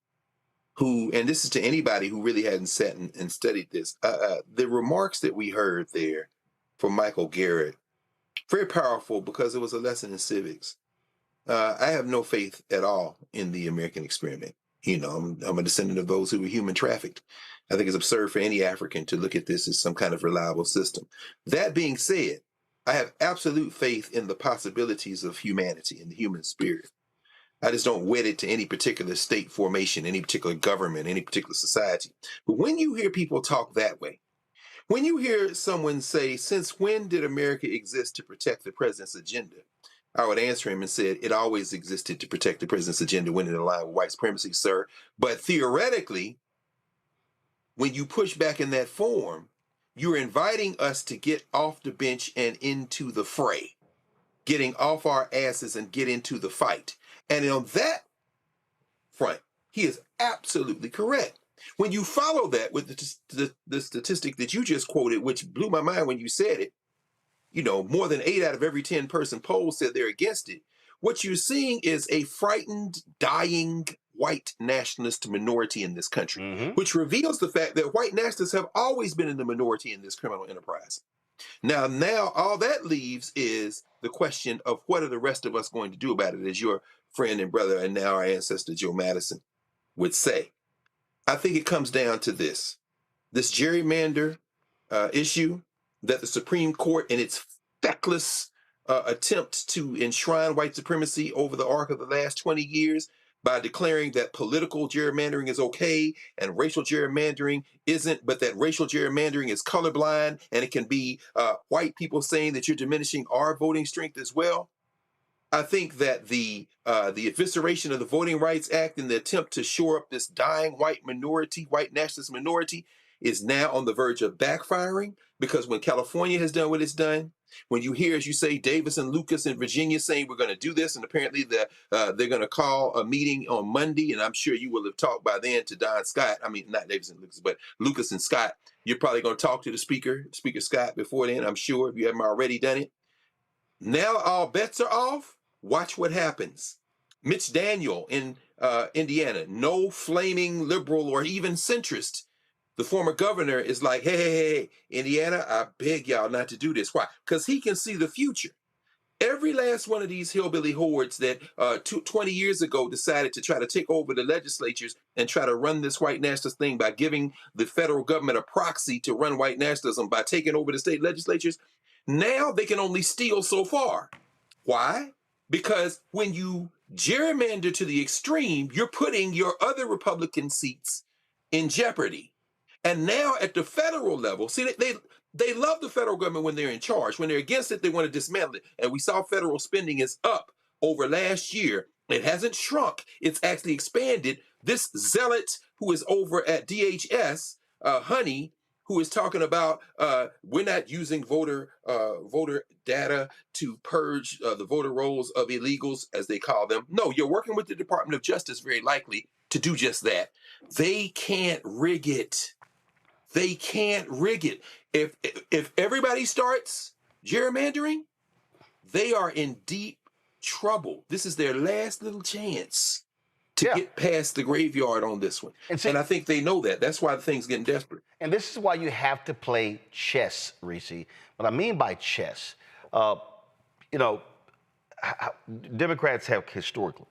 [SPEAKER 10] who, and this is to anybody who really hadn't sat and studied this, the remarks that we heard there from Michael Garrett, very powerful because it was a lesson in civics. I have no faith at all in the American experiment. You know, I'm a descendant of those who were human trafficked. I think it's absurd for any African to look at this as some kind of reliable system. That being said, I have absolute faith in the possibilities of humanity and the human spirit. I just don't wed it to any particular state formation, any particular government, any particular society. But when you hear people talk that way, when you hear someone say, since when did America exist to protect the president's agenda? I would answer him and said, it always existed to protect the president's agenda when it aligned with white supremacy, sir. But theoretically, when you push back in that form, you're inviting us to get off the bench and into the fray, getting off our asses and get into the fight. And on that front, he is absolutely correct. When you follow that with the statistic that you just quoted, which blew my mind when you said it, you know, more than 8 out of every 10 person poll said they're against it. What you're seeing is a frightened, dying white nationalist minority in this country, which reveals the fact that white nationalists have always been in the minority in this criminal enterprise. Now all that leaves is the question of what are the rest of us going to do about it, as your friend and brother and now our ancestor Joe Madison would say. I think it comes down to this gerrymander issue that the Supreme Court, in its feckless attempt to enshrine white supremacy over the arc of the last 20 years by declaring that political gerrymandering is okay and racial gerrymandering isn't, but that racial gerrymandering is colorblind and it can be white people saying that you're diminishing our voting strength as well. I think that the evisceration of the Voting Rights Act and the attempt to shore up this dying white minority, white nationalist minority, is now on the verge of backfiring, because when California has done what it's done, when you hear, as you say, Davis and Lucas in Virginia saying we're going to do this, and apparently they're going to call a meeting on Monday, and I'm sure you will have talked by then to Don Scott. I mean, not Davis and Lucas, but Lucas and Scott. You're probably going to talk to the Speaker Scott, before then, I'm sure, if you haven't already done it. Now all bets are off. Watch what happens. Mitch Daniel in Indiana, no flaming liberal or even centrist. The former governor is like, hey, Indiana, I beg y'all not to do this. Why? Because he can see the future. Every last one of these hillbilly hordes that 20 years ago decided to try to take over the legislatures and try to run this white nationalist thing by giving the federal government a proxy to run white nationalism by taking over the state legislatures, now they can only steal so far. Why? Because when you gerrymander to the extreme, you're putting your other Republican seats in jeopardy. And now at the federal level, see, they love the federal government when they're in charge. When they're against it, they want to dismantle it. And we saw federal spending is up over last year. It hasn't shrunk. It's actually expanded. This zealot who is over at DHS, Honey, who is talking about we're not using voter data to purge the voter rolls of illegals, as they call them. No, you're working with the Department of Justice, very likely, to do just that. They can't rig it. They can't rig it. If everybody starts gerrymandering, they are in deep trouble. This is their last little chance to get past the graveyard on this one. And I think they know that. That's why the thing's getting desperate.
[SPEAKER 35] And this is why you have to play chess, Reese. What I mean by chess, you know, Democrats have historically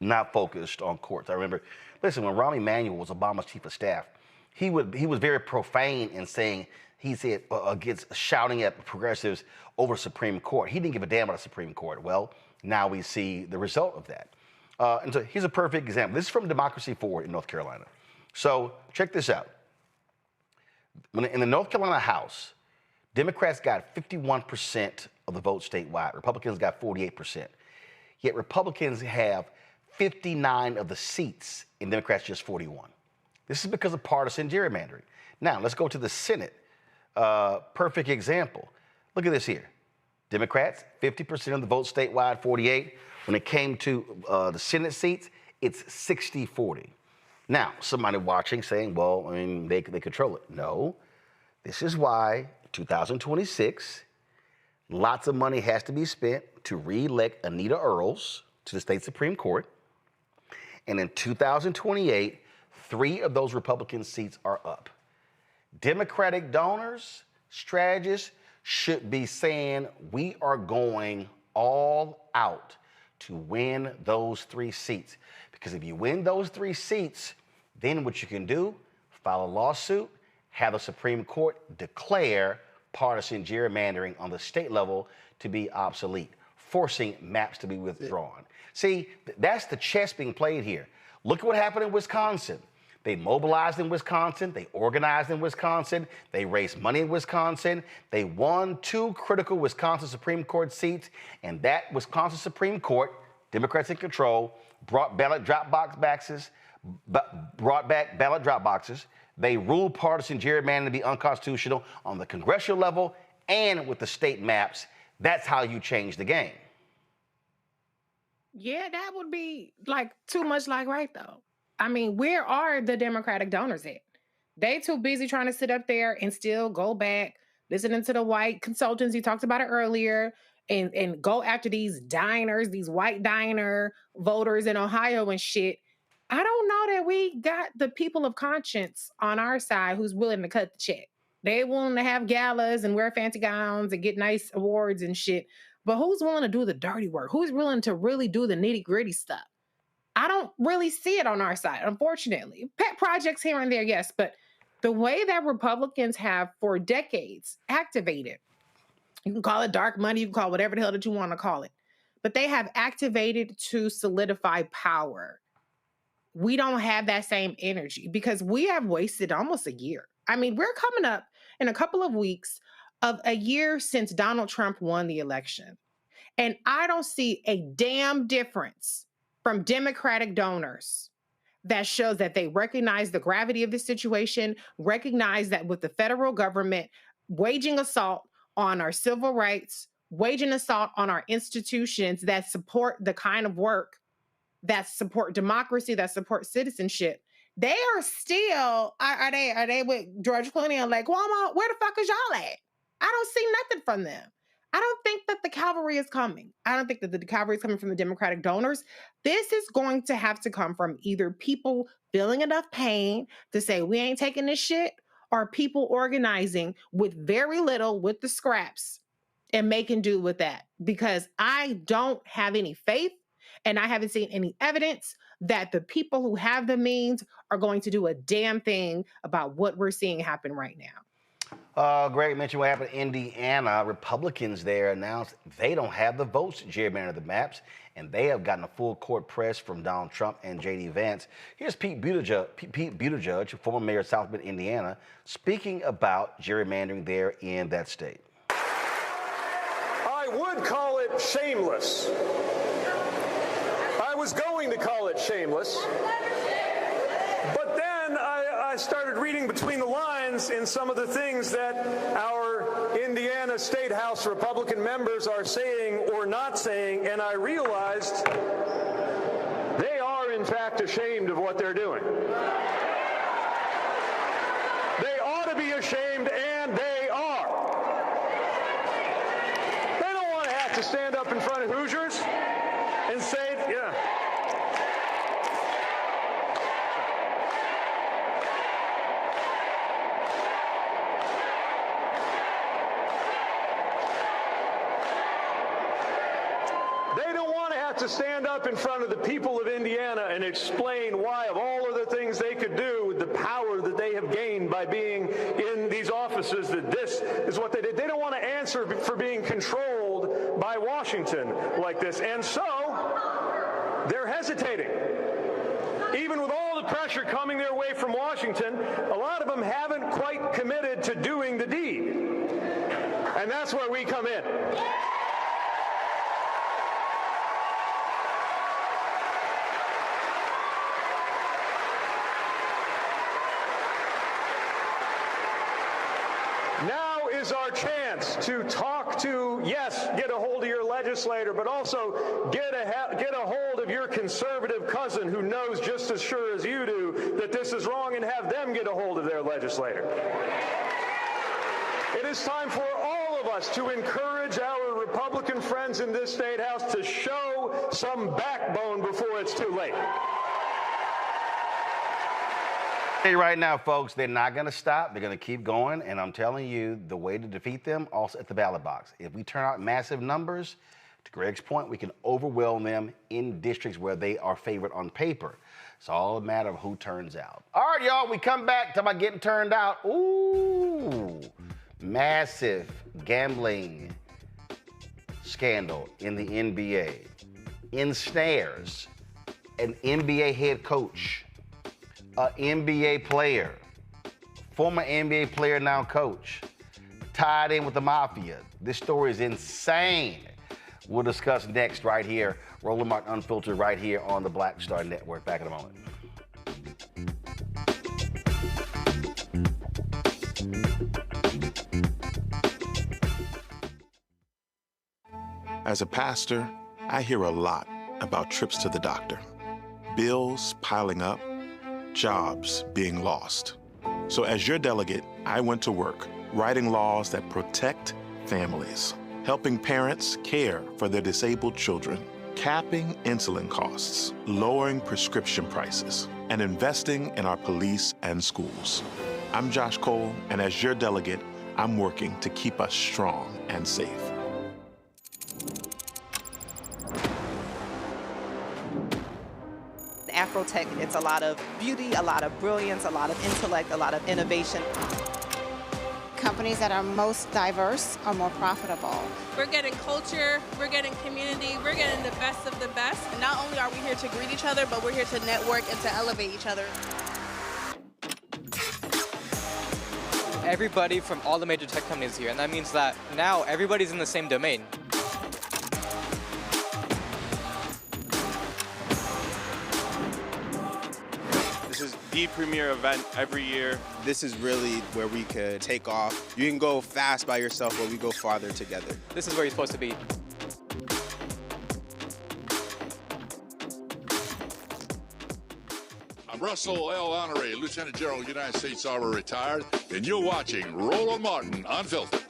[SPEAKER 35] not focused on courts. I remember, listen, when Rahm Emanuel was Obama's chief of staff, he was very profane in saying, he said, against shouting at progressives over Supreme Court. He didn't give a damn about the Supreme Court. Well, now we see the result of that. And so here's a perfect example. This is from Democracy Forward in North Carolina. So check this out. In the North Carolina House, Democrats got 51% of the vote statewide. Republicans got 48%. Yet Republicans have 59 of the seats and Democrats just 41. This is because of partisan gerrymandering. Now, let's go to the Senate. Perfect example. Look at this here. Democrats, 50% of the vote statewide, 48. When it came to the Senate seats, it's 60-40. Now, somebody watching saying, well, I mean, they control it. No, this is why 2026, lots of money has to be spent to re-elect Anita Earls to the state Supreme Court. And in 2028, 3 of those Republican seats are up. Democratic donors, strategists should be saying, we are going all out to win those 3 seats. Because if you win those 3 seats, then what you can do, file a lawsuit, have the Supreme Court declare partisan gerrymandering on the state level to be obsolete, forcing maps to be withdrawn. See, that's the chess being played here. Look at what happened in Wisconsin. They mobilized in Wisconsin. They organized in Wisconsin. They raised money in Wisconsin. They won 2 critical Wisconsin Supreme Court seats. And that Wisconsin Supreme Court, Democrats in control, brought back ballot drop boxes. They ruled partisan gerrymandering to be unconstitutional on the congressional level and with the state maps. That's how you change the game.
[SPEAKER 3] Yeah, that would be like too much like right though. I mean, where are the Democratic donors at? They too busy trying to sit up there and still go back, listening to the white consultants, you talked about it earlier, and go after these diners, these white diner voters in Ohio and shit. I don't know that we got the people of conscience on our side who's willing to cut the check. They willing to have galas and wear fancy gowns and get nice awards and shit. But who's willing to do the dirty work? Who's willing to really do the nitty gritty stuff? I don't really see it on our side, unfortunately. Pet projects here and there, yes, but the way that Republicans have for decades activated, you can call it dark money, you can call it whatever the hell that you want to call it, but they have activated to solidify power. We don't have that same energy because we have wasted almost a year. I mean, we're coming up in a couple of weeks of a year since Donald Trump won the election. And I don't see a damn difference from Democratic donors that shows that they recognize the gravity of the situation, recognize that with the federal government waging assault on our civil rights, waging assault on our institutions that support the kind of work that support democracy, that support citizenship, they are still, are they with George Clooney and like, Cuomo, where the fuck is y'all at? I don't see nothing from them. I don't think that the cavalry is coming. I don't think that the cavalry is coming from the Democratic donors. This is going to have to come from either people feeling enough pain to say, we ain't taking this shit, or people organizing with very little, with the scraps, and making do with that. Because I don't have any faith, and I haven't seen any evidence that the people who have the means are going to do a damn thing about what we're seeing happen right now.
[SPEAKER 35] Greg mentioned what happened in Indiana. Republicans there announced they don't have the votes to gerrymander the maps, and they have gotten a full court press from Donald Trump and J.D. Vance. Here's Pete Buttigieg, former mayor of South Bend, Indiana, speaking about gerrymandering there in that state.
[SPEAKER 5] I would call it shameless. I was going to call it shameless. But then I started reading between the lines in some of the things that our Indiana State House Republican members are saying or not saying, and I realized they are, in fact, ashamed of what they're doing. They ought to be ashamed, and they are. They don't want to have to stand up in front of Hoosiers and say, yeah. They don't want to have to stand up in front of the people of Indiana and explain why, of all of the things they could do with the power that they have gained by being in these offices, that this is what they did. They don't want to answer for being controlled by Washington like this. And so they're hesitating. Even with all the pressure coming their way from Washington, a lot of them haven't quite committed to doing the deed. And that's where we come in. Now is our chance to talk to, yes, get a hold of your legislator, but also get a hold of your conservative cousin who knows just as sure as you do that this is wrong, and have them get a hold of their legislator. It is time for all of us to encourage our Republican friends in this state house to show some backbone before it's too late.
[SPEAKER 35] Right now, folks, they're not going to stop. They're going to keep going. And I'm telling you, the way to defeat them, also at the ballot box. If we turn out massive numbers, to Greg's point, we can overwhelm them in districts where they are favored on paper. It's all a matter of who turns out. All right, y'all, we come back. Talk about getting turned out. Ooh, massive gambling scandal in the NBA. Ensnares an NBA head coach, an NBA player, former NBA player, now coach, tied in with the mafia. This story is insane. We'll discuss next right here. Roland Martin Unfiltered right here on the Black Star Network. Back in a moment.
[SPEAKER 11] As a pastor, I hear a lot about trips to the doctor, bills piling up, jobs being lost. So as your delegate, I went to work writing laws that protect families, helping parents care for their disabled children, capping insulin costs, lowering prescription prices, and investing in our police and schools. I'm Josh Cole, and as your delegate, I'm working to keep us strong and safe.
[SPEAKER 7] Afrotech, it's a lot of beauty, a lot of brilliance, a lot of intellect, a lot of innovation.
[SPEAKER 20] Companies that are most diverse are more profitable.
[SPEAKER 21] We're getting culture, we're getting community, we're getting the best of the best. And not only are we here to greet each other, but we're here to network and to elevate each other.
[SPEAKER 22] Everybody from all the major tech companies is here, and that means that now everybody's in the same domain.
[SPEAKER 23] This is the premier event every year. This is really where we could take off. You can go fast by yourself, but we go farther together.
[SPEAKER 22] This is where you're supposed to be.
[SPEAKER 24] I'm Russell L. Honoré, Lieutenant General, United States Army, retired, and you're watching Roland Martin Unfiltered.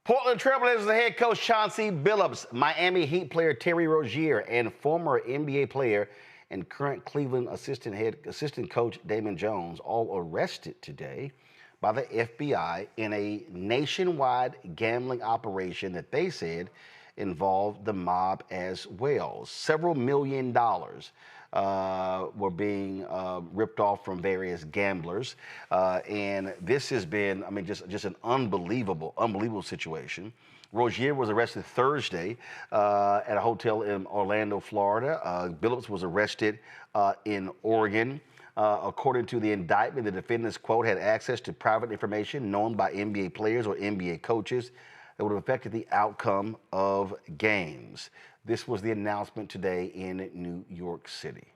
[SPEAKER 35] Portland Trailblazers head coach Chauncey Billups, Miami Heat player Terry Rozier, and former NBA player and current Cleveland assistant coach Damon Jones all arrested today by the FBI in a nationwide gambling operation that they said involved the mob as well. Several $1 million were being ripped off from various gamblers. And this has been, just an unbelievable situation. Rozier was arrested Thursday at a hotel in Orlando, Florida. Billups was arrested in Oregon. According to the indictment, the defendants, quote, had access to private information known by NBA players or NBA coaches that would have affected the outcome of games. This was the announcement today in New York City.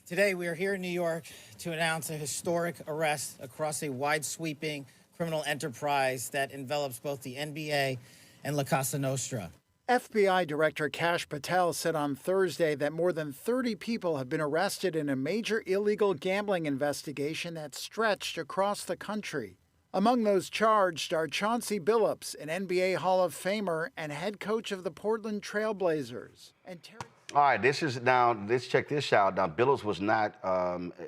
[SPEAKER 25] Today, we are here in New York to announce a historic arrest across a wide-sweeping criminal enterprise that envelops both the NBA and La Casa Nostra. FBI Director Kash Patel said on Thursday that more than 30 people have been arrested in a major illegal gambling investigation that stretched across the country. Among those charged are Chauncey Billups, an NBA Hall of Famer and head coach of the Portland Trailblazers. And
[SPEAKER 35] All right, let's check this out. Now, Billups was not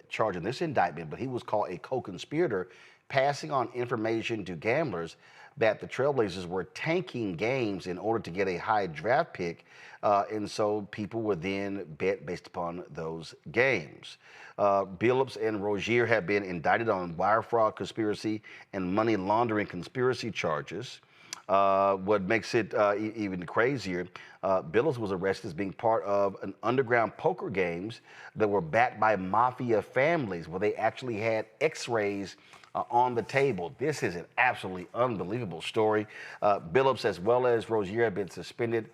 [SPEAKER 35] charged in this indictment, but he was called a co-conspirator, passing on information to gamblers that the Trailblazers were tanking games in order to get a high draft pick, and so people would then bet based upon those games. Billups and Rozier have been indicted on wire fraud conspiracy and money laundering conspiracy charges. What makes it even crazier, Billups was arrested as being part of an underground poker games that were backed by mafia families where they actually had x-rays on the table. This is an absolutely unbelievable story. Billups, as well as Rozier, have been suspended,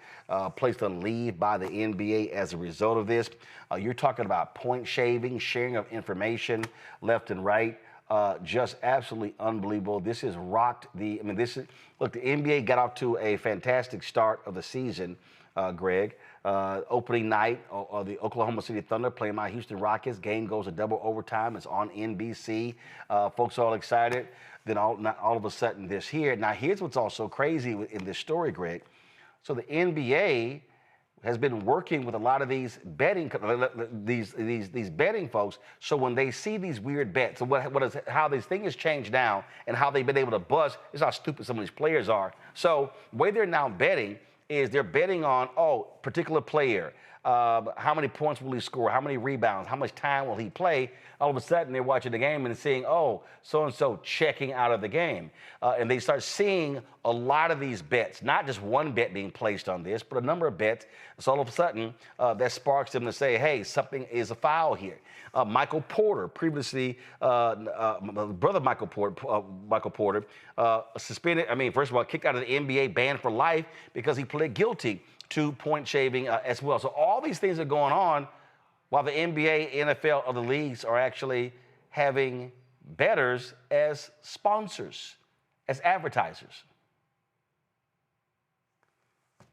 [SPEAKER 35] placed on leave by the NBA as a result of this. You're talking about point shaving, sharing of information left and right. Just absolutely unbelievable. This has rocked the, look, the NBA got off to a fantastic start of the season, Greg. Opening night, the Oklahoma City Thunder playing my Houston Rockets. Game goes to double overtime. It's on NBC. Folks are all excited. Then all of a sudden this here. Now here's what's also crazy in this story, Greg. So the NBA has been working with a lot of these betting these betting folks. So when they see these weird bets, so how this thing has changed now and how they've been able to buzz is how stupid some of these players are. So the way they're now betting is they're betting on, particular player, how many points will he score, how many rebounds, how much time will he play. All of a sudden they're watching the game and seeing, so-and-so checking out of the game. And they start seeing a lot of these bets, not just one bet being placed on this, but a number of bets. So all of a sudden that sparks them to say, hey, something is a foul here. Michael Porter, previously, brother Michael Porter, suspended, first of all, kicked out of the NBA, banned for life because he pled guilty to point shaving as well. So all these things are going on while the NBA, NFL, other leagues are actually having bettors as sponsors, as advertisers.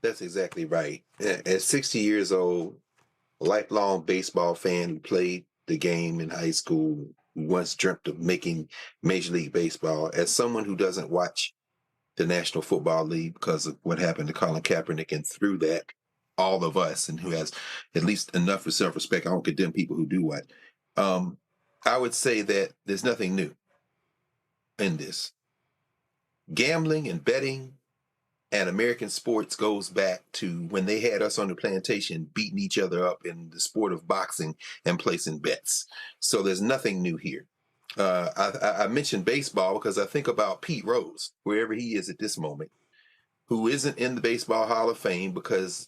[SPEAKER 10] That's exactly right. At 60 years old, a lifelong baseball fan who played the game in high school, who once dreamt of making Major League Baseball, as someone who doesn't watch the National Football League because of what happened to Colin Kaepernick, and through that, all of us, and who has at least enough for self-respect. I don't condemn people who do what. I would say that there's nothing new in this. Gambling and betting and American sports goes back to when they had us on the plantation beating each other up in the sport of boxing and placing bets. So there's nothing new here. I mentioned baseball because I think about Pete Rose, wherever he is at this moment, who isn't in the Baseball Hall of Fame because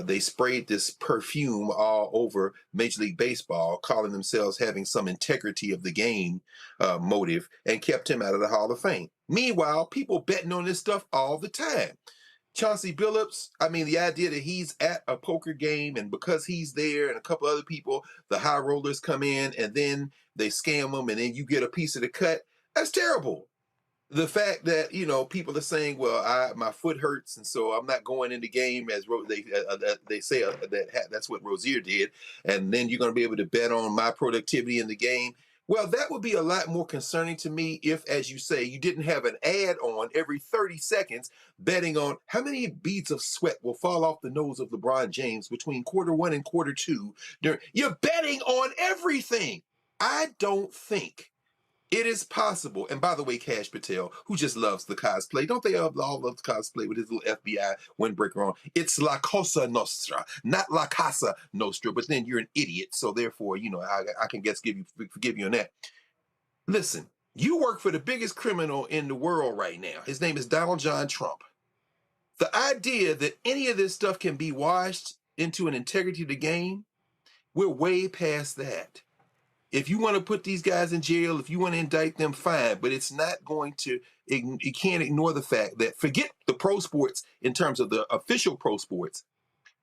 [SPEAKER 10] they sprayed this perfume all over Major League Baseball, calling themselves having some integrity of the game motive, and kept him out of the Hall of Fame. Meanwhile, people betting on this stuff all the time. Chauncey Billups, the idea that he's at a poker game and because he's there and a couple other people, the high rollers come in and then they scam them and then you get a piece of the cut, that's terrible. The fact that, people are saying, well, my foot hurts and so I'm not going in the game, as they say that's what Rozier did, and then you're going to be able to bet on my productivity in the game. Well, that would be a lot more concerning to me if, as you say, you didn't have an ad on every 30 seconds betting on how many beads of sweat will fall off the nose of LeBron James between quarter one and quarter two. You're betting on everything. I don't think it is possible. And by the way, Kash Patel, who just loves the cosplay, don't they all love the cosplay with his little FBI windbreaker on? It's La Cosa Nostra, not La Casa Nostra, but then you're an idiot. So therefore, I can forgive you on that. Listen, you work for the biggest criminal in the world right now. His name is Donald John Trump. The idea that any of this stuff can be washed into an integrity of the game, we're way past that. If you want to put these guys in jail, if you want to indict them, fine. But it's not going to, you can't ignore the fact that, forget the pro sports in terms of the official pro sports,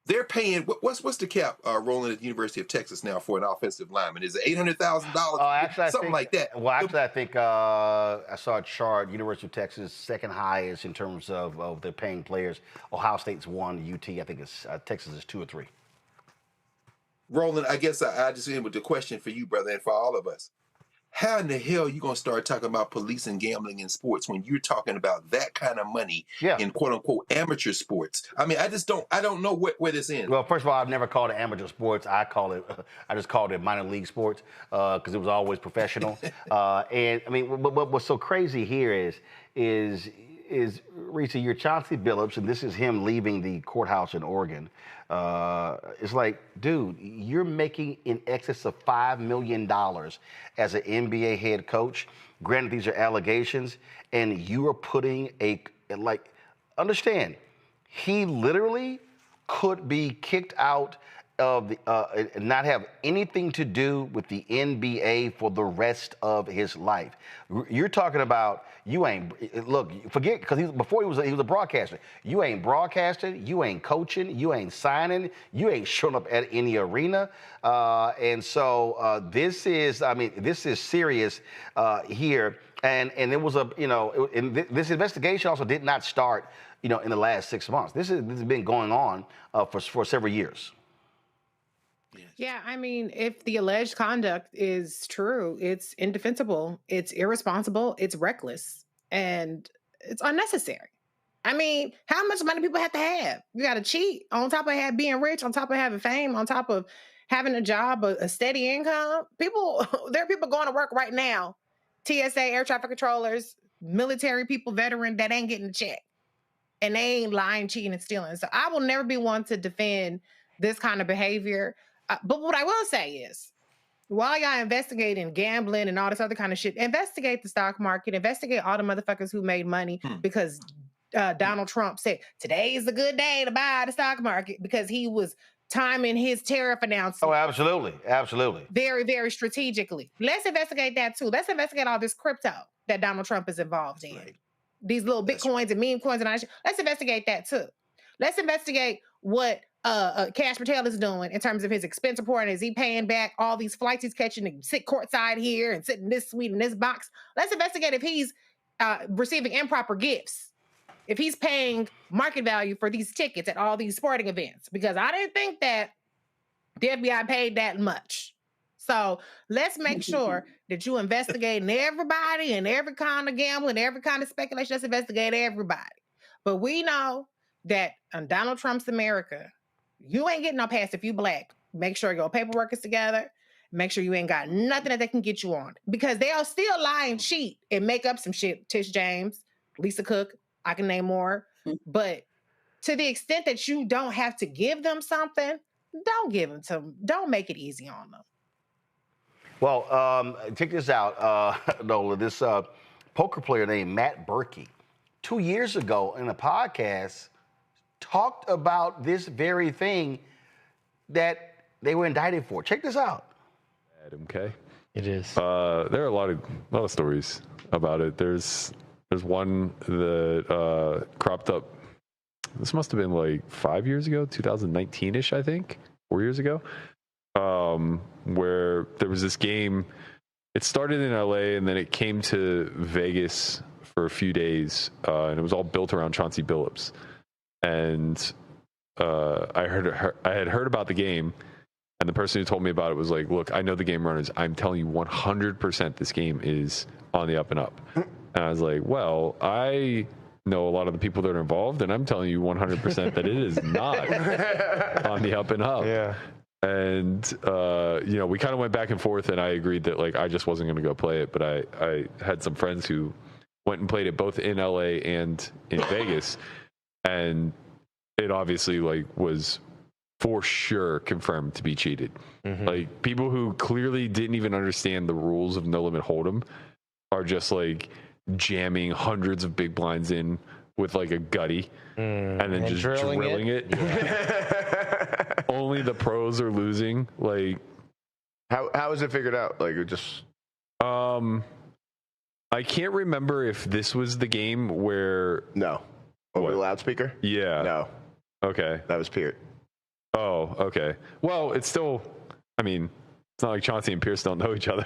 [SPEAKER 10] They're paying what's the cap rolling at the University of Texas now for an offensive lineman? Is it $800,000?
[SPEAKER 35] Actually,
[SPEAKER 10] something like that.
[SPEAKER 35] Well, actually, I think I saw a chart. University of Texas second highest in terms of their paying players. Ohio State's 1. UT, I think it's Texas is 2 or 3.
[SPEAKER 10] Roland, I guess I just end with the question for you, brother, and for all of us. How in the hell are you going to start talking about policing gambling in sports when you're talking about that kind of money in quote-unquote amateur sports? I mean, I don't know where this ends.
[SPEAKER 35] Well, first of all, I've never called it amateur sports. I just called it minor league sports because it was always professional. And I mean, what's so crazy here is Reese, you're Chauncey Billups, and this is him leaving the courthouse in Oregon. It's like, dude, you're making in excess of $5 million as an NBA head coach. Granted, these are allegations, and you are putting understand, he literally could be kicked out of the, not have anything to do with the NBA for the rest of his life. You're talking about forget, because before he was a broadcaster. You ain't broadcasting, you ain't coaching, you ain't signing, you ain't showing up at any arena, and so this is serious here. And it was this investigation also did not start in the last 6 months. This has been going on for several years.
[SPEAKER 3] Yeah, I mean, if the alleged conduct is true, it's indefensible, it's irresponsible, it's reckless, and it's unnecessary. I mean, how much money people have to have? You got to cheat on top of being rich, on top of having fame, on top of having a job, a steady income. There are people going to work right now, TSA, air traffic controllers, military people, veteran, that ain't getting a check. And they ain't lying, cheating, and stealing. So I will never be one to defend this kind of behavior. But what I will say is, while y'all investigating gambling and all this other kind of shit, investigate the stock market, investigate all the motherfuckers who made money because Donald Trump said, today is a good day to buy the stock market, because he was timing his tariff announcement.
[SPEAKER 35] Oh, absolutely. Absolutely.
[SPEAKER 3] Very, very strategically. Let's investigate that too. Let's investigate all this crypto that Donald Trump is involved in. Right. These little Bitcoins and meme coins and all that shit. Let's investigate that too. Let's investigate what Cash Patel is doing in terms of his expense report. And is he paying back all these flights he's catching to sit courtside here and sit in this suite in this box? Let's investigate if he's receiving improper gifts, if he's paying market value for these tickets at all these sporting events, because I didn't think that the FBI paid that much. So let's make sure that you investigate everybody and every kind of gambling, every kind of speculation. Let's investigate everybody. But we know that in Donald Trump's America, you ain't getting no pass if you black. Make sure your paperwork is together. Make sure you ain't got nothing that they can get you on, because they'll still lie and cheat and make up some shit. Tish James, Lisa Cook, I can name more. But to the extent that you don't have to give them something, don't give them to them. Don't make it easy on them.
[SPEAKER 35] Well, check this out, Nola. This poker player named Matt Berkey, 2 years ago in a podcast, talked about this very thing that they were indicted for. Check this out.
[SPEAKER 4] Adam K.
[SPEAKER 6] It is.
[SPEAKER 4] There are a lot of stories about it. There's one that cropped up. This must have been like 5 years ago, 2019-ish, I think, 4 years ago, where there was this game. It started in LA and then it came to Vegas for a few days, and it was all built around Chauncey Billups. And I had heard about the game, and the person who told me about it was like, look, I know the game runners. I'm telling you 100% this game is on the up and up. And I was like, well, I know a lot of the people that are involved, and I'm telling you 100% that it is not on the up and up. Yeah. And, we kind of went back and forth, and I agreed that, like, I just wasn't going to go play it. But I had some friends who went and played it both in LA and in Vegas. And it obviously, like, was for sure confirmed to be cheated. Mm-hmm. Like, people who clearly didn't even understand the rules of No Limit Hold'em are just, like, jamming hundreds of big blinds in with, like, a gutty and then just drilling it. Yeah. Only the pros are losing. Like,
[SPEAKER 6] how is it figured out? Like, it just...
[SPEAKER 4] I can't remember if this was the game where...
[SPEAKER 6] No. Over the loudspeaker?
[SPEAKER 4] Yeah.
[SPEAKER 6] No.
[SPEAKER 4] Okay.
[SPEAKER 6] That was Peart.
[SPEAKER 4] Oh, okay. Well, it's still, I mean, it's not like Chauncey and Pierce don't know each other.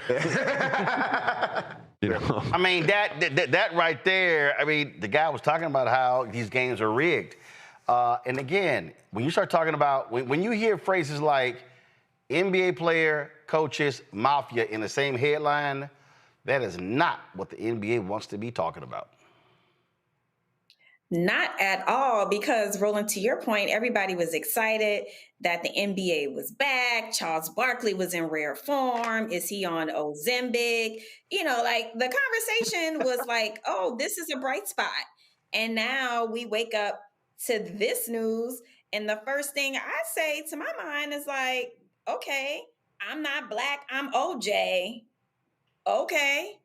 [SPEAKER 4] You know?
[SPEAKER 35] I mean, that right there, I mean, the guy was talking about how these games are rigged. And again, when you start talking about, when you hear phrases like NBA player, coaches, mafia in the same headline, that is not what the NBA wants to be talking about.
[SPEAKER 2] Not at all, because Roland, to your point, everybody was excited that the NBA was back. Charles Barkley was in rare form. Is he on Ozempic? You know, like the conversation was like, oh, this is a bright spot. And now we wake up to this news. And the first thing I say to my mind is like, okay, I'm not black, I'm OJ. Okay.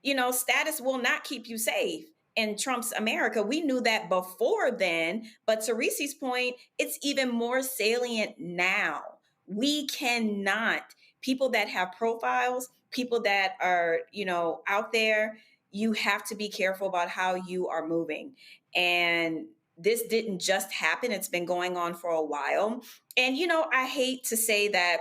[SPEAKER 2] You know, status will not keep you safe in Trump's America. We knew that before then, but to Reese's point, it's even more salient now. We cannot, people that have profiles, people that are, you know, out there, you have to be careful about how you are moving. And this didn't just happen, it's been going on for a while. And, you know, I hate to say that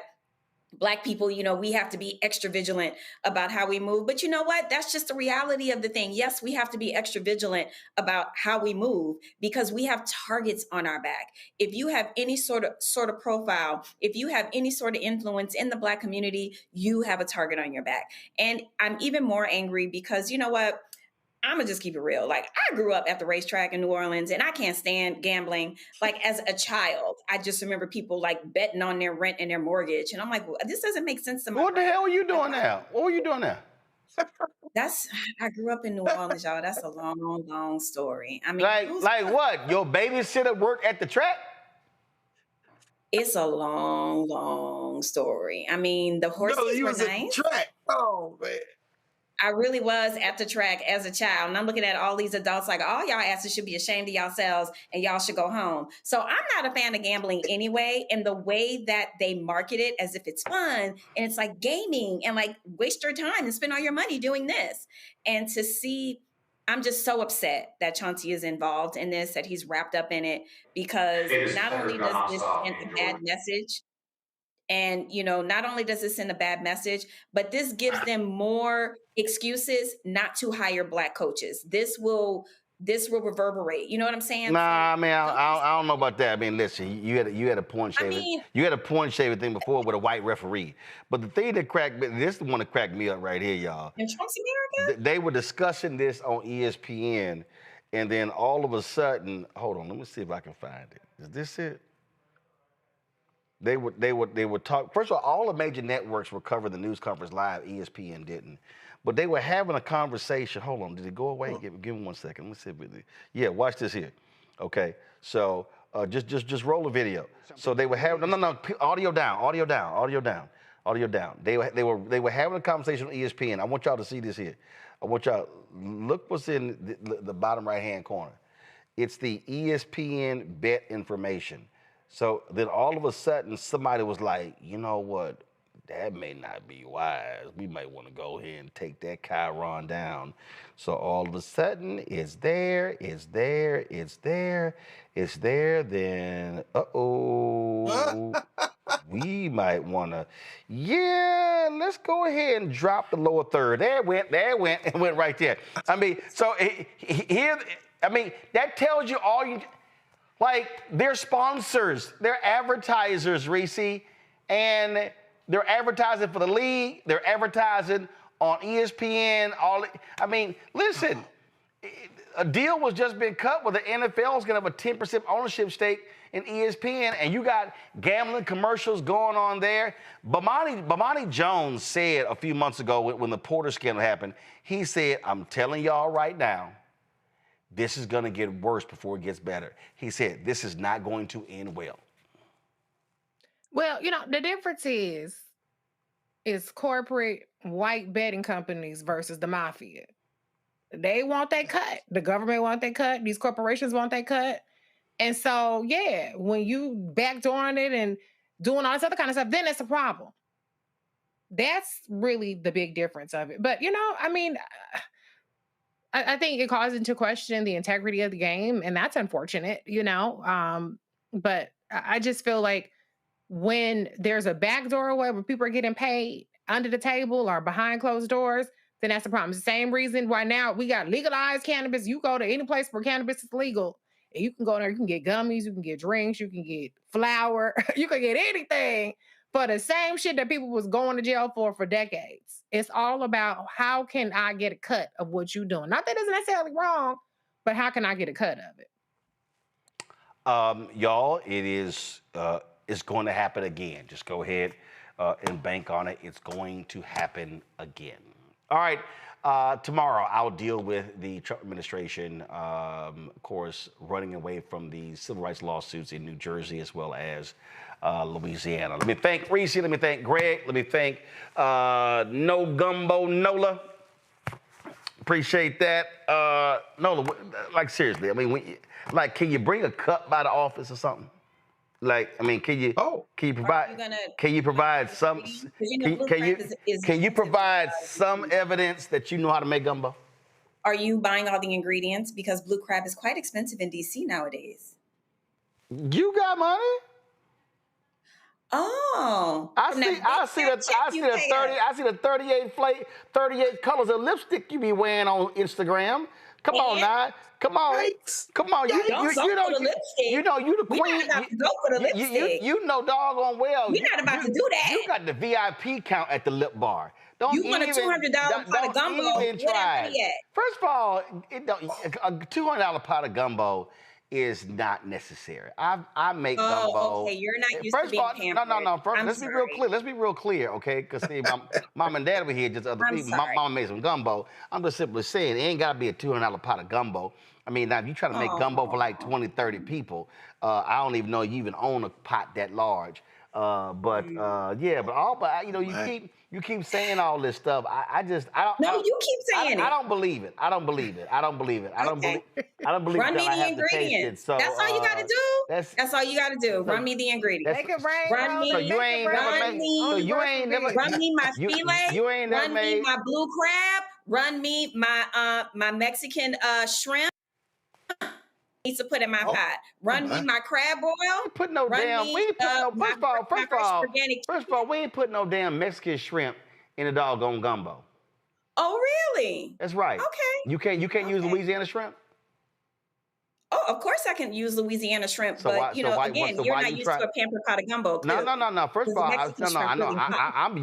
[SPEAKER 2] Black people, you know, we have to be extra vigilant about how we move. But you know what? That's just the reality of the thing. Yes, we have to be extra vigilant about how we move because we have targets on our back. If you have any sort of profile, if you have any sort of influence in the Black community, you have a target on your back. And I'm even more angry because, you know what? I'm gonna just keep it real. Like, I grew up at the racetrack in New Orleans and I can't stand gambling. Like, as a child, I just remember people like betting on their rent and their mortgage. And I'm like, well, this doesn't make sense to me.
[SPEAKER 35] What the hell were you doing now? What were you doing now?
[SPEAKER 2] I grew up in New Orleans, y'all. That's a long, long story. I mean,
[SPEAKER 35] like what? Your babysitter worked at the track?
[SPEAKER 2] It's a long, long story. I mean, the horses were nice.
[SPEAKER 35] Track. Oh, man.
[SPEAKER 2] I really was at the track as a child. And I'm looking at all these adults like, all y'all asses should be ashamed of yourselves and y'all should go home. So I'm not a fan of gambling anyway. And the way that they market it as if it's fun and it's like gaming and like waste your time and spend all your money doing this. And to see, I'm just so upset that Chauncey is involved in this, that he's wrapped up in it, because not only does this send a bad message, and, you know, not only does this send a bad message, but this gives them more excuses not to hire Black coaches. This will reverberate. You know what I'm saying?
[SPEAKER 35] Nah, I mean, I don't know about that. I mean, listen, you had a point shaving. You had a point shaving thing before with a white referee. But the thing that this is the one that cracked me up right here, y'all.
[SPEAKER 2] In Trump's America?
[SPEAKER 35] They were discussing this on ESPN, and then all of a sudden, hold on, let me see if I can find it. Is this it? They would talk. First of all the major networks were covering the news conference live. ESPN didn't, but they were having a conversation. Hold on, did it go away? Give me 1 second. Let me see if it. Yeah, watch this here. Okay, so just roll the video. So they were having no audio down. They were having a conversation on ESPN. I want y'all to see this here. I want y'all look what's in the bottom right hand corner. It's the ESPN bet information. So then all of a sudden, somebody was like, you know what? That may not be wise. We might want to go ahead and take that Chiron down. So all of a sudden, it's there. Then, we might want to, let's go ahead and drop the lower third. There it went right there. I mean, so here, I mean, that tells you all you. Like, they're sponsors, they're advertisers, Reese, and they're advertising for the league, they're advertising on ESPN, I mean, listen, a deal was just been cut where the NFL is going to have a 10% ownership stake in ESPN, and you got gambling commercials going on there. Bomani Jones said a few months ago when the Porter scandal happened, he said, I'm telling y'all right now, this is going to get worse before it gets better. He said, this is not going to end well.
[SPEAKER 3] Well, you know, the difference is corporate white betting companies versus the mafia. They want that cut. The government want that cut. These corporations want that cut. And so, yeah, when you backdooring it and doing all this other kind of stuff, then it's a problem. That's really the big difference of it. But, you know, I mean, I think it calls into question the integrity of the game, and that's unfortunate, you know. But I just feel like when there's a backdoor way where people are getting paid under the table or behind closed doors, then that's the problem. It's the same reason why now we got legalized cannabis. You go to any place where cannabis is legal, and you can go there, you can get gummies, you can get drinks, you can get flour, you can get anything for the same shit that people was going to jail for decades. It's all about how can I get a cut of what you're doing? Not that it's necessarily wrong, but how can I get a cut of it?
[SPEAKER 35] Y'all, it is it's going to happen again. Just go ahead and bank on it. It's going to happen again. All right. Tomorrow, I'll deal with the Trump administration, of course, running away from the civil rights lawsuits in New Jersey as well as Louisiana. Let me thank Reese. Let me thank Greg. Let me thank No Gumbo Nola. Appreciate that. Nola, like seriously, I mean, like, can you bring a cup by the office or something? Like, I mean, can you provide some? Can you provide some evidence that you know how to make gumbo?
[SPEAKER 2] Are you buying all the ingredients? Because blue crab is quite expensive in DC nowadays.
[SPEAKER 35] You got money?
[SPEAKER 2] Oh,
[SPEAKER 35] I see the 38 colors of lipstick you be wearing on Instagram. Come on now. Come on. Come on. You know you the queen.
[SPEAKER 2] We're not about to go for the lipstick.
[SPEAKER 35] You know doggone well.
[SPEAKER 2] We're not about to do that.
[SPEAKER 35] You got the VIP count at the lip bar.
[SPEAKER 2] You want a $200 pot of gumbo.
[SPEAKER 35] Even try it. First of all, a $200 pot of gumbo is not necessary. I make gumbo.
[SPEAKER 2] Oh, okay. You're not used to being pampered.
[SPEAKER 35] No. First, let's be real clear. Let's be real clear, okay? Because see, mom and dad were here, just other people. Mama made some gumbo. I'm just simply saying, it ain't got to be a $200 pot of gumbo. I mean, now if you try to make gumbo for like 20, 30 people, I don't even know you even own a pot that large. But you keep saying all this stuff.
[SPEAKER 2] You keep saying it.
[SPEAKER 35] I don't believe it. I don't believe it.
[SPEAKER 2] Run me the ingredients. That's all you got to do. That's all you got to do. Run me the ingredients.
[SPEAKER 3] Make it rain.
[SPEAKER 2] Run me. Run me my filet. Run me my blue crab. Run me my Mexican shrimp. Needs to put in my pot. Run me my crab boil.
[SPEAKER 35] Put no damn. We ain't put no. First of all, we ain't put no damn Mexican shrimp in a doggone gumbo.
[SPEAKER 2] Oh, really?
[SPEAKER 35] That's right.
[SPEAKER 2] Okay.
[SPEAKER 35] You can't use Louisiana shrimp.
[SPEAKER 2] Oh, of course I can use Louisiana shrimp, but you're not used to a pampered pot of gumbo.
[SPEAKER 35] No. First of all, I know. I'm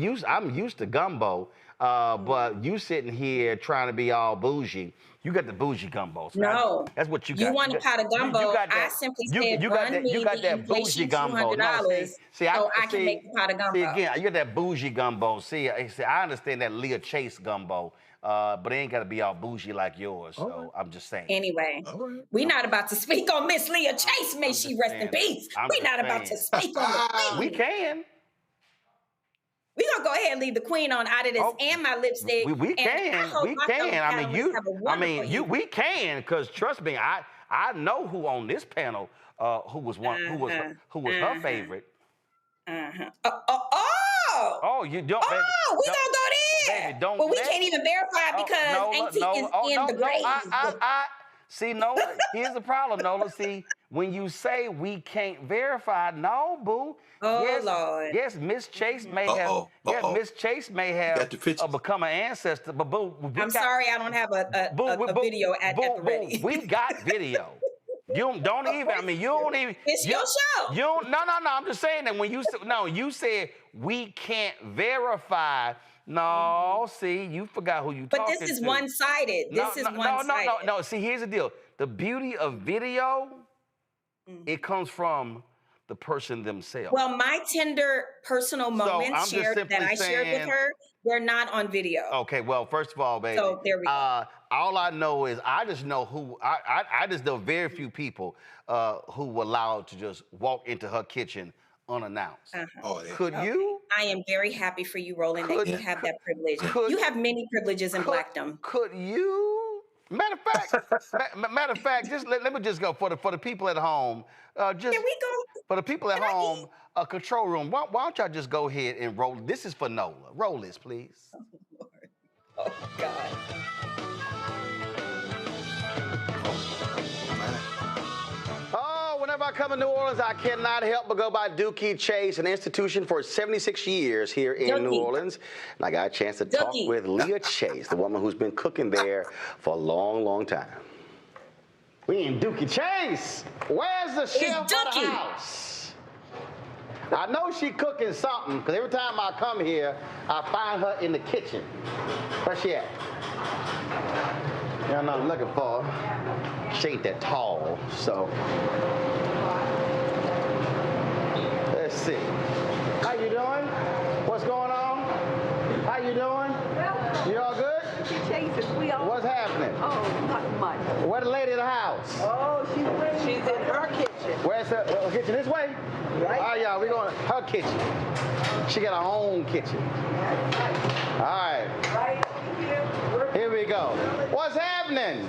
[SPEAKER 35] used to gumbo, but you sitting here trying to be all bougie. You got the bougie gumbo. So
[SPEAKER 2] no,
[SPEAKER 35] that's what you got.
[SPEAKER 2] You want a pot of gumbo? I simply said run me the inflation $200 so I can make the pot of gumbo.
[SPEAKER 35] See again, you got that bougie gumbo. See, I understand that Leah Chase gumbo. But it ain't got to be all bougie like yours. So I'm just saying.
[SPEAKER 2] Anyway, we're not about to speak on Miss Leah Chase. May she rest in peace. We're not about to speak on the queen.
[SPEAKER 35] We can.
[SPEAKER 2] We're going to go ahead and leave the queen on out of this and my lipstick.
[SPEAKER 35] We can. We can, because trust me, I know who on this panel who was her favorite. You don't.
[SPEAKER 2] Oh, we gonna go there.
[SPEAKER 35] Baby, don't.
[SPEAKER 2] But we can't even verify because Auntie is in the grave.
[SPEAKER 35] See, Nola, here's the problem, Nola. See, when you say we can't verify, no, boo.
[SPEAKER 2] Lord.
[SPEAKER 35] Yes, Miss Chase may have. Miss Chase may have become an ancestor, but boo.
[SPEAKER 2] I'm sorry, I don't have a video at the ready.
[SPEAKER 35] We got video. You don't even. I mean, you don't even.
[SPEAKER 2] It's your show.
[SPEAKER 35] No. I'm just saying that when you said we can't verify. No, see, you forgot who you talking to.
[SPEAKER 2] But this is one-sided.
[SPEAKER 35] No. See, here's the deal. The beauty of video, it comes from the person themselves.
[SPEAKER 2] Well, my tender personal moments shared with her, they're not on video.
[SPEAKER 35] Okay, well, first of all, baby.
[SPEAKER 2] So there we go.
[SPEAKER 35] All I know is I just know I just know very few people who were allowed to just walk into her kitchen unannounced. Could you?
[SPEAKER 2] I am very happy for you, Roland, that you have that privilege. You have many privileges in blackdom.
[SPEAKER 35] Could you? Matter of fact, just let me just go for the people at home.
[SPEAKER 2] Here we go.
[SPEAKER 35] For the people at home, control room. Why don't y'all just go ahead and roll? This is for Nola. Roll this, please.
[SPEAKER 2] Oh, Lord. Oh, God.
[SPEAKER 35] Oh, whenever I come to New Orleans, I cannot help but go by Dookie Chase, an institution for 76 years here in New Orleans. And I got a chance to talk with Leah Chase, the woman who's been cooking there for a long, long time. We in Dookie Chase. Where's the chef of the house? I know she cooking something, because every time I come here, I find her in the kitchen. Where's she at? Yeah, I'm not looking for her. She ain't that tall, so. Let's see. How you doing? What's going on? How you doing? You all good? What's happening?
[SPEAKER 8] Oh, not much.
[SPEAKER 35] Where's the lady of the house?
[SPEAKER 8] Oh, she's in her kitchen.
[SPEAKER 35] Where's her kitchen? This way?
[SPEAKER 8] Right.
[SPEAKER 35] All right, y'all, we going to her kitchen. She got her own kitchen. All right.
[SPEAKER 8] Right
[SPEAKER 35] here we go. What's happening?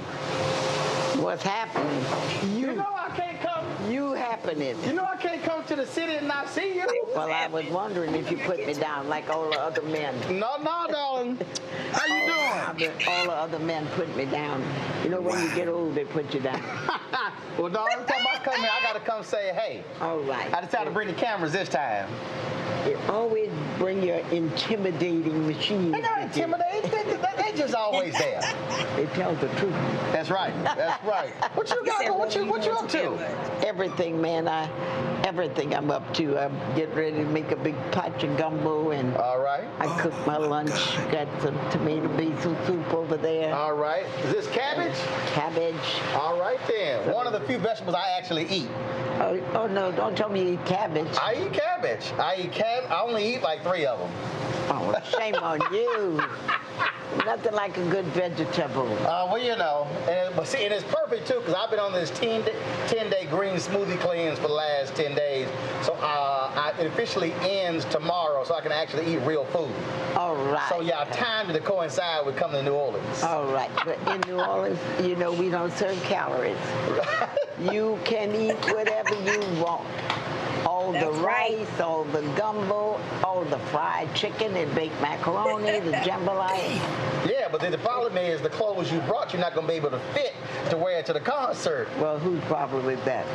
[SPEAKER 8] What's happening?
[SPEAKER 35] You know I can't come.
[SPEAKER 8] You happening.
[SPEAKER 35] You know I can't come to the city and not see you.
[SPEAKER 8] Well, I was wondering if you put me down like all the other men.
[SPEAKER 35] No, darling. How you doing?
[SPEAKER 8] All the other men put me down. You know, when you get old, they put you down.
[SPEAKER 35] Well, no, every time I come here, I got to come say, hey.
[SPEAKER 8] All right.
[SPEAKER 35] I decided to bring the cameras this time.
[SPEAKER 8] You always bring your intimidating machine.
[SPEAKER 35] They're not intimidating. They just always there.
[SPEAKER 8] They tell the truth.
[SPEAKER 35] That's right. That's right. What you got? What you up to?
[SPEAKER 8] Everything, man. Everything I'm up to. I'm getting ready to make a big pot of gumbo, and
[SPEAKER 35] all right.
[SPEAKER 8] I cooked my lunch. Got some tomato basil soup over there.
[SPEAKER 35] All right. Is this cabbage?
[SPEAKER 8] Cabbage.
[SPEAKER 35] All right then. One of the few vegetables I actually eat.
[SPEAKER 8] Oh no! Don't tell me you eat cabbage.
[SPEAKER 35] I eat cabbage. I only eat like 3 of them.
[SPEAKER 8] Oh, shame on you. Nothing like a good vegetable.
[SPEAKER 35] Well, you know, and it's perfect too, because I've been on this 10-day green smoothie cleanse for the last 10 days. So it officially ends tomorrow, so I can actually eat real food.
[SPEAKER 8] All right.
[SPEAKER 35] So yeah, timed to coincide with coming to New Orleans.
[SPEAKER 8] All right, but in New Orleans, you know, we don't serve calories. You can eat whatever you want. All the rice, all the gumbo, all the fried chicken and baked macaroni, the jambalaya.
[SPEAKER 35] Yeah, but the problem is the clothes you brought, you're not going to be able to fit to wear to the concert.
[SPEAKER 8] Well, whose problem is that?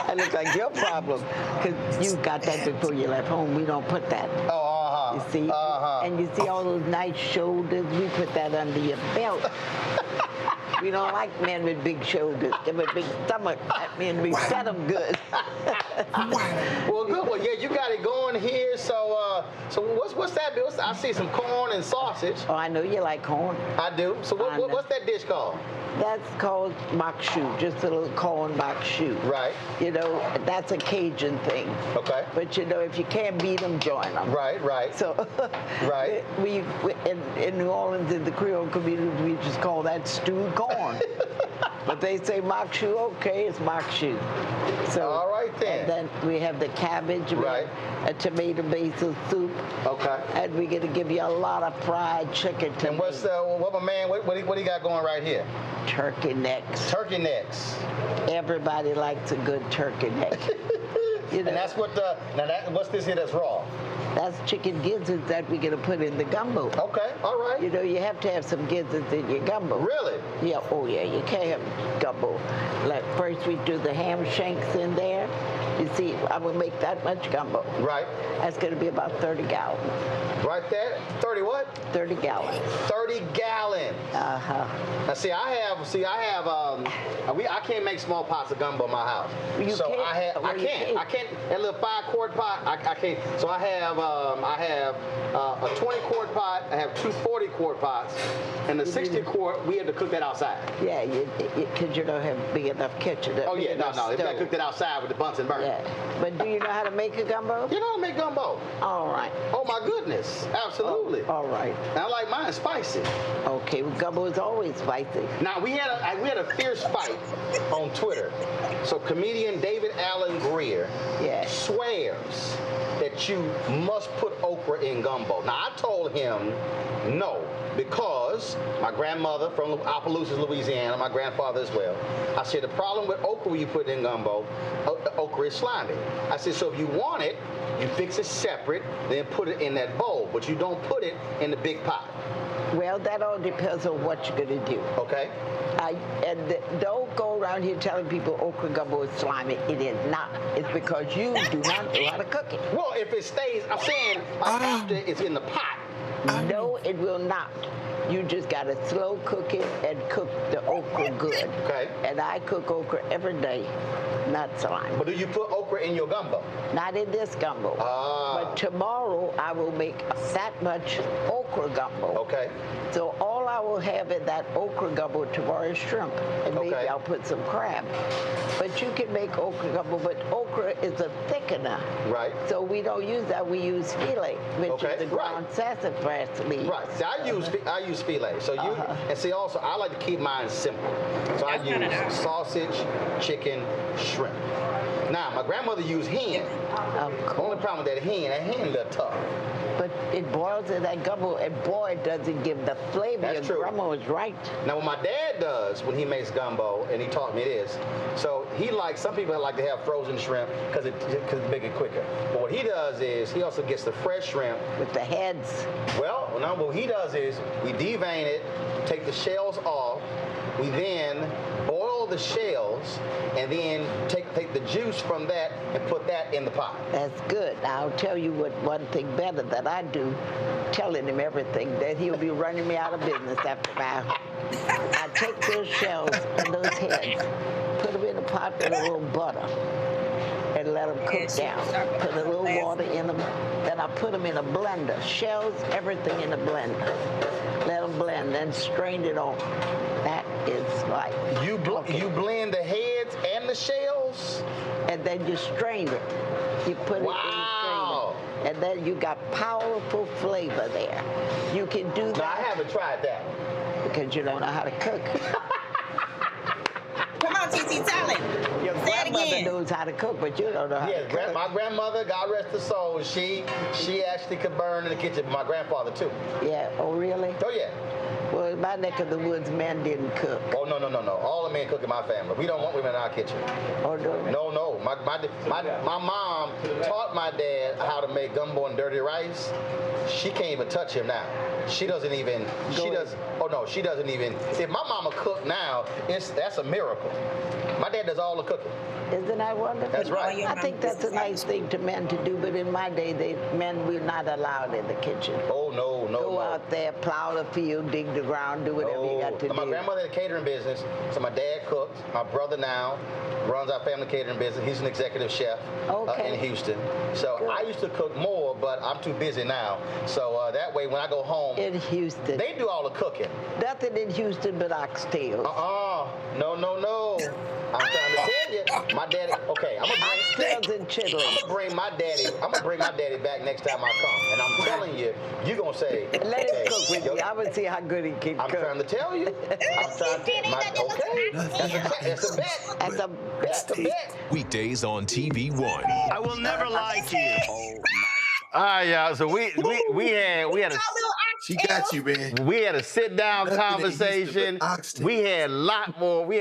[SPEAKER 8] That looks like your problem, because you got that before you left home. We don't put that.
[SPEAKER 35] Oh,
[SPEAKER 8] You see? And you see all those nice shoulders? We put that under your belt. We don't like men with big shoulders. They with big stomach. That means we fed them good.
[SPEAKER 35] Well, good. Well, yeah, you got it going here. So what's that, Bill? I see some corn and sausage.
[SPEAKER 8] Oh, I know you like corn.
[SPEAKER 35] I do. So what's that dish called?
[SPEAKER 8] That's called makshu, just a little corn makshu.
[SPEAKER 35] Right.
[SPEAKER 8] You know, that's a Cajun thing.
[SPEAKER 35] Okay.
[SPEAKER 8] But you know, if you can't beat them, join them.
[SPEAKER 35] Right.
[SPEAKER 8] So,
[SPEAKER 35] right.
[SPEAKER 8] We in New Orleans, in the Creole community, we just call that stewed corn. But they say makshu, okay, it's makshu. So,
[SPEAKER 35] all right then.
[SPEAKER 8] And then we have the cabbage,
[SPEAKER 35] right.
[SPEAKER 8] A tomato basil soup.
[SPEAKER 35] Okay.
[SPEAKER 8] And we're gonna give you a lot of fried chicken.
[SPEAKER 35] And what's what my man? What he got going right here?
[SPEAKER 8] Turkey necks.
[SPEAKER 35] Turkey necks.
[SPEAKER 8] Everybody likes a good turkey neck.
[SPEAKER 35] You know? And that's what what's this here that's raw?
[SPEAKER 8] That's chicken gizzards that we're going to put in the gumbo.
[SPEAKER 35] Okay, all right.
[SPEAKER 8] You know, you have to have some gizzards in your gumbo.
[SPEAKER 35] Really?
[SPEAKER 8] Yeah, oh yeah, you can't have gumbo. Like first we do the ham shanks in there. You see, I will make that much gumbo.
[SPEAKER 35] Right.
[SPEAKER 8] That's going to be about 30 gallons.
[SPEAKER 35] Right there? 30 what?
[SPEAKER 8] 30 gallons.
[SPEAKER 35] 30 gallons.
[SPEAKER 8] Uh-huh.
[SPEAKER 35] Now I can't make small pots of gumbo in my house.
[SPEAKER 8] You
[SPEAKER 35] so
[SPEAKER 8] can't?
[SPEAKER 35] I can't. That little 5-quart pot, I can't. So I have a 20-quart pot. I have 2 40-quart pots, and the 60-quart. We had to cook that outside.
[SPEAKER 8] Yeah, because you don't have a big enough kitchen.
[SPEAKER 35] Oh yeah, no. If I cooked it outside with the Bunsen burner.
[SPEAKER 8] Yeah. But do you know how to make a gumbo?
[SPEAKER 35] You know how to make gumbo.
[SPEAKER 8] All right.
[SPEAKER 35] Oh my goodness, absolutely.
[SPEAKER 8] All right.
[SPEAKER 35] And I like mine spicy.
[SPEAKER 8] Okay, well, gumbo is always spicy.
[SPEAKER 35] Now we had a fierce fight on Twitter. So comedian David Allen Greer swears that you must put okra in gumbo. Now I told him no, because my grandmother from Opelousas, Louisiana, my grandfather as well. I said the problem with okra when you put it in gumbo, okra is slimy. I said so if you want it, you fix it separate, then put it in that bowl, but you don't put it in the big pot.
[SPEAKER 8] Well, that all depends on what you're going to do.
[SPEAKER 35] Okay.
[SPEAKER 8] Don't go around here telling people okra gumbo is slimy. It is not. It's because you do not know how to cook it.
[SPEAKER 35] Well, if it stays, I'm saying after it's in the pot.
[SPEAKER 8] No, it will not. You just got to slow cook it and cook the okra good.
[SPEAKER 35] Okay.
[SPEAKER 8] And I cook okra every day, not slimy.
[SPEAKER 35] But do you put okra in your gumbo?
[SPEAKER 8] Not in this gumbo. But tomorrow I will make that much okra gumbo.
[SPEAKER 35] Okay.
[SPEAKER 8] So all I will have in that okra gumbo tomorrow is shrimp. And maybe I'll put some crab. But you can make okra gumbo, but okra is a thickener.
[SPEAKER 35] Right.
[SPEAKER 8] So we don't use that. We use filet, which is the ground sassafras leaf.
[SPEAKER 35] Right. See, I use filet. So you and see also I like to keep mine simple. So I use sausage, chicken, shrimp. Now my grandmother used hen. Only problem with that hen a little tough.
[SPEAKER 8] But it boils in that gumbo, and boy, does it give the flavor.
[SPEAKER 35] That's true.
[SPEAKER 8] Grandma was right.
[SPEAKER 35] Now, what my dad does when he makes gumbo, and he taught me this, so some people like to have frozen shrimp because it's bigger and quicker. But what he does is he also gets the fresh shrimp.
[SPEAKER 8] With the heads.
[SPEAKER 35] Well, no, what he does is we devein it, take the shells off, we then boil the shells, and then take the juice from that and put that in the pot.
[SPEAKER 8] That's good. Now, I'll tell you one thing better that I do, telling him everything, that he'll be running me out of business after a while. I take those shells and those heads, put them in a pot with a little butter, and let them cook down. Put a little water in them. Then I put them in a blender. Shells, everything in a blender. Let them blend, then strain it off. That is like
[SPEAKER 35] you blend the heads and the shells,
[SPEAKER 8] and then you strain it. You put it in the strainer, and then you got powerful flavor there. You can do that.
[SPEAKER 35] No, I haven't tried that
[SPEAKER 8] because you don't know how to cook.
[SPEAKER 2] Come on, TT, tell it.
[SPEAKER 8] Your grandmother knows how to cook, but you don't know how to cook.
[SPEAKER 35] My grandmother, God rest her soul, she actually could burn in the kitchen. My grandfather too.
[SPEAKER 8] Yeah. Oh, really?
[SPEAKER 35] Oh, yeah.
[SPEAKER 8] Well, in my neck of the woods, men didn't cook.
[SPEAKER 35] Oh, no. All the men cook in my family. We don't want women in our kitchen.
[SPEAKER 8] Oh, no?
[SPEAKER 35] No. My mom taught my dad how to make gumbo and dirty rice. She can't even touch him now. She doesn't even. She doesn't even. If my mama cooked now, that's a miracle. My dad does all the cooking.
[SPEAKER 8] Isn't that wonderful?
[SPEAKER 35] That's right.
[SPEAKER 8] I think that's a nice thing to men to do, but in my day, men were not allowed in the kitchen.
[SPEAKER 35] Oh, no.
[SPEAKER 8] Go out there, plow the field, dig the ground, do whatever you got to do.
[SPEAKER 35] My grandmother had a catering business, so my dad cooked. My brother now runs our family catering business. He's an executive chef in Houston. So good. I used to cook more, but I'm too busy now. So that way, when I go home,
[SPEAKER 8] in Houston,
[SPEAKER 35] they do all the cooking.
[SPEAKER 8] Nothing in Houston but oxtails.
[SPEAKER 35] No. I'm trying to tell you, my daddy. Okay, I'm gonna bring my daddy back next time I come, and I'm telling you, you're gonna say,
[SPEAKER 8] let him cook with me. I would see how good he can cook.
[SPEAKER 35] I'm trying to tell you. That's a bet.
[SPEAKER 9] Weekdays on TV One.
[SPEAKER 35] I will never lie to you. All right, y'all. So we had a.
[SPEAKER 12] She got you, man.
[SPEAKER 35] We had a sit-down conversation. We had a lot more. We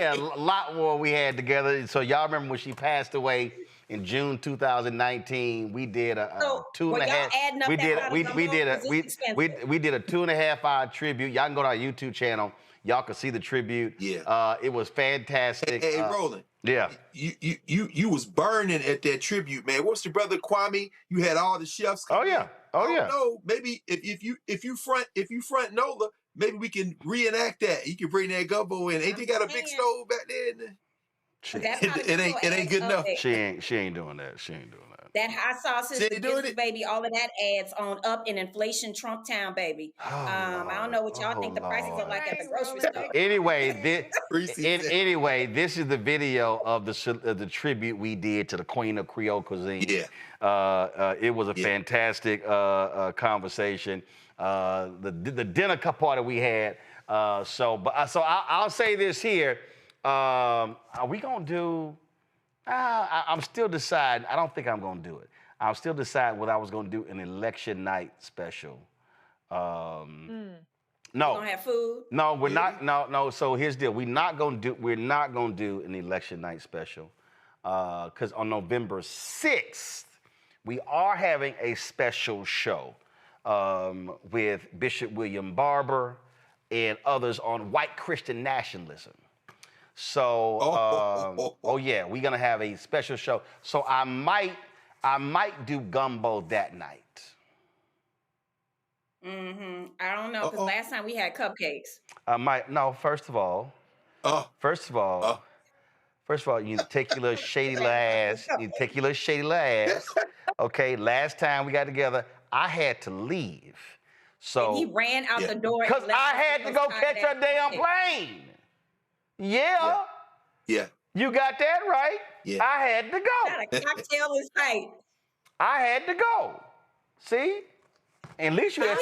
[SPEAKER 35] had together. So y'all remember when she passed away in June 2019? We did a 2.5. We did a 2.5-hour tribute. Y'all can go to our YouTube channel. Y'all can see the tribute.
[SPEAKER 12] Yeah.
[SPEAKER 35] It was fantastic.
[SPEAKER 12] Hey, Roland.
[SPEAKER 35] Yeah.
[SPEAKER 12] You was burning at that tribute, man. What's your brother Kwame? You had all the chefs come in.
[SPEAKER 35] Oh yeah.
[SPEAKER 12] No, maybe if you front Nola, maybe we can reenact that. You can bring that gumbo in. Ain't they got a big stove back there? It ain't good enough.
[SPEAKER 35] She ain't doing that. She ain't doing that.
[SPEAKER 2] That hot sauce is the business, baby. All of that adds on up in inflation Trump town, baby. I don't know what y'all think the prices are like at the grocery store.
[SPEAKER 35] Anyway, this is the video of the tribute we did to the Queen of Creole cuisine.
[SPEAKER 12] Yeah.
[SPEAKER 35] It was a fantastic conversation. The dinner party we had. So I'll say this here. Are we gonna do? I'm still deciding. I don't think I'm going to do it. I'm still deciding whether I was going to do an election night special. No.
[SPEAKER 2] You gonna have food?
[SPEAKER 35] No, we're not. No. So here's the deal. We're not going to do an election night special because on November 6th we are having a special show. with Bishop William Barber and others on white Christian nationalism. So, oh yeah, we're gonna have a special show. So I might do gumbo that night.
[SPEAKER 2] I don't know, because last time we had cupcakes.
[SPEAKER 35] I might. No, first of all, you take your little shady little ass. You take your little shady little ass. Okay, last time we got together, I had to leave. So
[SPEAKER 2] And he ran out the door.
[SPEAKER 35] because I had to go catch a damn plane. Yeah. You got that right.
[SPEAKER 2] Yeah.
[SPEAKER 35] I had to go.
[SPEAKER 2] Got a cocktail in sight.
[SPEAKER 35] I had to go. See? At least you had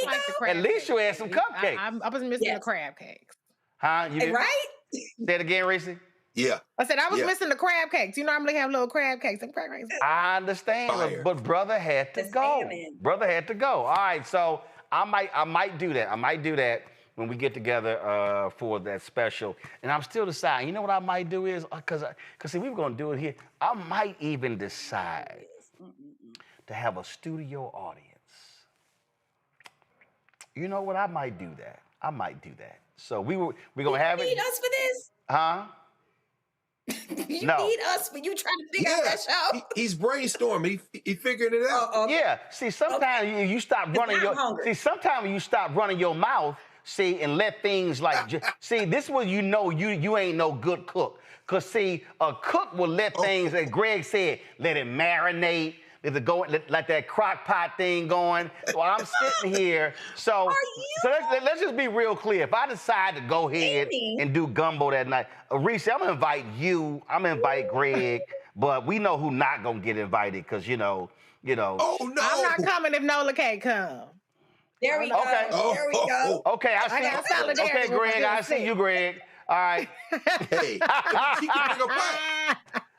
[SPEAKER 35] some cupcakes.
[SPEAKER 3] I was missing the crab cakes.
[SPEAKER 35] Huh? You did?
[SPEAKER 2] Right?
[SPEAKER 35] Say it again, Reese.
[SPEAKER 12] Yeah.
[SPEAKER 3] I said I was missing the crab cakes. You normally have little crab cakes and crab cakes.
[SPEAKER 35] I understand, but brother had to go. Brother had to go. All right, so I might do that. I might do that when we get together for that special. And I'm still deciding. You know what I might do is because see, we were gonna do it here. I might even decide to have a studio audience. You know what? I might do that. So we're gonna have it.
[SPEAKER 2] You need us for this?
[SPEAKER 35] Huh?
[SPEAKER 2] You need us when you trying to figure out that show?
[SPEAKER 12] He's brainstorming. He figuring it out.
[SPEAKER 35] Yeah. See, sometimes you stop running your. See, sometimes you stop running your mouth. See, and let things like. See, this is when you know you ain't no good cook. Cause see, a cook will let things, as Greg said, let it marinate. Let that crock pot thing going. So I'm sitting here. So let's just be real clear. If I decide to go ahead and do gumbo that night, Reese, I'm gonna invite you. I'm gonna invite Greg, but we know who not gonna get invited because you know.
[SPEAKER 12] Oh no!
[SPEAKER 3] I'm not coming if Nola can't come.
[SPEAKER 2] There we go.
[SPEAKER 35] Okay.
[SPEAKER 2] There we go.
[SPEAKER 35] Okay, I see.
[SPEAKER 3] got solidarity
[SPEAKER 35] Okay, Greg, I see you, Greg. All right.
[SPEAKER 12] Hey, she can bring a pot.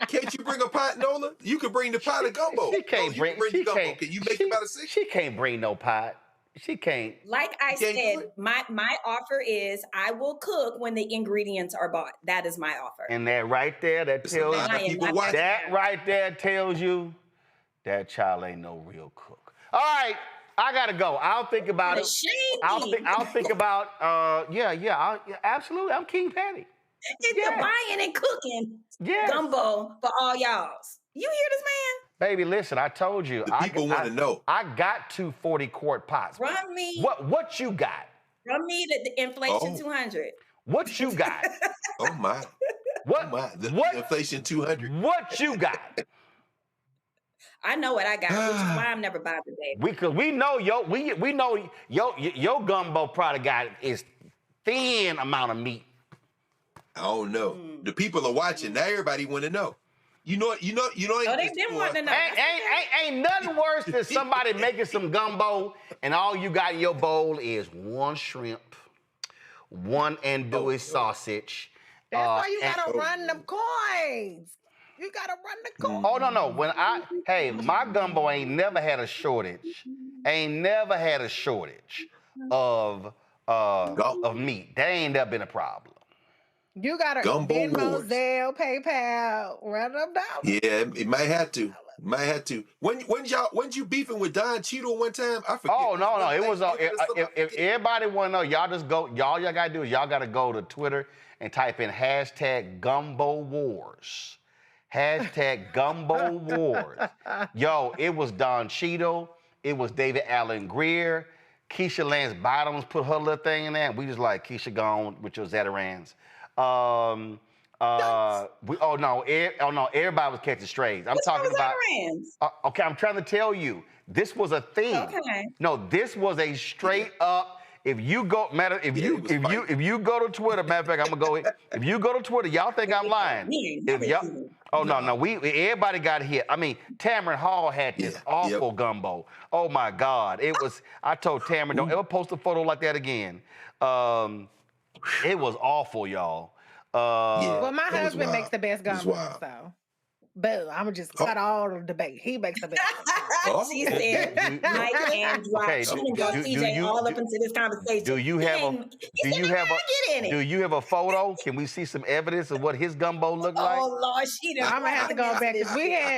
[SPEAKER 12] Can't you bring a pot, Nola? You can bring the pot of gumbo.
[SPEAKER 35] She can't bring
[SPEAKER 12] gumbo. Can you make it about a six?
[SPEAKER 35] She can't bring no pot. She can't.
[SPEAKER 2] Like I said, my offer is I will cook when the ingredients are bought. That is my offer.
[SPEAKER 35] And that right there, that tells you that child ain't no real cook. All right, I gotta go. I'll think about it. I'll think about. Absolutely. I'm King Patty.
[SPEAKER 2] It's the buying and cooking gumbo for all y'alls. You hear this man?
[SPEAKER 35] Baby, listen, I told you.
[SPEAKER 12] People want to know.
[SPEAKER 35] I got 2 40-quart pots.
[SPEAKER 2] Run me.
[SPEAKER 35] What you got?
[SPEAKER 2] Run me the inflation 200.
[SPEAKER 35] What you got?
[SPEAKER 12] Oh my. The inflation 200.
[SPEAKER 35] What you got?
[SPEAKER 2] I know what I got, which is why I'm never bothered, baby.
[SPEAKER 35] We know your gumbo product got is thin amount of meat.
[SPEAKER 12] I don't know. The people are watching. Now everybody want to know. You know.
[SPEAKER 2] Oh, they didn't want to know.
[SPEAKER 35] Ain't nothing worse than somebody making some gumbo and all you got in your bowl is 1 shrimp, 1 andouille sausage.
[SPEAKER 3] That's why you gotta run them coins. You gotta run the coins.
[SPEAKER 35] Oh no. My gumbo ain't never had a shortage. Of meat. That ain't never been a problem.
[SPEAKER 3] You gotta Venmo, Zelle, PayPal, run them down.
[SPEAKER 12] Yeah, it might have to. When you beefing with Don Cheadle one time? I forget.
[SPEAKER 35] Oh no, it was. If everybody want to know, y'all just go. Y'all gotta do is y'all gotta go to Twitter and type in #GumboWars. #GumboWars. Yo, it was Don Cheadle. It was David Allen Greer. Keisha Lance Bottoms put her little thing in there. And we just like Keisha gone with your Zetarans. Everybody was catching strays. I'm talking about. Okay, I'm trying to tell you, this was a thing.
[SPEAKER 2] Okay.
[SPEAKER 35] No, this was a straight up. If you go to Twitter, matter of fact, I'm gonna go. If you go to Twitter, y'all think I'm lying. Everybody got hit. I mean, Tamron Hall had this awful gumbo. Oh my God, it was. I told Tamron, don't ever post a photo like that again. It was awful, y'all.
[SPEAKER 3] Well, my husband makes the best gumbo, so. Boom. I'm gonna just cut all the debate. He makes the best.
[SPEAKER 2] She said, Mike and drop.
[SPEAKER 35] Okay,
[SPEAKER 2] She done brought CJ all up into this conversation.
[SPEAKER 35] Do you have a photo? Can we see some evidence of what his gumbo looked like?
[SPEAKER 2] Oh Lord, she done.
[SPEAKER 3] I'm gonna have to go back.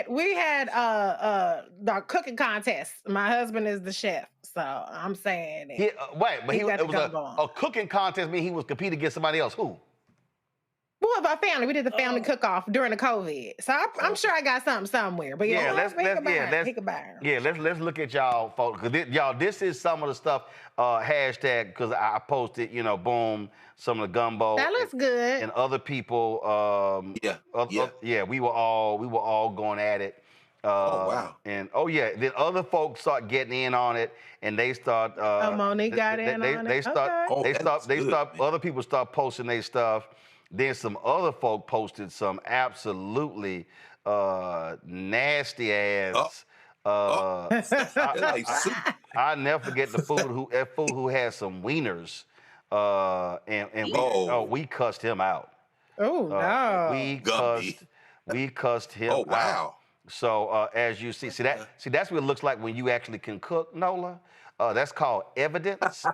[SPEAKER 3] We had the cooking contest. My husband is the chef, so I'm saying that.
[SPEAKER 35] It was a cooking contest. Mean he was competing against somebody else. Who?
[SPEAKER 3] Well, our family. We did the family cook-off during the COVID, so I'm sure I got something somewhere. But let's look at y'all, folks. Cause y'all, this is some of the stuff. Hashtag because I posted, boom, some of the gumbo. That looks good.
[SPEAKER 35] And other people, we were all going at it.
[SPEAKER 12] Wow.
[SPEAKER 35] And then other folks start getting in on it, and they start.
[SPEAKER 3] Monique got in on it.
[SPEAKER 35] Other people start posting their stuff. Then some other folk posted some absolutely nasty ass. I never forget the fool who had some wieners, and we cussed him out.
[SPEAKER 3] Oh no!
[SPEAKER 35] We cussed him.
[SPEAKER 12] Oh wow!
[SPEAKER 35] Out. So as you see that's what it looks like when you actually can cook, Nola. That's called evidence.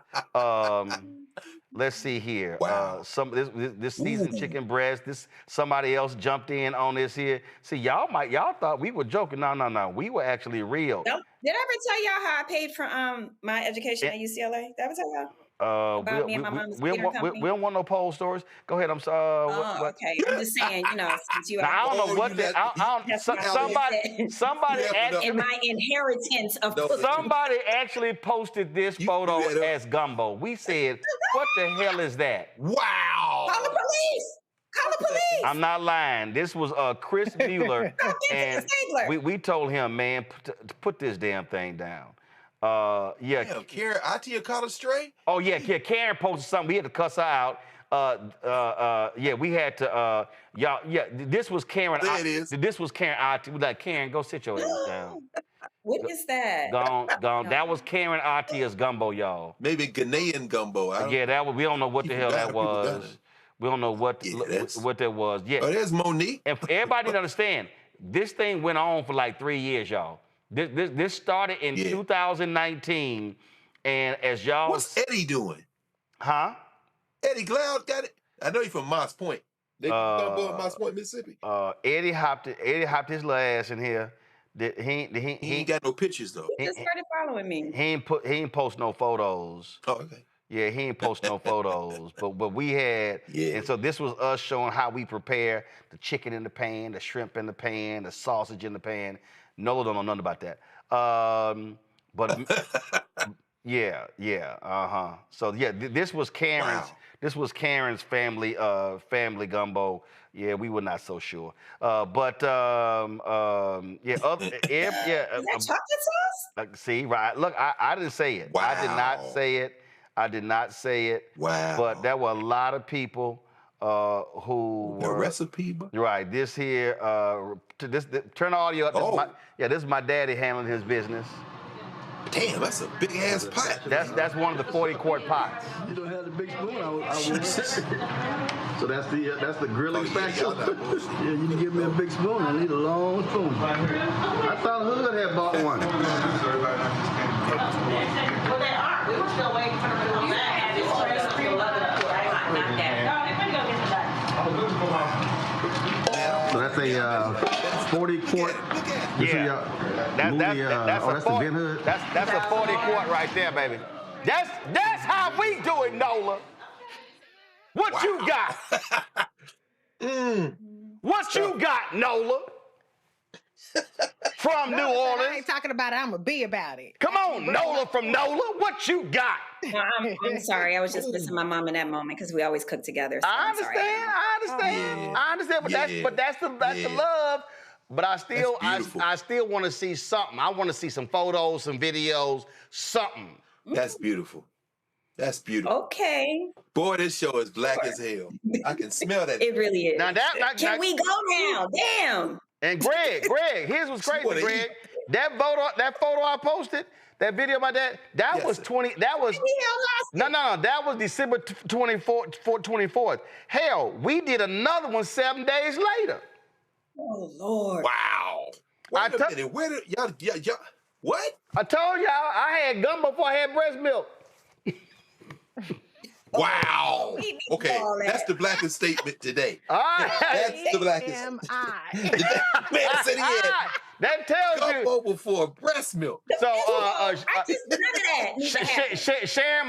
[SPEAKER 35] Let's see here.
[SPEAKER 12] Wow.
[SPEAKER 35] This seasoned chicken breast. Somebody else jumped in on this here. See, y'all thought we were joking. No. We were actually real.
[SPEAKER 2] Did I ever tell y'all how I paid for my education at UCLA? Did I ever tell y'all? About me and my mom's
[SPEAKER 35] we don't want no poll stories. Go ahead. I'm sorry.
[SPEAKER 2] Okay. I'm just saying, since you.
[SPEAKER 35] I don't know what somebody actually.
[SPEAKER 2] And my inheritance of cooking.
[SPEAKER 35] Somebody actually posted this photo as gumbo. We said, "What the hell is that?"
[SPEAKER 12] Wow.
[SPEAKER 2] Call the police. Call the police.
[SPEAKER 35] I'm not lying. This was Chris Mueller, and we told him, man, put this damn thing down.
[SPEAKER 12] Damn, Karen, Atia caught a stray?
[SPEAKER 35] Oh, yeah, Karen posted something. We had to cuss her out. We had to, this was Karen.
[SPEAKER 12] There it is.
[SPEAKER 35] This was Karen Atia. We like, Karen, go sit your ass down.
[SPEAKER 2] What is that?
[SPEAKER 35] Gone. No. That was Karen Atia's gumbo, y'all.
[SPEAKER 12] Maybe Ghanaian gumbo.
[SPEAKER 35] We don't know what the hell that was. We don't know what that was. Yeah.
[SPEAKER 12] Oh, there's Monique.
[SPEAKER 35] And for everybody to understand, this thing went on for like 3 years, y'all. This started in 2019, and as y'all...
[SPEAKER 12] What's Eddie doing?
[SPEAKER 35] Huh?
[SPEAKER 12] Eddie Cloud got it? I know he's from Moss Point. They gumbo in Moss Point, Mississippi.
[SPEAKER 35] Eddie hopped his little ass in here. He
[SPEAKER 12] ain't got no pictures, though.
[SPEAKER 2] He just started following me.
[SPEAKER 35] He ain't post no photos.
[SPEAKER 12] Oh, okay.
[SPEAKER 35] Yeah, he ain't post no photos, but we had, and so this was us showing how we prepare the chicken in the pan, the shrimp in the pan, the sausage in the pan. Nola don't know nothing about that. So this was Karen's. Wow. This was Karen's family gumbo. Yeah, we were not so sure.
[SPEAKER 2] Is that chocolate sauce?
[SPEAKER 35] See, right? Look, I didn't say it.
[SPEAKER 12] Wow.
[SPEAKER 35] I did not say it.
[SPEAKER 12] Wow.
[SPEAKER 35] But there were a lot of people who
[SPEAKER 12] the recipe.
[SPEAKER 35] Right. This here. Turn the audio up. This is my daddy handling his business.
[SPEAKER 12] Damn, that's a big ass pot.
[SPEAKER 35] That's one of the 40-quart pots.
[SPEAKER 13] You don't have the big spoon. I will. So that's the grilling special. Yeah, you can give me a big spoon. I need a long spoon. I thought Hood had bought one.
[SPEAKER 14] Well, they are. We were still waiting for them to come back.
[SPEAKER 13] So that's a 40-quart.
[SPEAKER 35] That's a 40-quart right there, baby. That's how we do it, Nola. What you got? What you got, Nola? From New Orleans.
[SPEAKER 3] I ain't talking about it. I'm going to be about it.
[SPEAKER 35] Come on, Nola from Nola. What you got?
[SPEAKER 2] No, I'm sorry. I was just missing my mom in that moment because we always cook together. So
[SPEAKER 35] I understand. But that's the love. But I still want to see something. I want to see some photos, some videos, something.
[SPEAKER 12] That's beautiful. That's beautiful.
[SPEAKER 2] Okay.
[SPEAKER 12] Boy, this show is black as hell. I can smell that.
[SPEAKER 2] It really is.
[SPEAKER 35] Now
[SPEAKER 2] Can we go now? Damn.
[SPEAKER 35] And Greg, here's what's crazy, Greg. That photo I posted, that video of my dad, that was December 24th. Hell, we did another one 7 days later.
[SPEAKER 2] Oh Lord!
[SPEAKER 12] Wow. Wait a minute. Where did y'all? What?
[SPEAKER 35] I told y'all I had gumbo before I had breast milk.
[SPEAKER 12] Wow. Okay, that's the blackest statement today.
[SPEAKER 35] All right.
[SPEAKER 12] That's the blackest.
[SPEAKER 35] Man
[SPEAKER 12] said he had
[SPEAKER 35] that tells you
[SPEAKER 12] gumbo before breast milk.
[SPEAKER 35] So
[SPEAKER 2] I just none of that.
[SPEAKER 35] Sharon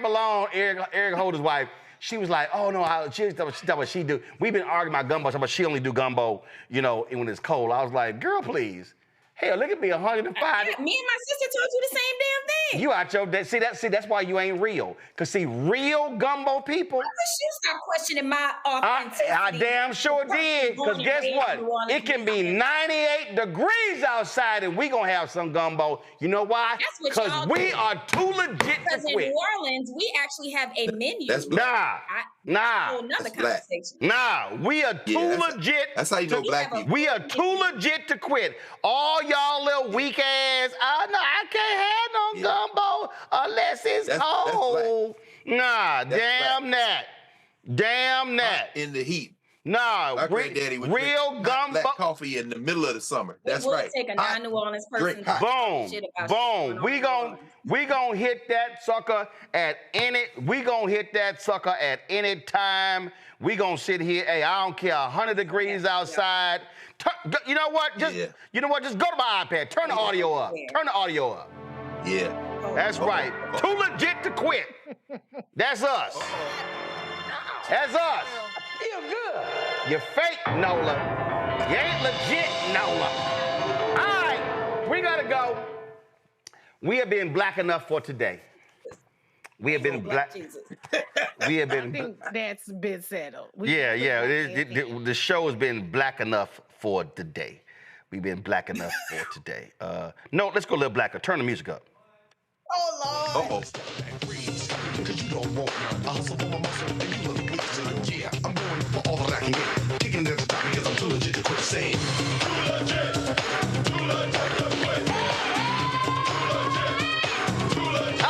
[SPEAKER 35] Malone, Eric Holder's wife. She was like, "Oh no, she thought what she do. We've been arguing about gumbo, but she only do gumbo, when it's cold." I was like, "Girl, please." Hell, look at me, 105.
[SPEAKER 2] Me and my sister told you the same damn thing.
[SPEAKER 35] You out your see that's why you ain't real. Cause see, real gumbo people.
[SPEAKER 2] Why would you stop questioning my authenticity?
[SPEAKER 35] I damn sure did. Cause guess what? It can be 98 degrees outside and we gonna have some gumbo. You know why? Cause we are too legit to
[SPEAKER 2] Because in
[SPEAKER 35] quit.
[SPEAKER 2] New Orleans, we actually have a menu.
[SPEAKER 12] That's black.
[SPEAKER 35] Nah.
[SPEAKER 2] Another conversation.
[SPEAKER 35] Nah, we are too legit.
[SPEAKER 12] That's how you know black people.
[SPEAKER 35] We are too legit to quit. All y'all little weak ass. Oh no, I can't have no gumbo unless it's cold. Nah, damn that. Damn that.
[SPEAKER 12] In the heat.
[SPEAKER 35] Nah,
[SPEAKER 12] my granddaddy would
[SPEAKER 35] real
[SPEAKER 12] drink
[SPEAKER 35] gumbo.
[SPEAKER 12] Black coffee in the middle of the summer. That's
[SPEAKER 2] we'll
[SPEAKER 12] right.
[SPEAKER 2] Take a non-New Orleans person.
[SPEAKER 35] Boom. We gon' hit that sucker at any time. We gonna sit here. Hey, I don't care. 100 degrees outside. You know what? Just go to my iPad. Turn the audio up.
[SPEAKER 12] Yeah.
[SPEAKER 35] That's right. Too legit to quit. That's us. That's us.
[SPEAKER 8] Feel good.
[SPEAKER 35] You're fake, Nola. You ain't legit, Nola. All right, we gotta go. We have been black enough for today. We have been black. We have been.
[SPEAKER 3] I think that's been settled.
[SPEAKER 35] The show has been black enough for today. We've been black enough for today. No, let's go a little blacker. Turn the music up.
[SPEAKER 2] Oh Lord.
[SPEAKER 9] Because you don't want a hustle for my muscle, and you look weak, so yeah, I'm going for all that I can get. Kicking it at the top because I'm too legit to quit saying. Too legit to quit.
[SPEAKER 35] Too legit.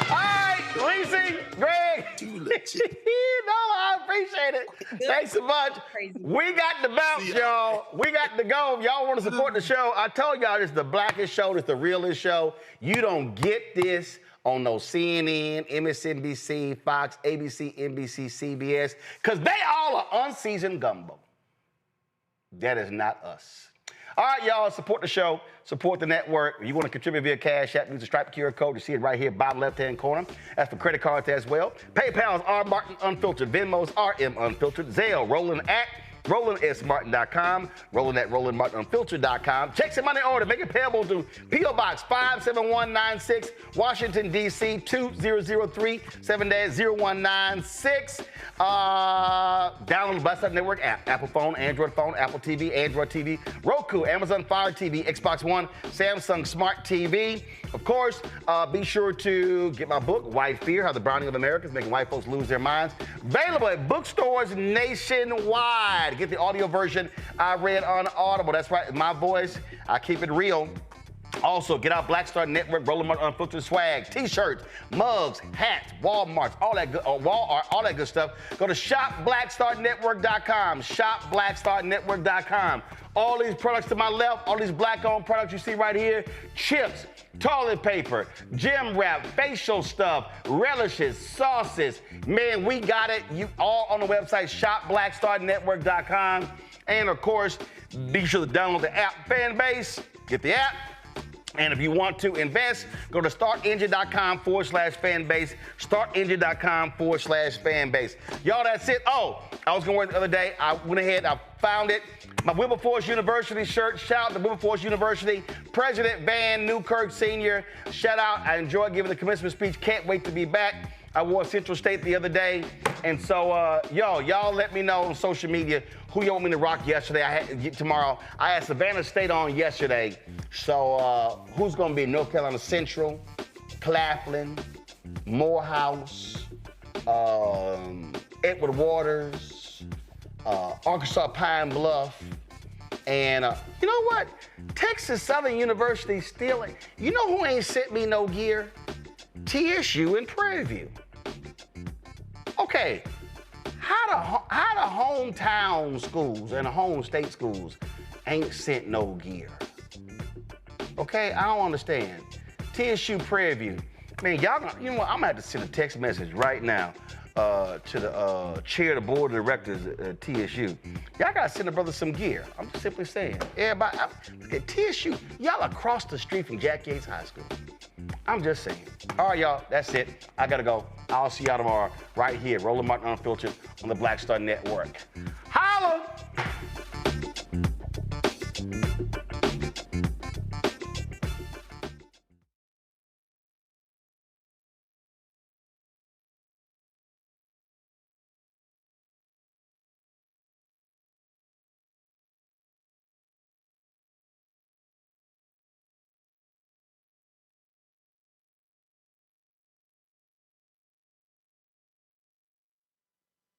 [SPEAKER 35] All right, Reese, Greg.
[SPEAKER 12] Too legit.
[SPEAKER 35] No, I appreciate it. Thanks so much. We got to bounce, y'all. We got to go. If y'all want to support the show, I told y'all this is the blackest show, this is the realest show. You don't get this on no CNN, MSNBC, Fox, ABC, NBC, CBS, because they all are unseasoned gumbo. That is not us. All right, y'all, support the show, support the network. If you want to contribute via Cash App, use the Stripe QR code. You see it right here, bottom left-hand corner. That's for credit cards as well. PayPal is R Martin Unfiltered. Venmo's RM Unfiltered. Zelle, RolandSMartin.com, Roland at RolandMartinUnfiltered.com. Checks and money order. Make it payable to P.O. Box 57196, Washington, D.C. 2003, 7-0196. Download the Blast Up Network app. Apple phone, Android phone, Apple TV, Android TV, Roku, Amazon Fire TV, Xbox One, Samsung Smart TV. Of course, be sure to get my book, White Fear, How the Browning of America is Making White Folks Lose Their Minds. Available at bookstores nationwide. Get the audio version I read on Audible. That's right, my voice. I keep it real. Also, get out Black Star Network, Roland Martin Unfiltered swag, T-shirts, mugs, hats, Walmarts, all that good, wall art, all that good stuff. Go to shopblackstarnetwork.com, shopblackstarnetwork.com. All these products to my left, all these black-owned products you see right here, chips, toilet paper, gym wrap, facial stuff, relishes, sauces. Man, we got it. You all on the website, shopblackstarnetwork.com. And of course, be sure to download the app Fanbase. Get the app. And if you want to invest, go to startengine.com/fanbase, startengine.com/fanbase. Y'all, that's it. Oh, I was going to work the other day. I went ahead, I found it. My Wilberforce University shirt. Shout out to Wilberforce University. President Van Newkirk Sr. Shout out. I enjoyed giving the commencement speech. Can't wait to be back. I wore Central State the other day. And so, y'all let me know on social media who y'all want me to rock tomorrow. I had Savannah State on yesterday. So, who's going to be North Carolina Central, Claflin, Morehouse, Edward Waters, Arkansas Pine Bluff, and you know what? Texas Southern University still, you know who ain't sent me no gear? TSU in Prairie View. Okay, how the the hometown schools and the home state schools ain't sent no gear? Okay, I don't understand. TSU Prairie View, man, y'all gonna, you know what? I'm gonna have to send a text message right now to the chair of the board of directors at TSU. Y'all gotta send a brother some gear. I'm simply saying. Everybody, look at TSU. Y'all across the street from Jack Yates High School. I'm just saying. All right, y'all, that's it. I gotta go. I'll see y'all tomorrow right here, Roland Martin Unfiltered on the Black Star Network.